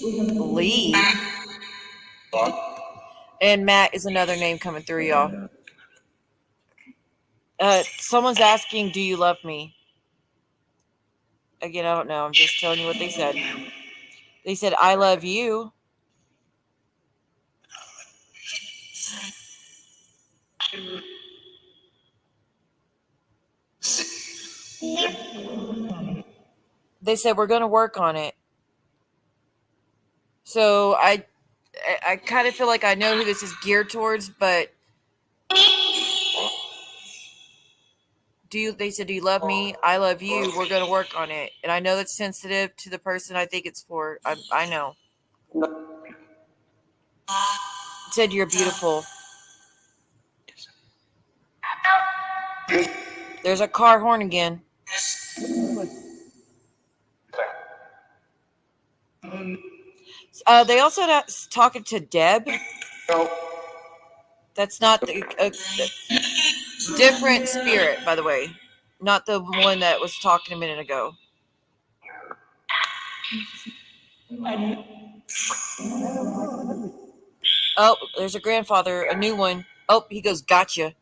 Leave. And Matt is another name coming through, y'all. Someone's asking, do you love me? Again, I don't know. I'm just telling you what they said. They said, I love you. They said, we're going to work on it. So I kind of feel like I know who this is geared towards, but they said, do you love me? I love you. We're going to work on it. And I know that's sensitive to the person I think it's for. I know. It said, you're beautiful. There's a car horn again. They also talking to Deb. That's not the different spirit, by the way. Not the one that was talking a minute ago. Oh, there's a grandfather, a new one. Oh, he goes, gotcha.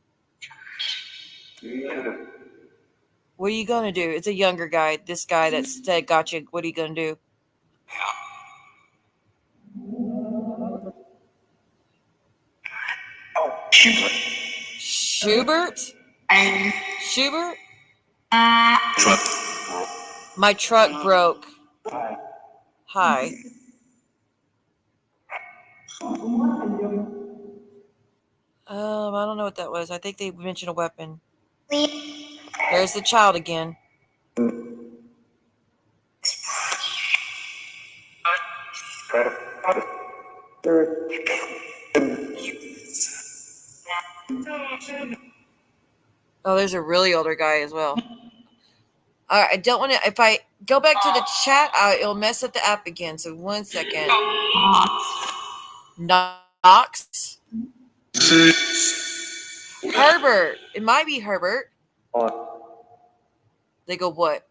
What are you going to do? It's a younger guy. This guy that said gotcha. What are you going to do? Schubert? Schubert? My truck broke. Hi. I don't know what that was. I think they mentioned a weapon. There's the child again. Oh, there's a really older guy as well. All right, I don't want to. If I go back to the chat, it'll mess up the app again. So 1 second. Knox. Herbert. It might be Herbert. They go, what?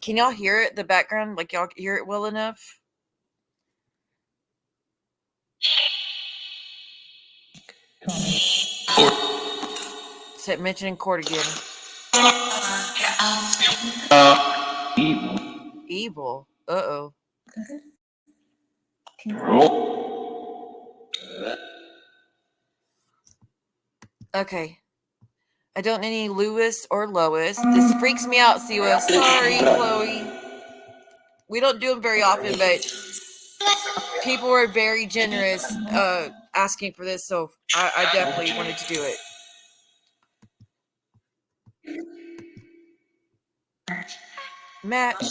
Can y'all hear it? The background, like y'all hear it well enough? So mentioning court again. Evil. Uh-oh. Okay. I don't need any Lewis or Lois. This freaks me out, Siwa. Sorry, Chloe. We don't do them very often, but people were very generous asking for this, so I definitely wanted to do it. Match.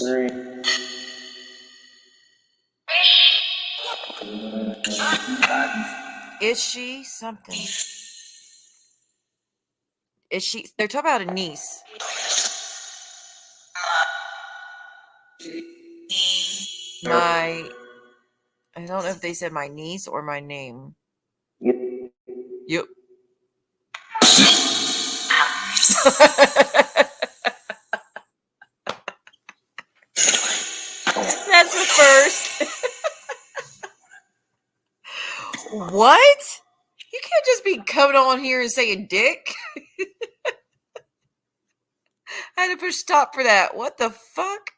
Is she something? Is she? They're talking about a niece. I don't know if they said my niece or my name. Yep. That's the first. What? You can't just be coming on here and saying dick. I had to push stop for that. What the fuck?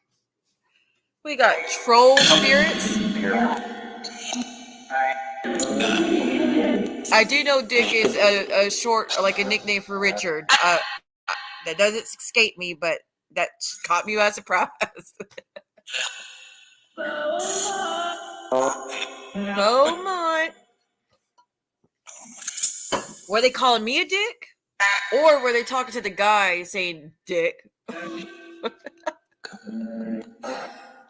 We got troll spirits. I do know dick is a short, like a nickname for Richard. That doesn't escape me, but that caught me by surprise. Beaumont. Were they calling me a dick? Or were they talking to the guy saying dick?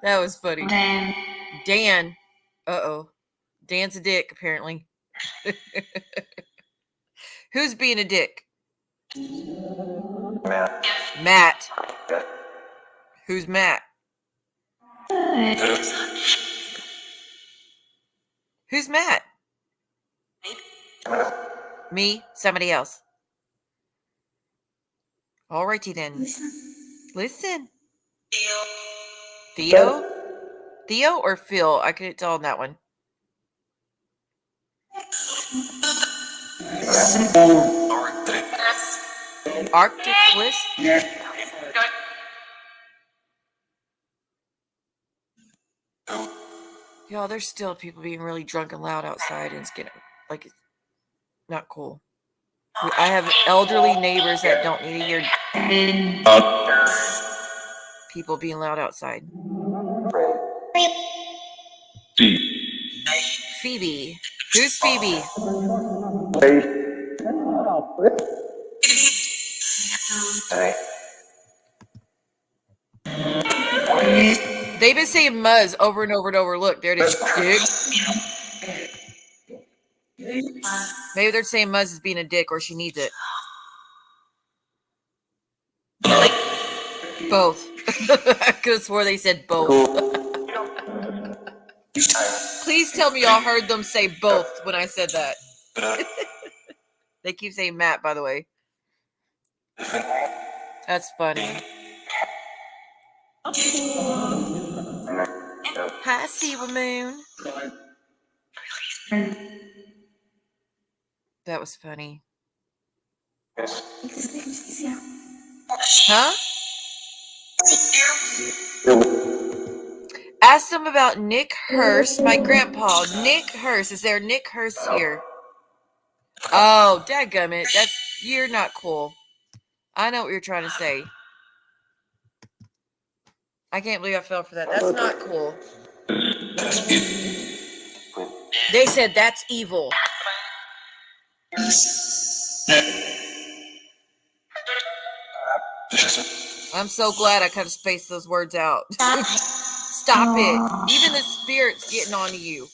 That was funny. Dan. Uh-oh. Dan's a dick, apparently. Who's being a dick? Matt. Who's Matt? Who's Matt? Me? Somebody else. Alrighty then. Listen. Theo? Theo or Phil? I couldn't tell on that one. Arctic Bliss? Y'all, there's still people being really drunk and loud outside, and it's getting like it's not cool. I have elderly neighbors that don't need to hear people being loud outside. Phoebe. Who's Phoebe? They've been saying Muzz over and over and over. Look, there it is. Dick. Maybe they're saying Muzz is being a dick or she needs it. Both. I could have swore they said both. Please tell me y'all heard them say both when I said that. They keep saying Matt, by the way. That's funny. Hi, Sea Moon. That was funny. Huh? Ask them about Nick Hurst, my grandpa. Nick Hurst. Is there Nick Hurst here? Oh, dadgummit. You're not cool. I know what you're trying to say. I can't believe I fell for that. That's not cool. They said that's evil. I'm so glad I could have spaced those words out. Stop it. Even the spirit's getting on to you.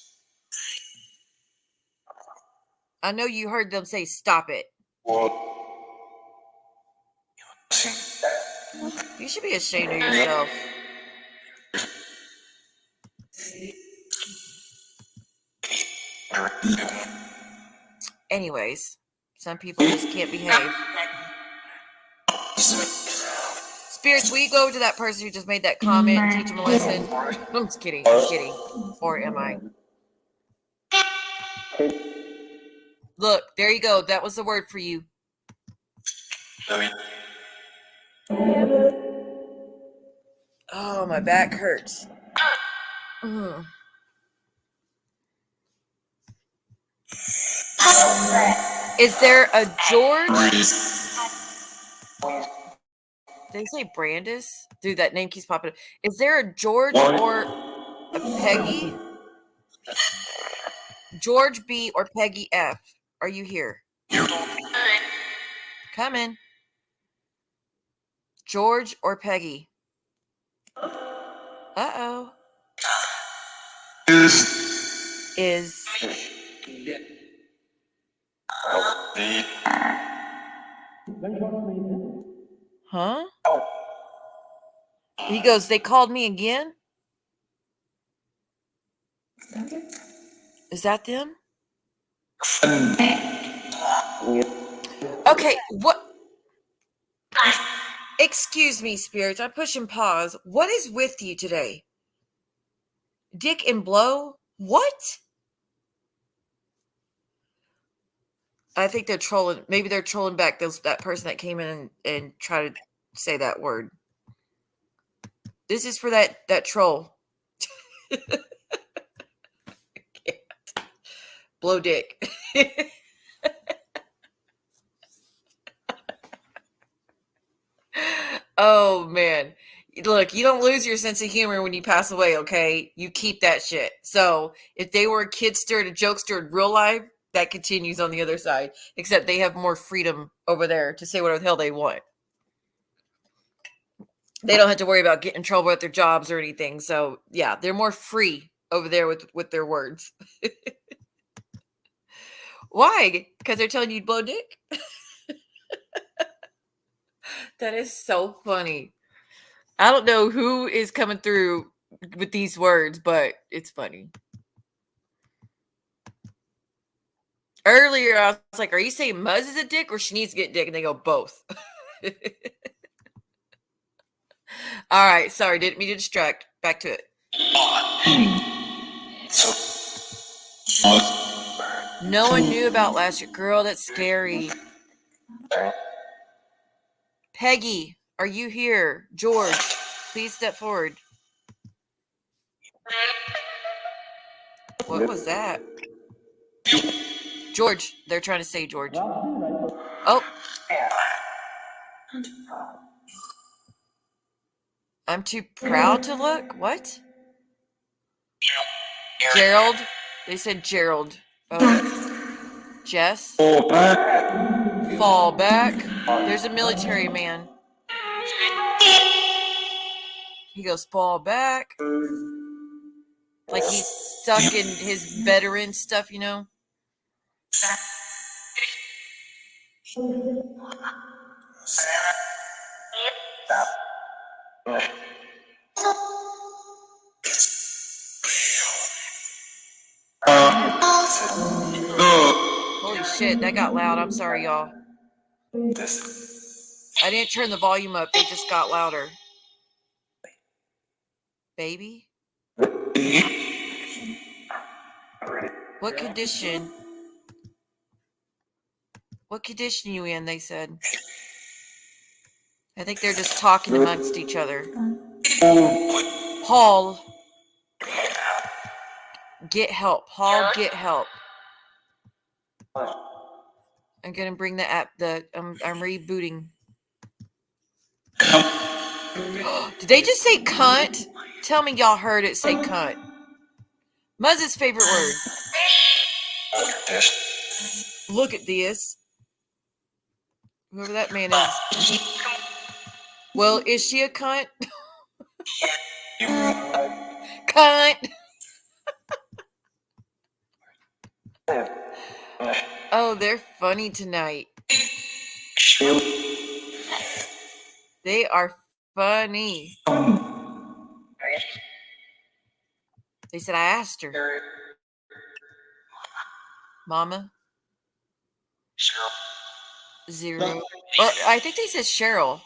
I know you heard them say stop it. You should be ashamed of yourself. Anyways, some people just can't behave. Spirits, will you go over to that person who just made that comment and teach them a lesson? I'm just kidding. I'm kidding. Or am I? Look, there you go. That was the word for you. Oh, my back hurts. Is there a George? Did they say Brandis? Dude, that name keeps popping up. Is there a George or a Peggy? George B or Peggy F? Are you here? Come in. George or Peggy? Uh-oh. Is... Huh? He goes, they called me again? Is that them? Okay, what? Excuse me, spirits. I'm pushing pause. What is with you today? Dick and blow? What? I think they're trolling. Maybe they're trolling back that person that came in and tried to say that word. This is for that troll. Blow dick. Oh man. Look, you don't lose your sense of humor when you pass away, okay? You keep that shit. So if they were a kidster and a jokester in real life, that continues on the other side. Except they have more freedom over there to say whatever the hell they want. They don't have to worry about getting in trouble at their jobs or anything. So yeah, they're more free over there with their words. Why? Because they're telling you to blow dick? That is so funny. I don't know who is coming through with these words, but it's funny. Earlier, I was like, are you saying Muzz is a dick or she needs to get dick? And they go, both. All right. Sorry. Didn't mean to distract. Back to it. No one knew about last year. Girl, that's scary. Peggy, are you here? George, please step forward. What was that? George, they're trying to say George. Oh. I'm too proud to look? What? Gerald? They said Gerald. Oh. Jess? Fall back. There's a military man. He goes, fall back. Like he's stuck in his veteran stuff, you know? Holy shit, that got loud. I'm sorry, y'all. I didn't turn the volume up. It just got louder. Baby? What condition? What condition you in, they said. I think they're just talking amongst each other. Paul. Get help. Paul, get help. I'm going to bring the app. I'm rebooting. Did they just say cunt? Tell me y'all heard it say cunt. Muzz's favorite word. Look at this. Whoever that man is. Well, is she a cunt? Cunt. Oh, they're funny tonight. They are funny. They said I asked her. Mama? Zero. Or I think they said Cheryl.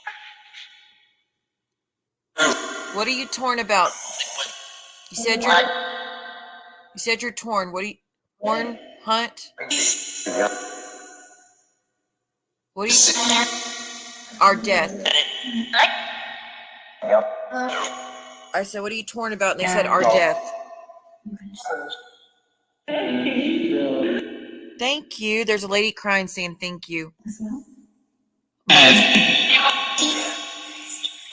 What are you torn about? You said you're torn. What are you torn? Hunt? What are you? Our death. I said, what are you torn about? And they said our death. Thank you. There's a lady crying saying thank you. I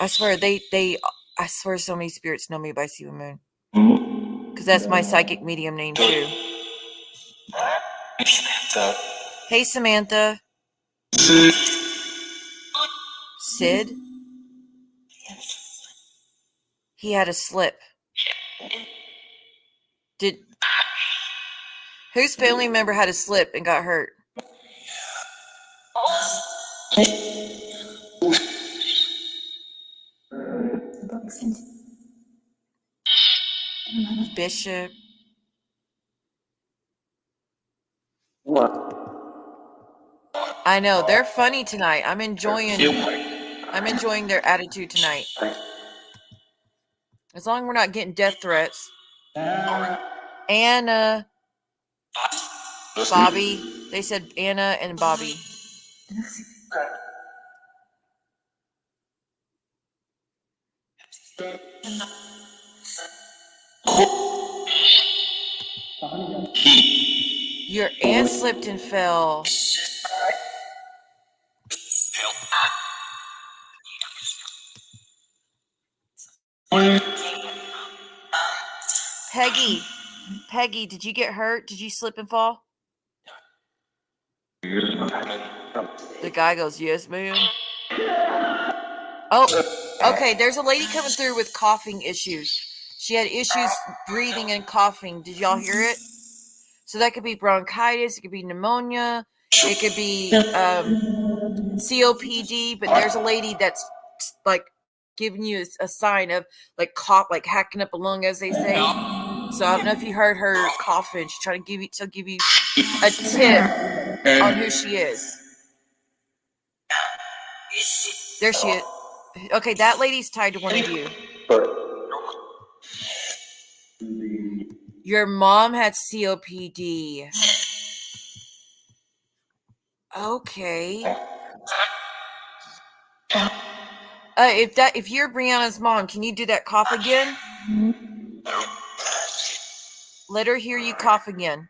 swear I swear so many spirits know me by Sea Moon. Because that's my psychic medium name too. Hey Samantha. Sid? He had a slip. Whose family member had a slip and got hurt? Bishop. I know, they're funny tonight. I'm enjoying their attitude tonight. As long as we're not getting death threats. Anna. Bobby. They said Anna and Bobby. Your aunt slipped and fell. Peggy, did you get hurt? Did you slip and fall? The guy goes, yes, ma'am. Oh, okay. There's a lady coming through with coughing issues. She had issues breathing and coughing. Did y'all hear it? So that could be bronchitis. It could be pneumonia. It could be COPD. But there's a lady that's like giving you a sign of like cough, like hacking up a lung, as they say. So I don't know if you heard her coughing. She's trying to give you a tip on who she is. There she is. Okay, that lady's tied to one of you. Your mom had COPD. Okay. If you're Brianna's mom, can you do that cough again? Let her hear you cough again.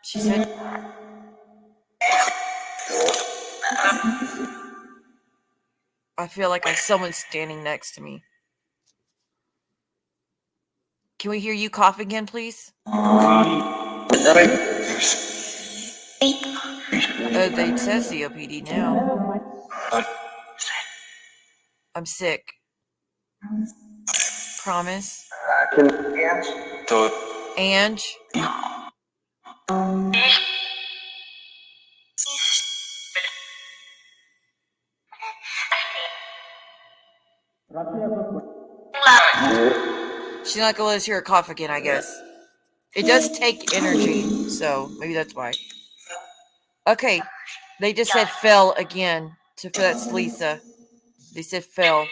She said. I feel like someone's standing next to me. Can we hear you cough again, please? They says COPD now. I'm sick. Promise. Ange. She's not gonna let us hear her cough again, I guess. It does take energy, so maybe that's why. Okay, they just said fell again. That's Lisa. They said fell.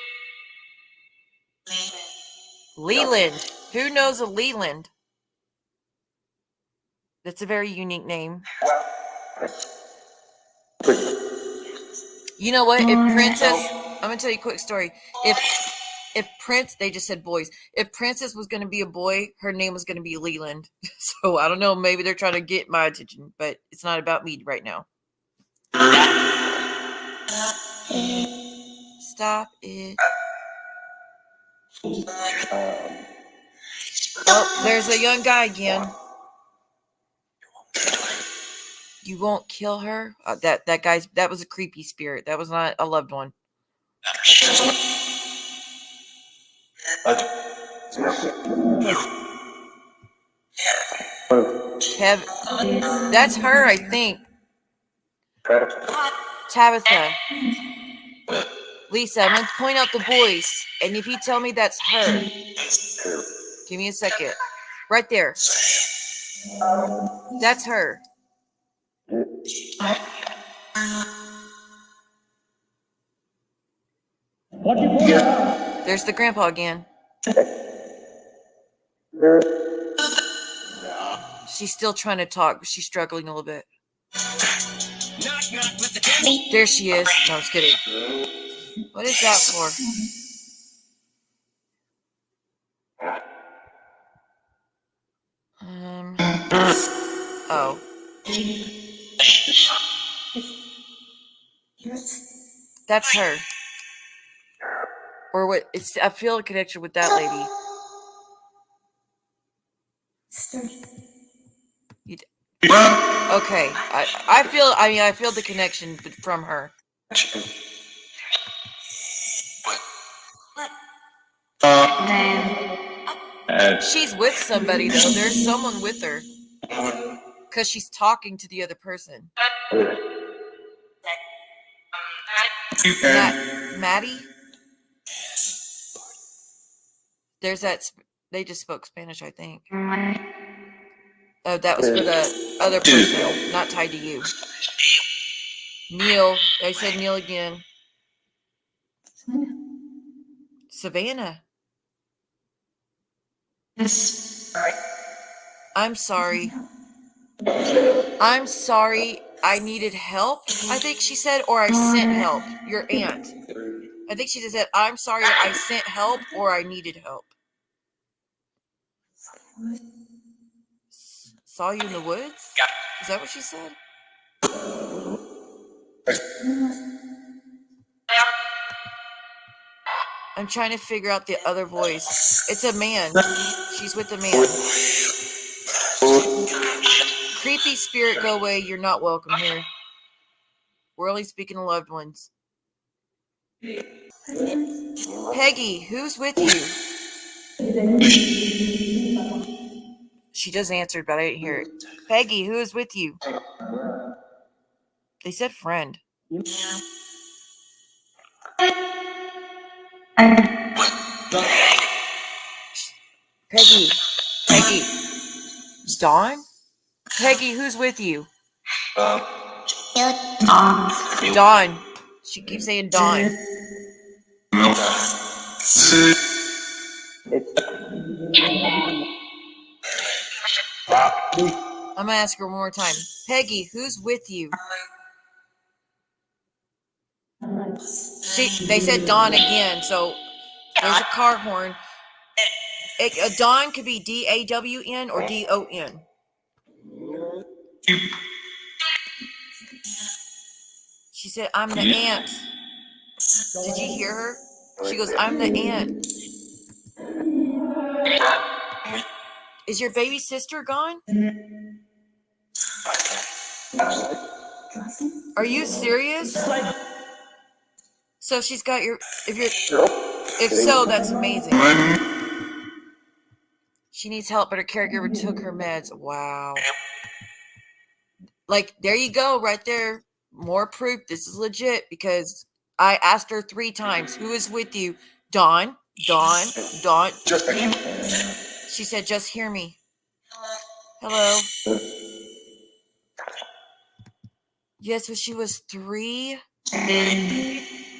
Leland. Who knows a Leland? That's a very unique name. You know what? If Princess, I'm gonna tell you a quick story. They just said boys. If Princess was gonna be a boy, her name was gonna be Leland. So I don't know. Maybe they're trying to get my attention, but it's not about me right now. Stop it. Oh, there's a young guy again. You won't kill her? That was a creepy spirit. That was not a loved one. That's her, I think. Tabitha. Lisa, I'm going to point out the voice, and if you tell me that's her, give me a second. Right there. That's her. There's the grandpa again. She's still trying to talk, but she's struggling a little bit. There she is. No, I was kidding. What is that for? Oh. That's her. Or what? I feel a connection with that lady. Okay. I feel the connection from her. She's with somebody though. There's someone with her. Because she's talking to the other person. Maddie? There's that. They just spoke Spanish, I think. Oh, that was for the other person, not tied to you. Neil. I said Neil again. Savannah. I'm sorry. I'm sorry. I needed help, I think she said, or I sent help. Your aunt. I think she just said, I'm sorry, I sent help or I needed help. Saw you in the woods? Is that what she said? I'm trying to figure out the other voice. It's a man. She's with a man. Creepy spirit, go away. You're not welcome here. We're only speaking to loved ones. Peggy, who's with you? She just answered, but I didn't hear it. Peggy, who is with you? They said friend. Peggy. Dawn? Peggy, who's with you? Dawn. She keeps saying Dawn. I'm going to ask her one more time. Peggy, who's with you? They said Dawn again, so there's a car horn. Dawn could be D-A-W-N or D-O-N. She said, I'm the aunt. Did you hear her? She goes, I'm the aunt. Is your baby sister gone? Are you serious? So she's got your, if so, that's amazing. She needs help, but her caregiver took her meds. Wow. Like, there you go, right there. More proof this is legit because I asked her 3 times, who is with you? Dawn. She said, just hear me. Hello. Yes, but she was 3.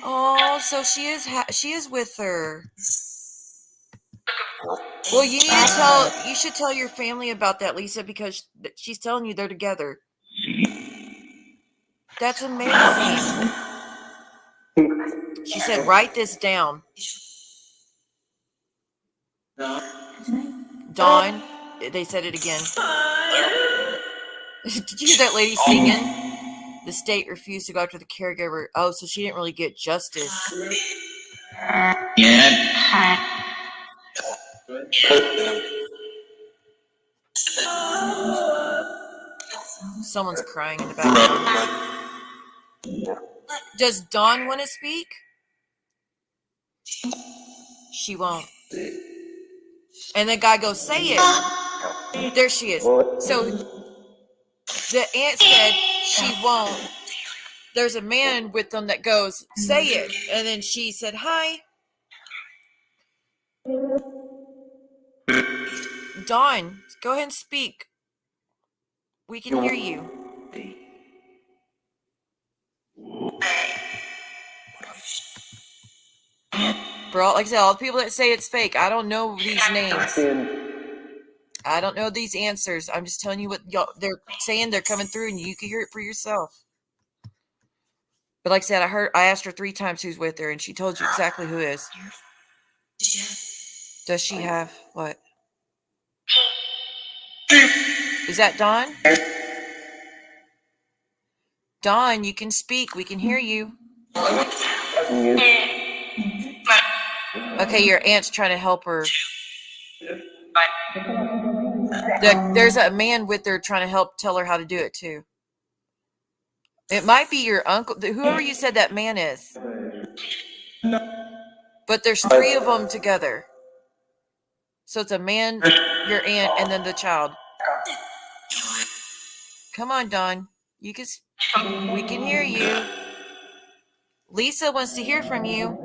Oh, so she is with her. Well, you should tell your family about that, Lisa, because she's telling you they're together. That's amazing. She said, write this down. Dawn, they said it again. Did you hear that lady singing? The state refused to go after the caregiver. Oh, so she didn't really get justice. Someone's crying in the background. Does Dawn want to speak? She won't. And the guy goes, say it. There she is. So the aunt said she won't. There's a man with them that goes, say it. And then she said, hi. Dawn, go ahead and speak. We can hear you. For all, like I said, all the people that say it's fake, I don't know these names. I don't know these answers. I'm just telling you what they're saying. They're coming through, and you can hear it for yourself. But like I said, I asked her 3 times who's with her, and she told you exactly who is. Does she have what? Is that Dawn? Dawn, you can speak. We can hear you. Okay, your aunt's trying to help her. There's a man with her trying to help tell her how to do it too. It might be your uncle, whoever you said that man is. But there's 3 of them together. So it's a man, your aunt, and then the child. Come on, Dawn. We can hear you. Lisa wants to hear from you.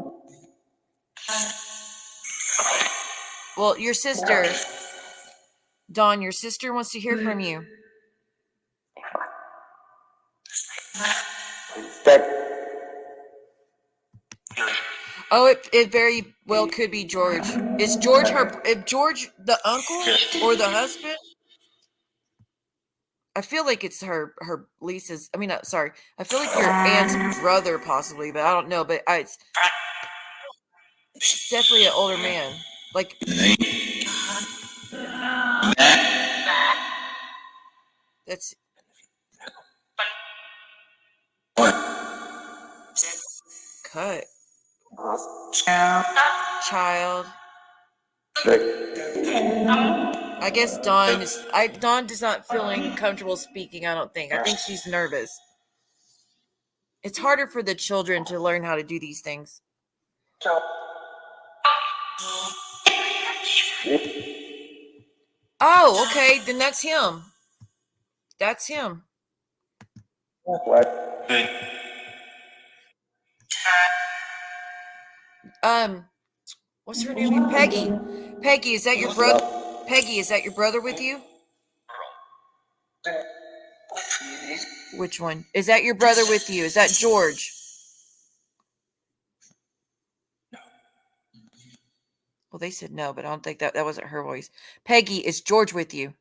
Well, your sister, Dawn, your sister wants to hear from you. Oh, it very well could be George. Is George George the uncle or the husband? I feel like it's her Lisa's. I mean, sorry. I feel like your aunt's brother possibly, but I don't know. But it's definitely an older man. Like that's cut. Child. I guess Dawn does not feeling comfortable speaking, I don't think. I think she's nervous. It's harder for the children to learn how to do these things. Oh, okay, then that's him. That's him. What? What's her name? Peggy. Peggy, is that your brother? Peggy, is that your brother with you? Which one? Is that your brother with you? Is that George? Well, they said no, but I don't think that wasn't her voice. Peggy, is George with you?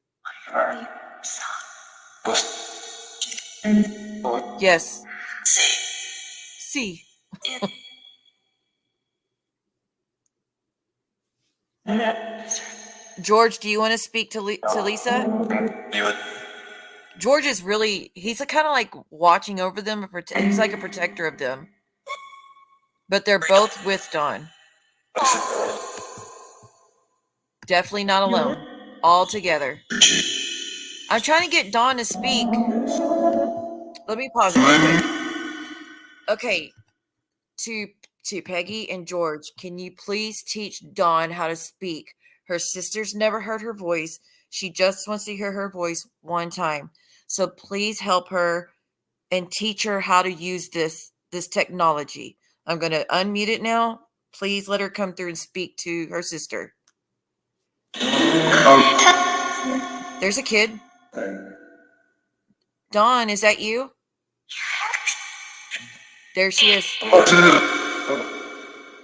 Yes. See. George, do you want to speak to Lisa? George is really, he's kind of like watching over them. He's like a protector of them. But they're both with Dawn. Definitely not alone. All together. I'm trying to get Dawn to speak. Let me pause it real quick. Okay. To Peggy and George, can you please teach Dawn how to speak? Her sister's never heard her voice. She just wants to hear her voice one time. So please help her and teach her how to use this technology. I'm going to unmute it now. Please let her come through and speak to her sister. There's a kid. Dawn, is that you? There she is.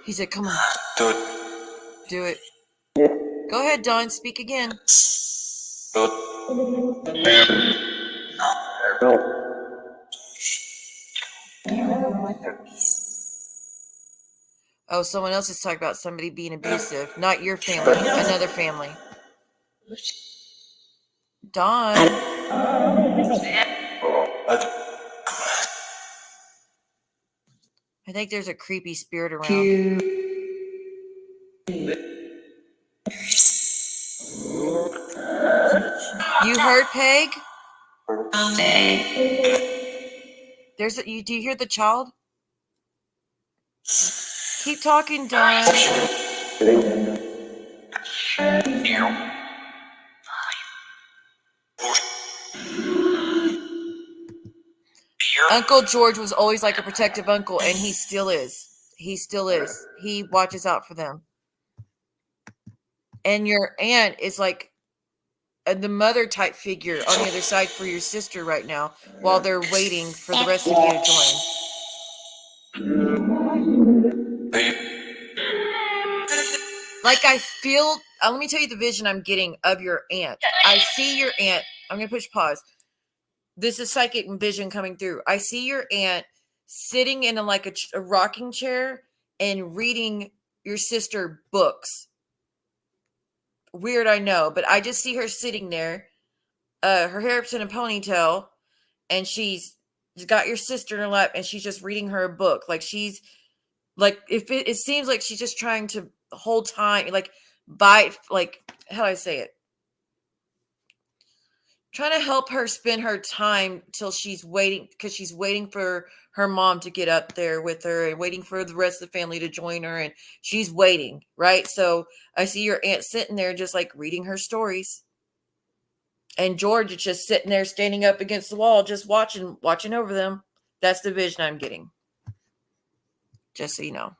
He said, come on. Do it. Go ahead, Dawn. Speak again. Oh, someone else is talking about somebody being abusive. Not your family. Another family. Dawn. I think there's a creepy spirit around. You heard Peg? Do you hear the child? Keep talking, Dawn. Uncle George was always like a protective uncle, and he still is. He still is. He watches out for them. And your aunt is like the mother type figure on the other side for your sister right now while they're waiting for the rest of you to join. Like I feel, let me tell you the vision I'm getting of your aunt. I see your aunt. I'm going to push pause. This is psychic vision coming through. I see your aunt sitting in a rocking chair and reading your sister books. Weird, I know, but I just see her sitting there. Her hair's in a ponytail, and she's got your sister in her lap, and she's just reading her a book. Like she's like, if it seems like she's just trying to hold time, like how do I say it? Trying to help her spend her time till she's waiting, because she's waiting for her mom to get up there with her and waiting for the rest of the family to join her, and she's waiting, right? So I see your aunt sitting there just like reading her stories, and George is just sitting there standing up against the wall just watching over them. That's the vision I'm getting, just so you know.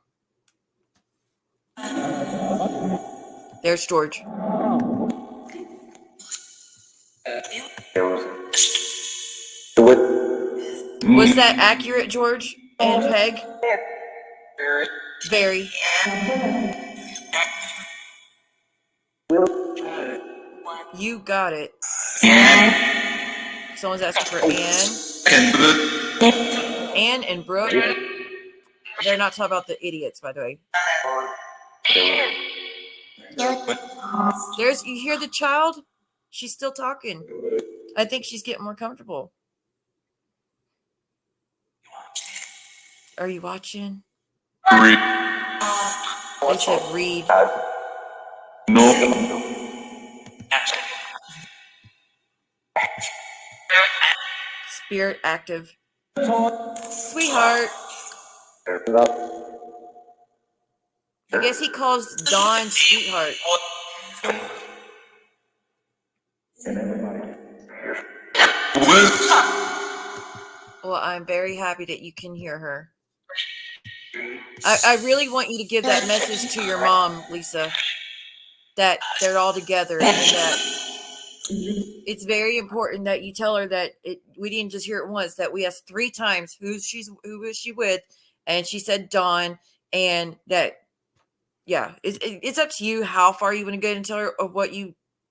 There's George. Was that accurate, George and Peg? Very. You got it. Someone's asking for Anne and Brooke. They're not talking about the idiots, by the way. You hear the child? She's still talking. I think she's getting more comfortable. Are you watching? They said read. No. Spirit active. Sweetheart. I guess he calls Dawn sweetheart. Well, I'm very happy that you can hear her. I really want you to give that message to your mom, Lisa, that they're all together and that it's very important that you tell her that we didn't just hear it once, that we asked 3 times who is she with, and she said Dawn, and that it's up to you how far you want to go and tell her of what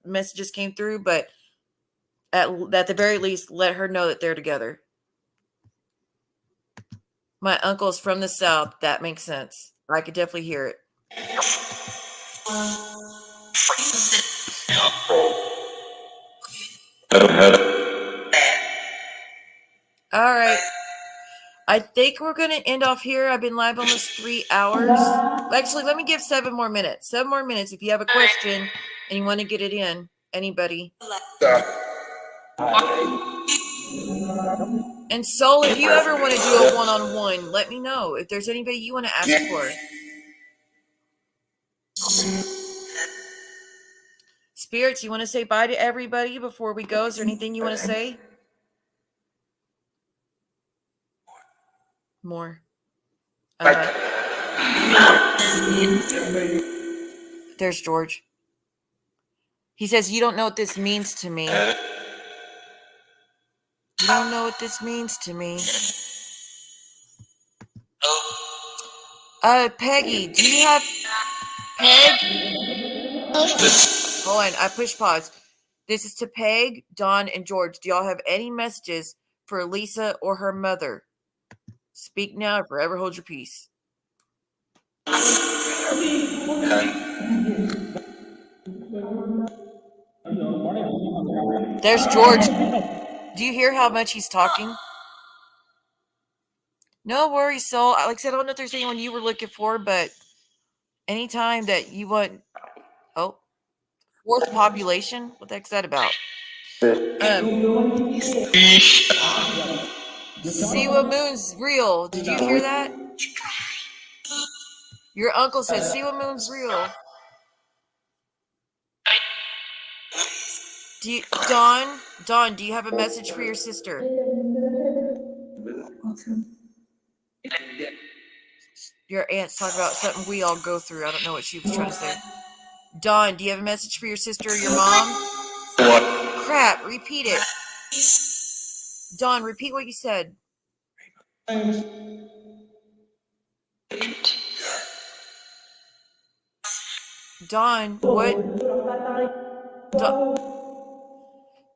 messages came through, but at the very least, let her know that they're together. My uncle's from the South. That makes sense. I could definitely hear it. All right. I think we're going to end off here. I've been live almost 3 hours. Actually, let me give 7 more minutes. 7 more minutes if you have a question and you want to get it in. Anybody? And Soul, if you ever want to do a one-on-one, let me know. If there's anybody you want to ask for. Spirits, you want to say bye to everybody before we go? Is there anything you want to say? More. There's George. He says, you don't know what this means to me. You don't know what this means to me. Peggy, do you have... Peg? Hold on, I push pause. This is to Peg, Dawn, and George. Do y'all have any messages for Lisa or her mother? Speak now or forever hold your peace. There's George. Do you hear how much he's talking? No worries, Soul. Like I said, I don't know if there's anyone you were looking for, but anytime that you want... Oh, 4th population? What the heck's that about? Siwa Moon's real. Did you hear that? Your uncle says Siwa Moon's real. Dawn, do you have a message for your sister? Your aunt's talking about something we all go through. I don't know what she was trying to say. Dawn, do you have a message for your sister or your mom? What? Crap, repeat it. Dawn, repeat what you said. Dawn, what?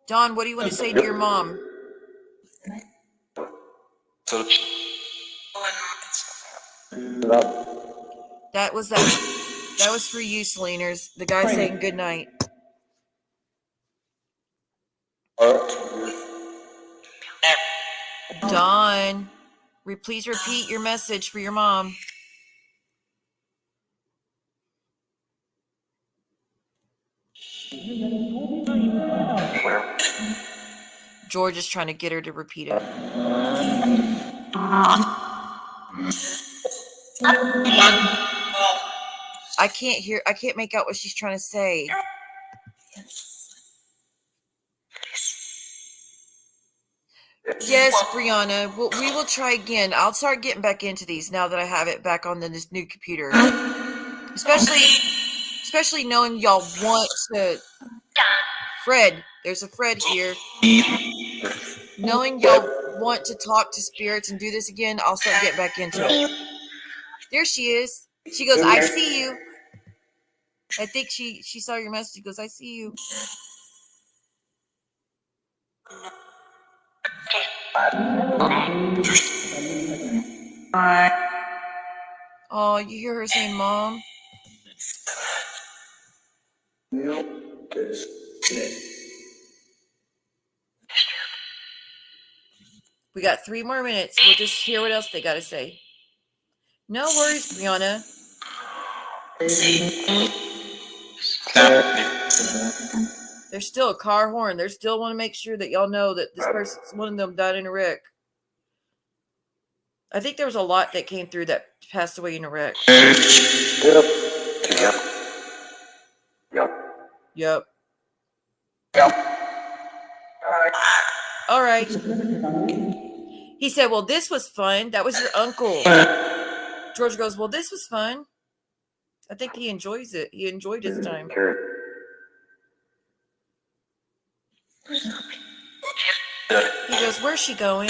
Dawn, what do you want to say to your mom? That was for you, Seleners. The guy saying good night. Dawn, please repeat your message for your mom. George is trying to get her to repeat it. I can't make out what she's trying to say. Yes, Briana. We will try again. I'll start getting back into these now that I have it back on this new computer. Especially knowing y'all want to... Fred, there's a Fred here. Knowing y'all want to talk to spirits and do this again, I'll start getting back into it. There she is. She goes, I see you. I think she saw your message. She goes, I see you. Oh, you hear her saying, Mom? We got 3 more minutes. We'll just hear what else they got to say. No worries, Briana. There's still a car horn. They still want to make sure that y'all know that this person, one of them died in a wreck. I think there was a lot that came through that passed away in a wreck. Yep. All right. He said, well, this was fun. That was your uncle. George goes, well, this was fun. I think he enjoys it. He enjoyed his time. He goes, where's she going?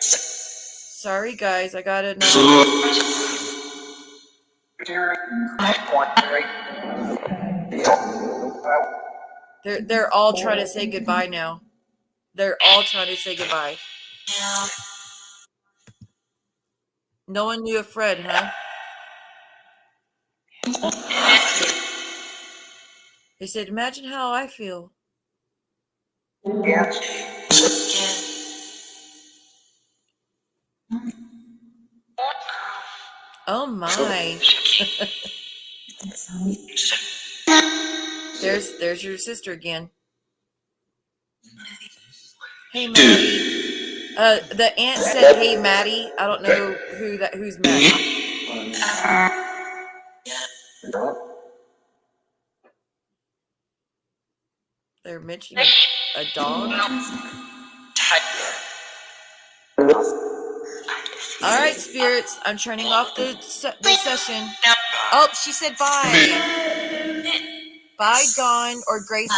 Sorry, guys. I got it. They're all trying to say goodbye now. They're all trying to say goodbye. No one knew of Fred, huh? They said, imagine how I feel. Oh my. There's your sister again. Hey, Maddie. The aunt said, hey, Maddie. I don't know who's Maddie. They're mentioning a dog. All right, spirits. I'm turning off the session. Oh, she said bye. Bye, Dawn or Gracie,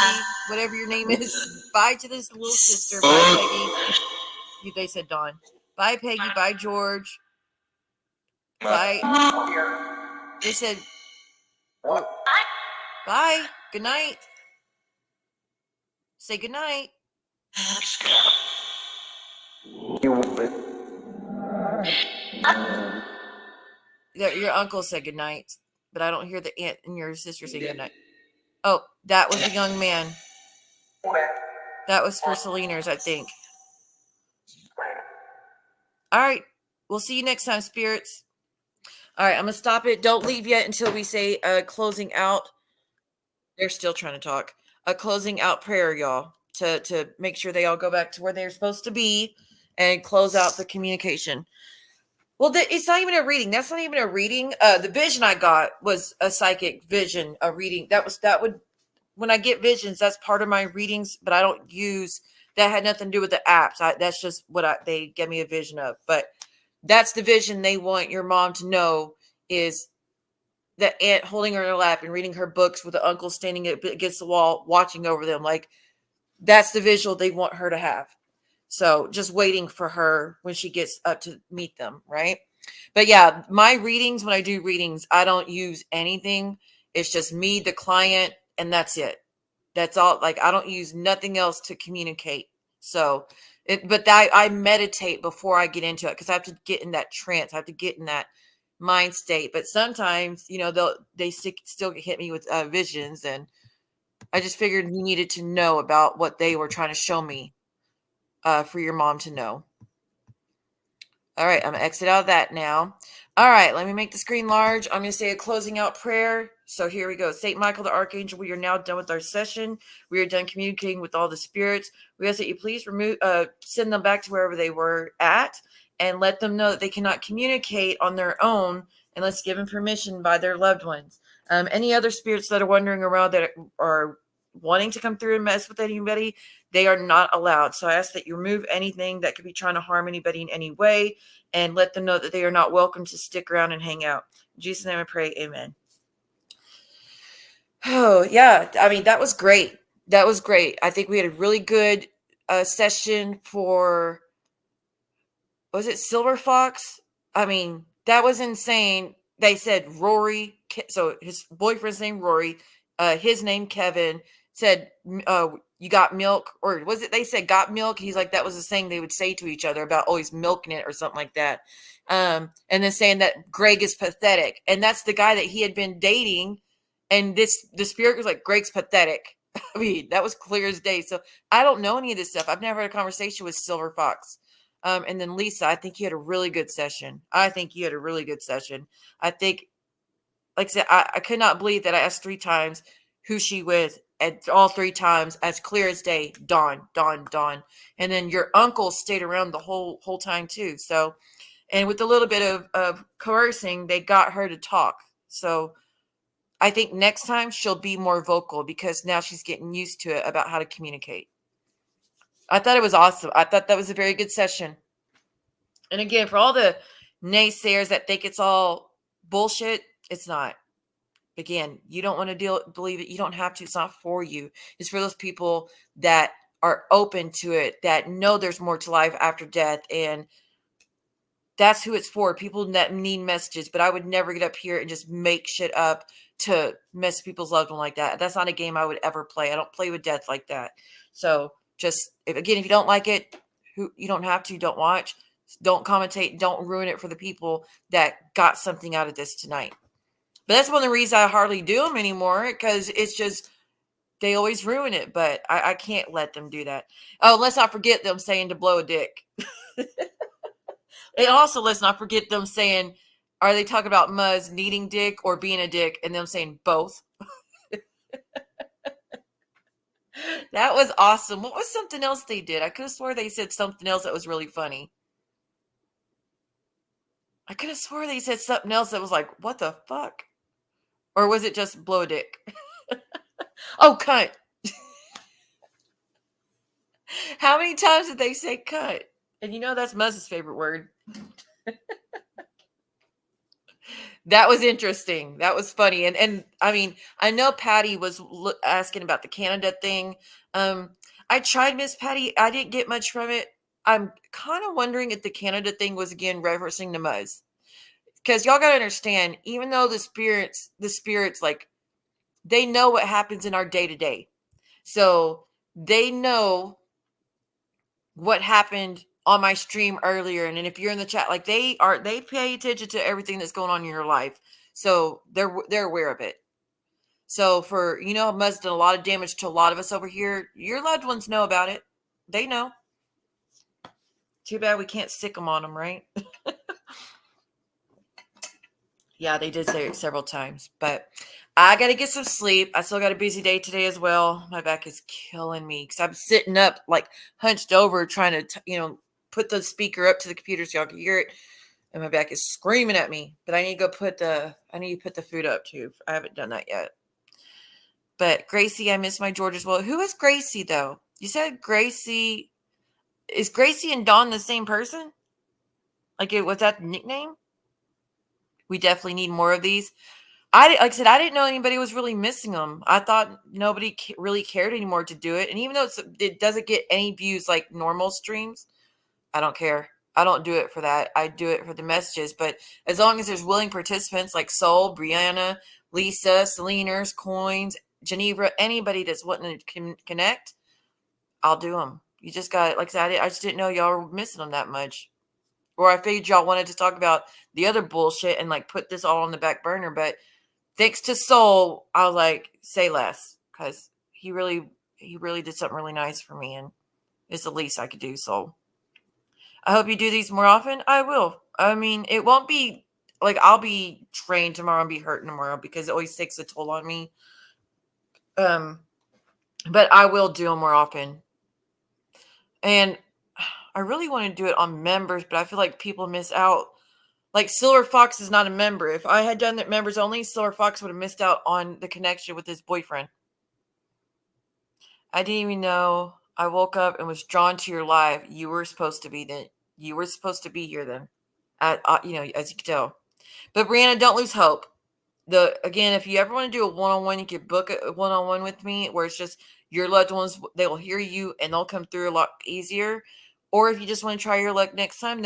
whatever your name is. Bye to this little sister. Bye, Peggy. They said Dawn. Bye, Peggy. Bye, George. Bye. They said, oh, bye. Good night. Say good night. Your uncle said good night, but I don't hear the aunt and your sister say good night. Oh, that was a young man. That was for Seleners, I think. All right. We'll see you next time, spirits. All right. I'm going to stop it. Don't leave yet until we say closing out. They're still trying to talk. A closing out prayer, y'all, to make sure they all go back to where they're supposed to be and close out the communication. Well, it's not even a reading. That's not even a reading. The vision I got was a psychic vision, a reading. When I get visions, that's part of my readings, but I don't use, that had nothing to do with the apps. That's just what they get me a vision of. But that's the vision they want your mom to know, is the aunt holding her in her lap and reading her books with the uncle standing against the wall, watching over them. Like, that's the visual they want her to have. So just waiting for her when she gets up to meet them, right? But yeah, my readings, when I do readings, I don't use anything. It's just me, the client, and that's it. That's all. Like, I don't use nothing else to communicate. So, but I meditate before I get into it, because I have to get in that trance. I have to get in that mind state. But sometimes, they still hit me with visions, and I just figured you needed to know about what they were trying to show me. For your mom to know. All right, I'm going to exit out of that now. All right, let me make the screen large. I'm going to say a closing out prayer. So here we go. Saint Michael the Archangel, we are now done with our session. We are done communicating with all the spirits. We ask that you please send them back to wherever they were at, and let them know that they cannot communicate on their own unless given permission by their loved ones. Any other spirits that are wandering around that are wanting to come through and mess with anybody, they are not allowed. So I ask that you remove anything that could be trying to harm anybody in any way, and let them know that they are not welcome to stick around and hang out. In Jesus' name I pray, amen. Oh, yeah. I mean, that was great. That was great. I think we had a really good session for, was it Silver Fox? I mean, That was insane. They said Rory, so his boyfriend's name Rory, his name Kevin, said, you got milk, or was it they said got milk? He's like, that was the thing they would say to each other about always milking it or something like that. And then saying that Greg is pathetic. And that's the guy that he had been dating. And the spirit was like, Greg's pathetic. I mean, that was clear as day. So I don't know any of this stuff. I've never had a conversation with Silver Fox. And then Lisa, I think you had a really good session. I think, like I said, I could not believe that I asked 3 times who she with, and all 3 times as clear as day, Dawn. And then your uncle stayed around the whole time too. So, and with a little bit of coercing, they got her to talk. So I think next time she'll be more vocal because now she's getting used to it about how to communicate. I thought it was awesome. I thought that was a very good session. And again, for all the naysayers that think it's all bullshit, it's not. Again, you don't want to believe it. You don't have to. It's not for you. It's for those people that are open to it, that know there's more to life after death. And that's who it's for. People that need messages. But I would never get up here and just make shit up to mess people's loved one like that. That's not a game I would ever play. I don't play with death like that. So just, if you don't like it, you don't have to, don't watch, don't commentate, don't ruin it for the people that got something out of this tonight. But that's one of the reasons I hardly do them anymore, because it's just, they always ruin it. But I can't let them do that. Oh, let's not forget them saying to blow a dick. And also, let's not forget them saying, are they talking about Muzz needing dick or being a dick? And them saying both. That was awesome. What was something else they did? I could have swore they said something else that was really funny. I could have swore they said something else that was like, what the fuck? Or was it just blow a dick? Oh, cunt. How many times did they say cunt? And you know that's Muzz's favorite word. That was interesting. That was funny. And I mean, I know Patty was asking about the Canada thing. I tried Miss Patty. I didn't get much from it. I'm kind of wondering if the Canada thing was again referencing the Muzz. Because y'all got to understand, even though the spirits, like, they know what happens in our day to day. So they know what happened on my stream earlier. And then if you're in the chat, like, they pay attention to everything that's going on in your life. So they're aware of it. So for, Muzz done a lot of damage to a lot of us over here. Your loved ones know about it. They know. Too bad we can't sick them on them, right? Yeah, they did say it several times, but I got to get some sleep. I still got a busy day today as well. My back is killing me because I'm sitting up, like, hunched over, trying to, put the speaker up to the computer so y'all can hear it. And my back is screaming at me, but I need to go put the food up too. I haven't done that yet. But Gracie, I miss my George as well. Who is Gracie though? You said Gracie. Is Gracie and Dawn the same person? Like, was that the nickname? We definitely need more of these. Like I said, I didn't know anybody was really missing them. I thought nobody really cared anymore to do it. And even though it doesn't get any views like normal streams, I don't care. I don't do it for that. I do it for the messages. But as long as there's willing participants like Soul, Briana, Lisa, Seleners, Coins, GInevra, anybody that's wanting to connect, I'll do them. You just got, like I said, I just didn't know y'all were missing them that much. Or I figured y'all wanted to talk about the other bullshit and like put this all on the back burner. But thanks to Soul, I was like, say less, because he really did something really nice for me, and it's the least I could do. Soul, I hope you do these more often. I will. I mean, it won't be like I'll be trained tomorrow and be hurting tomorrow because it always takes a toll on me. But I will do them more often. And I really want to do it on members, but I feel like people miss out. Like, Silver Fox is not a member. If I had done that members only, Silver Fox would have missed out on the connection with his boyfriend. I didn't even know. I woke up and was drawn to your live. You were supposed to be here then. As you can tell. But Briana, don't lose hope. Again, if you ever want to do a one-on-one, you can book a one-on-one with me where it's just your loved ones. They will hear you and they'll come through a lot easier. Or if you just want to try your luck next time,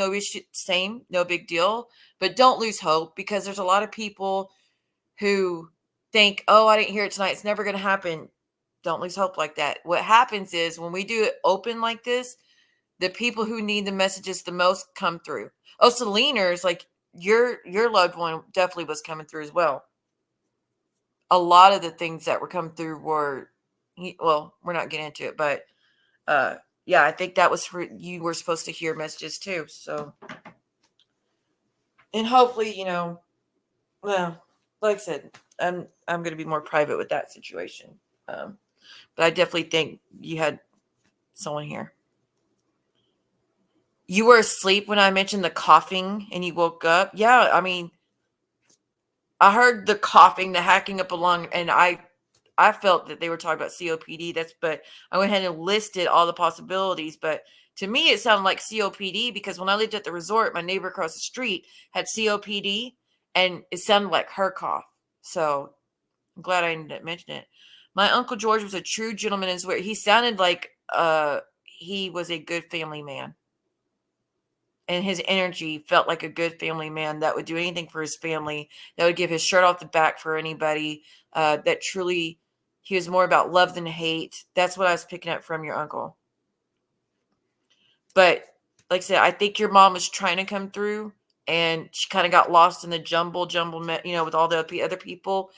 same, no big deal. But don't lose hope, because there's a lot of people who think, oh, I didn't hear it tonight, it's never going to happen. Don't lose hope like that. What happens is when we do it open like this, the people who need the messages the most come through. Oh, Seleners, like your loved one definitely was coming through as well. A lot of the things that were coming through were, well, we're not getting into it, but yeah, I think that was for you were supposed to hear messages too. So, and hopefully, well, like I said, I'm going to be more private with that situation. But I definitely think you had someone here. You were asleep when I mentioned the coughing and you woke up. Yeah, I mean, I heard the coughing, the hacking up a lung, and I felt that they were talking about COPD. But I went ahead and listed all the possibilities. But to me, it sounded like COPD, because when I lived at the resort, my neighbor across the street had COPD, and it sounded like her cough. So I'm glad I didn't mention it. My Uncle George was a true gentleman. He sounded like he was a good family man. And his energy felt like a good family man that would do anything for his family, that would give his shirt off the back for anybody, that truly, he was more about love than hate. That's what I was picking up from your uncle. But like I said, I think your mom was trying to come through, and she kind of got lost in the jumble, with all the other people.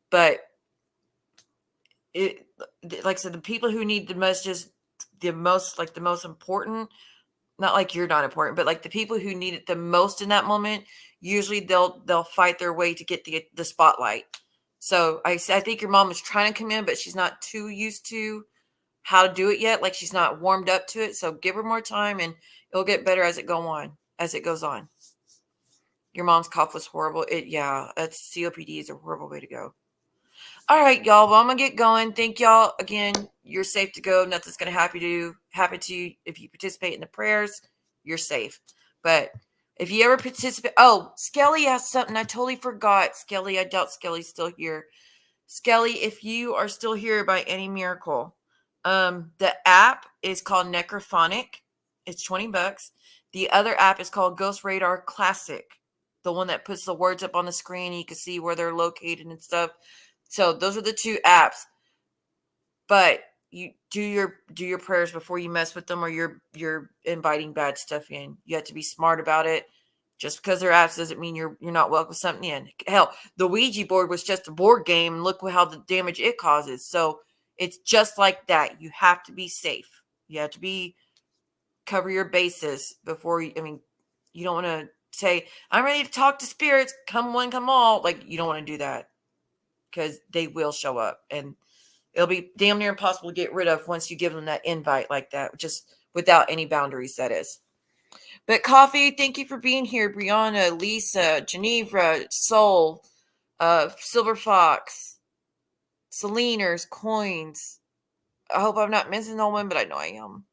But like I said, the people who need the messages the most important, not like you're not important, but like the people who need it the most in that moment, usually they'll fight their way to get the spotlight. So I think your mom is trying to come in, but she's not too used to how to do it yet. Like, she's not warmed up to it. So give her more time, and it'll get better as it goes on. Your mom's cough was horrible. That's COPD is a horrible way to go. All right, y'all. Well, I'm going to get going. Thank y'all. Again, you're safe to go. Nothing's going to happen to you. If you participate in the prayers, you're safe. But if you ever participate... Oh, Skelly asked something. I totally forgot. Skelly, I doubt Skelly's still here. Skelly, if you are still here by any miracle, the app is called Necrophonic. It's $20. The other app is called Ghost Radar Classic. The one that puts the words up on the screen. You can see where they're located and stuff. So those are the two apps. But you do your prayers before you mess with them, or you're inviting bad stuff in. You have to be smart about it. Just because they're apps doesn't mean you're not welcome something in. Hell, the Ouija board was just a board game, and look how the damage it causes. So it's just like that. You have to be safe. You have to cover your bases before you don't want to say, I'm ready to talk to spirits. Come one, come all. Like, you don't want to do that, because they will show up, and it'll be damn near impossible to get rid of once you give them that invite like that, just without any boundaries, that is. But Coffee, thank you for being here. Briana, Lisa, GInevra, Soul, Silver Fox, Seleners, Coins. I hope I'm not missing no one, but I know I am.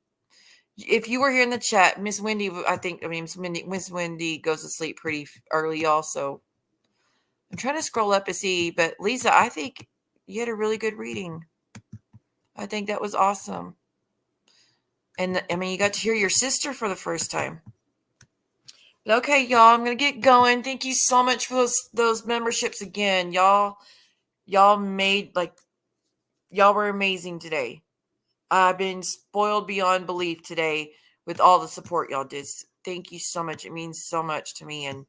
If you were here in the chat, Miss Wendy, Miss Wendy goes to sleep pretty early also. I'm trying to scroll up to see, but Lisa, I think you had a really good reading. I think that was awesome. And you got to hear your sister for the first time. But okay, y'all, I'm going to get going. Thank you so much for those memberships again. Y'all were amazing today. I've been spoiled beyond belief today with all the support y'all did. Thank you so much. It means so much to me, and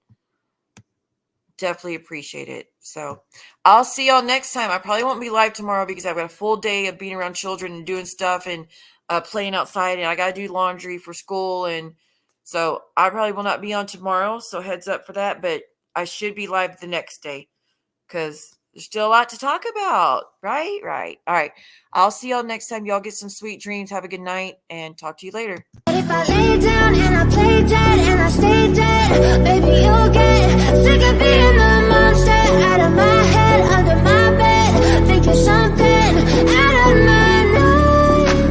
definitely appreciate it. So I'll see y'all next time. I probably won't be live tomorrow because I've got a full day of being around children and doing stuff and playing outside, and I got to do laundry for school. And so I probably will not be on tomorrow. So heads up for that, but I should be live the next day because there's still a lot to talk about. Right. All right. I'll see y'all next time. Y'all get some sweet dreams. Have a good night, and talk to you later. If I lay down and I play dead and I stay dead, baby, you'll get sick of being the monster out of my head, under my bed, thinking something out of my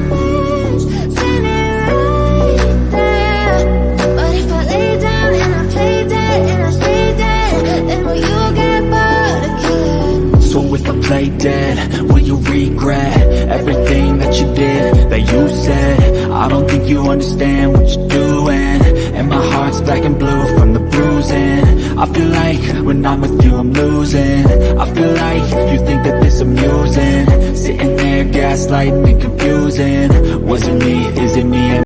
nightmares, standing right there. But if I lay down and I play dead and I stay dead, then will you get bored again? So if I play dead, will you regret everything that you did, that you said? I don't think you understand what you're doing, and my heart's black and blue from the bruising. I feel like when I'm with you I'm losing. I feel like you think that this amusing, sitting there gaslighting and confusing. Was it me? Is it me?